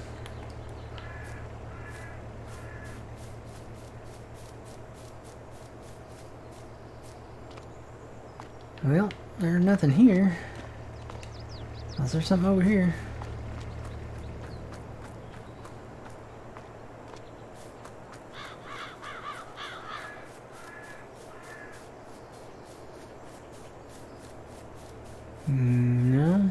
Well, there's nothing here. Unless there's something over here. No.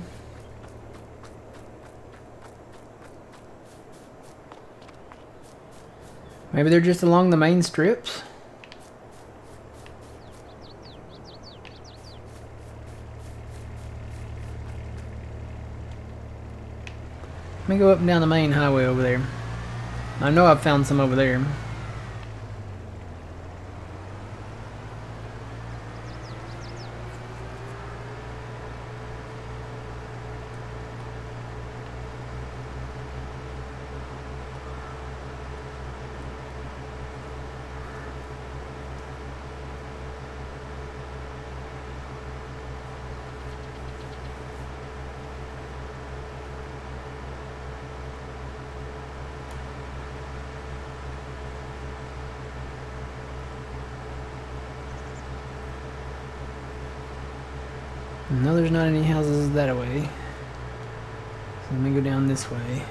Maybe they're just along the main strips. Let me go up and down the main highway over there. I know I've found some over there. No, there's not any houses that way. So let me go down this way.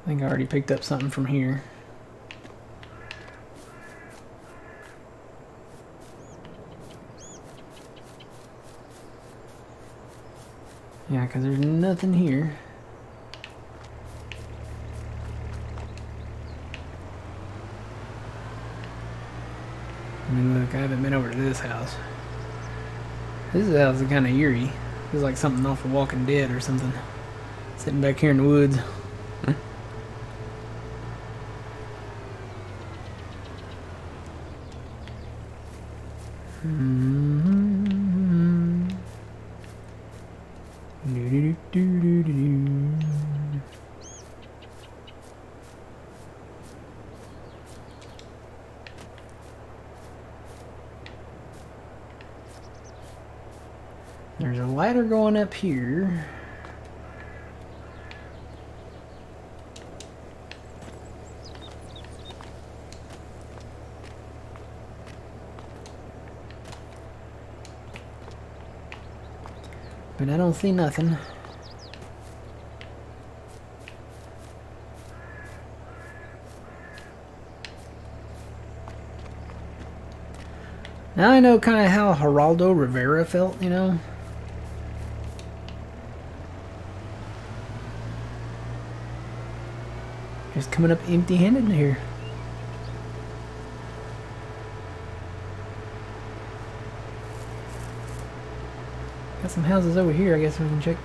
I think I already picked up something from here. Yeah, because there's nothing here. I mean, look, I haven't been over to this house. This house is kind of eerie. Feels like something off of Walking Dead or something. Sitting back here in the woods. There's a ladder going up here. But I don't see nothing. Now I know kind of how Geraldo Rivera felt, you know? Just coming up empty-handed here. Got some houses over here, I guess we can check.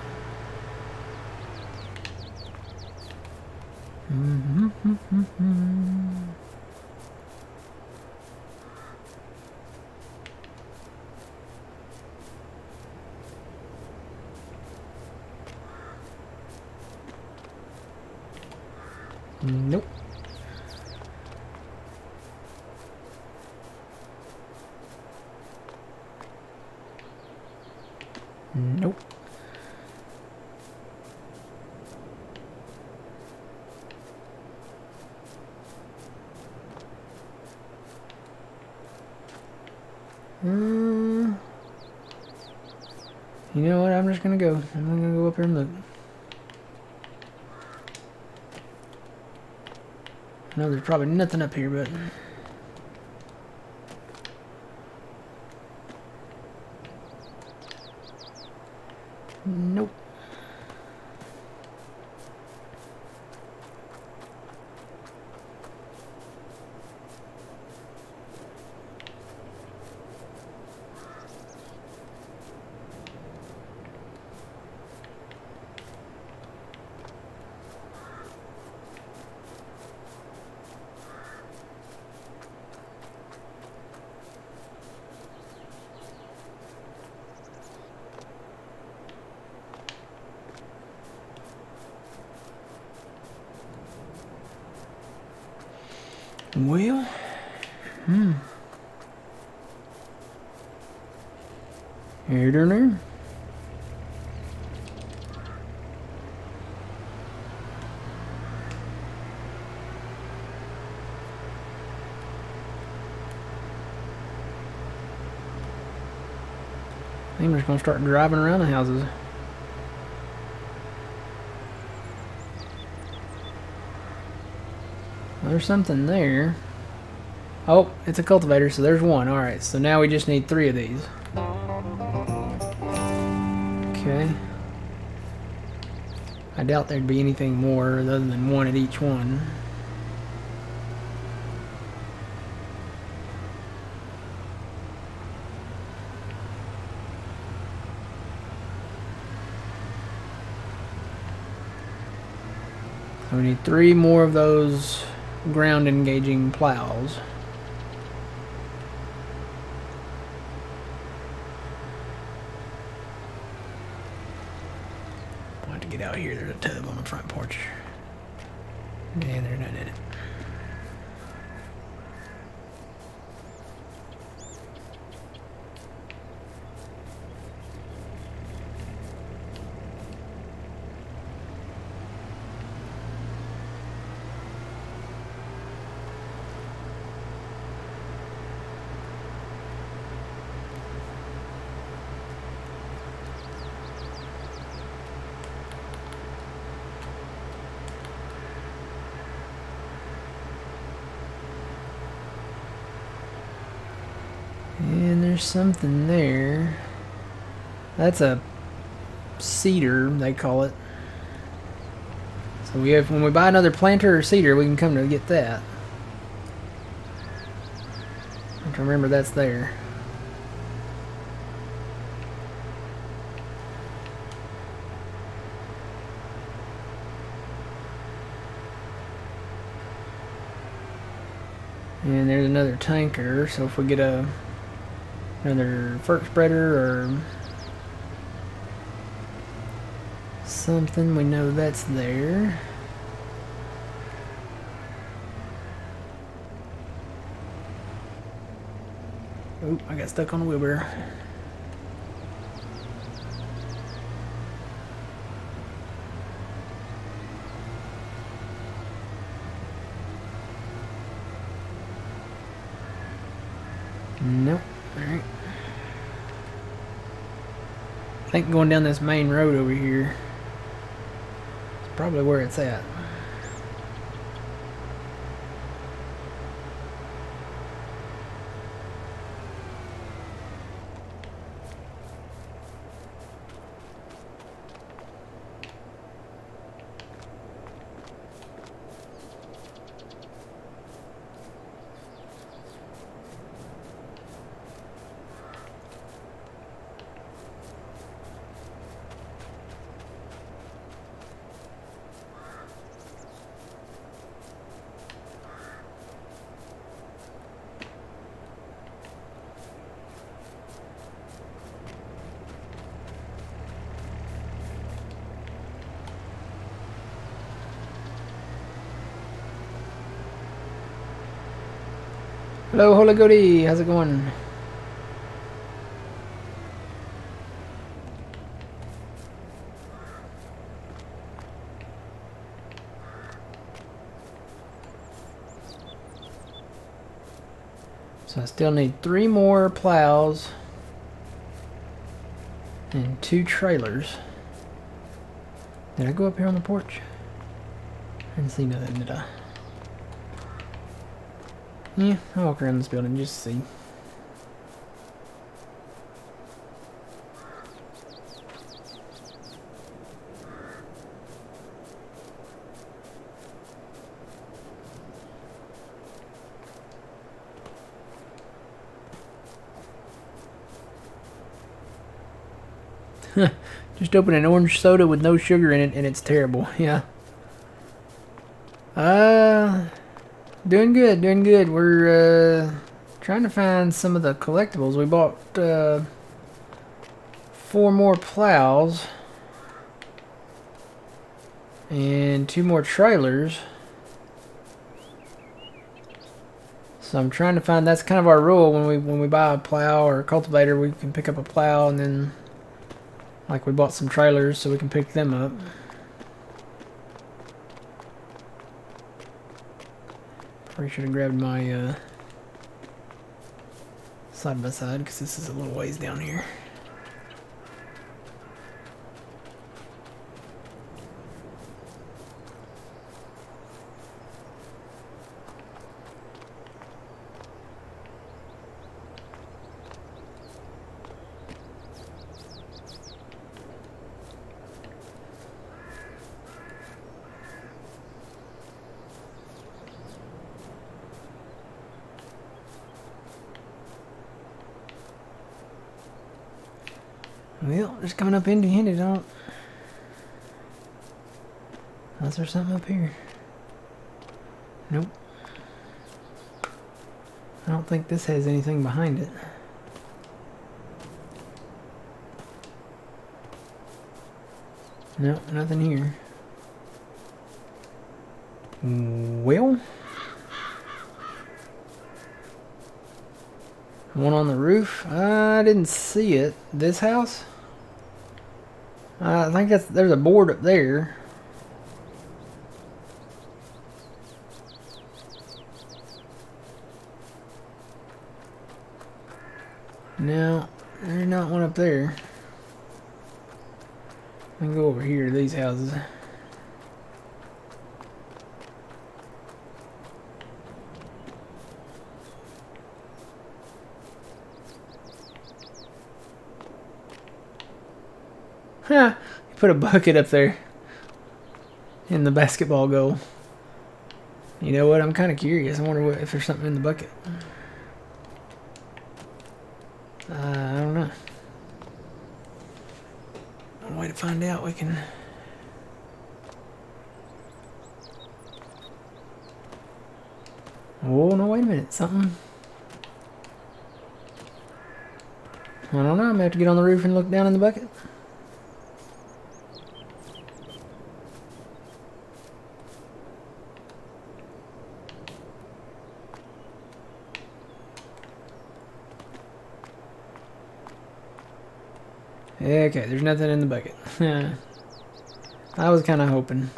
Nope. Nope. You know what? I'm just gonna go. I'm gonna go up here and look. I know there's probably nothing up here, but nope. Well, here down there. I'm just gonna start driving around the houses. There's something there. Oh, it's a cultivator, so there's one. Alright, so now we just need 3 of these. Okay. I doubt there'd be anything more other than 1 at each one. So we need 3 more of those ground engaging plows. I'll have to get out here. There's a tub on the front porch. And they're not in it. And there's something there. That's a cedar, they call it. So we have, when we buy another planter or cedar, we can come to get that. I have to remember that's there. And there's another tanker, so if we get another fert spreader or something, we know that's there. Oh, I got stuck on the wheelbarrow. Nope. Alright. I think going down this main road over here is probably where it's at. Hello, Holy Goody. How's it going? So I still need 3 more plows and 2 trailers. Did I go up here on the porch? I didn't see nothing, did I? Yeah, I'll walk around this building just to see. Just opened an orange soda with no sugar in it, and it's terrible. Yeah. Doing good, doing good. We're trying to find some of the collectibles. We bought 4 more plows and 2 more trailers. So I'm trying to find. That's kind of our rule when we buy a plow or a cultivator. We can pick up a plow and then. Like we bought some trailers so we can pick them up. Probably should have grabbed my side by side because this is a little ways down here. Well, just coming up empty-handed, I don't... Unless there's something up here. Nope. I don't think this has anything behind it. Nope, nothing here. Well... One on the roof. I didn't see it. This house? I think there's a board up there. No, there's not one up there. Let me go over here to these houses. Huh, you put a bucket up there in the basketball goal. You know what? I'm kind of curious. I wonder if there's something in the bucket. I don't know. One way to find out, we can... Oh, no, wait a minute. Something... I don't know. I'm going to have to get on the roof and look down in the bucket. Okay, there's nothing in the bucket. I was kind of hoping.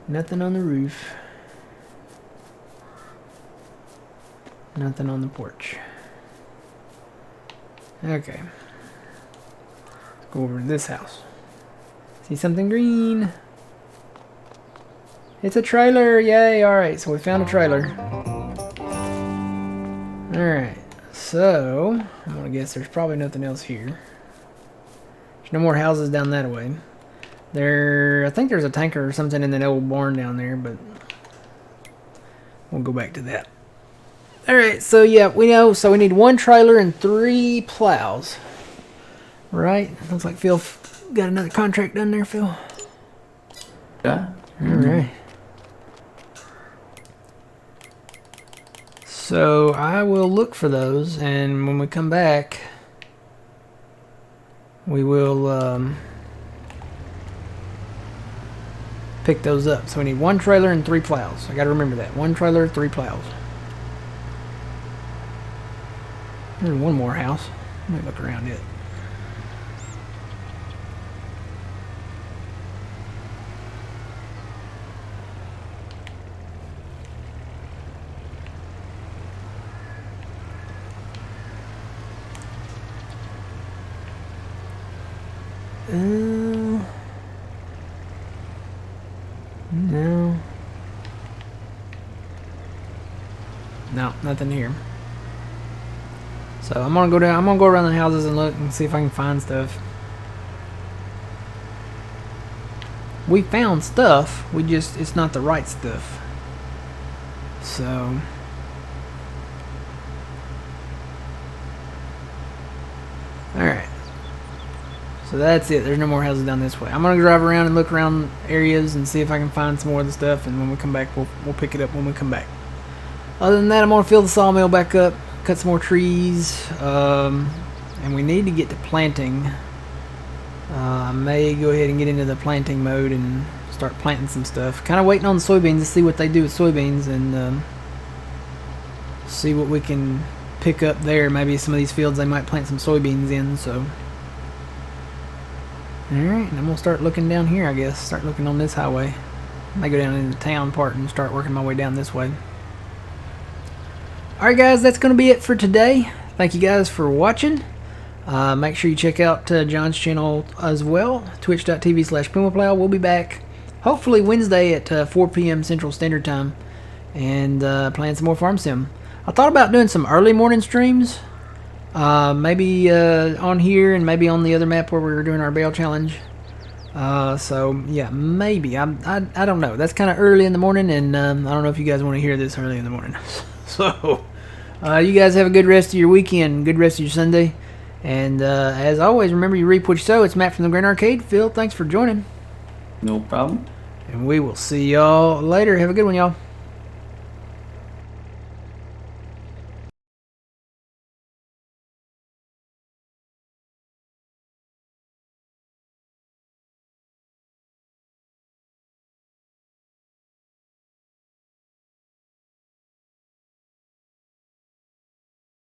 Nothing on the roof. Nothing on the porch. Okay. Let's go over to this house. See something green? It's a trailer! Yay! Alright, so we found a trailer. Alright. So, I'm gonna guess there's probably nothing else here. There's no more houses down that way. I think there's a tanker or something in that old barn down there, but we'll go back to that. Alright, so yeah, we know, so we need 1 trailer and 3 plows. Right? Looks like Phil got another contract done there, Phil. Yeah. Alright. So I will look for those, and when we come back, we will pick those up. So we need 1 trailer and 3 plows. I gotta remember that. 1 trailer, 3 plows. There's one more house. Let me look around it. No. No, nothing here. So I'm gonna go down. I'm gonna go around the houses and look and see if I can find stuff. We found stuff. It's not the right stuff. So. Alright. So that's it. There's no more houses down this way. I'm gonna drive around and look around areas and see if I can find some more of the stuff, and when we come back we'll pick it up when we come back. Other than that, I'm gonna fill the sawmill back up, cut some more trees, and we need to get to planting. I may go ahead and get into the planting mode and start planting some stuff. Kind of waiting on the soybeans to see what they do with soybeans, and see what we can pick up there. Maybe some of these fields they might plant some soybeans in. So alright, and I'm gonna start looking down here, I guess. Start looking on this highway. I might go down into the town part and start working my way down this way. Alright guys, that's gonna be it for today. Thank you guys for watching. Make sure you check out John's channel as well, twitch.tv/PumaPlow. We'll be back hopefully Wednesday at 4 p.m. Central Standard Time, and playing some more Farm Sim. I thought about doing some early morning streams, maybe on here and maybe on the other map where we were doing our bale challenge. So yeah, maybe. I don't know. That's kind of early in the morning, and I don't know if you guys want to hear this early in the morning. So You guys have a good rest of your weekend, good rest of your Sunday. And as always, remember you reap what you sow. It's Matt from the Grand Arcade. Phil, thanks for joining. No problem. And we will see y'all later. Have a good one, y'all.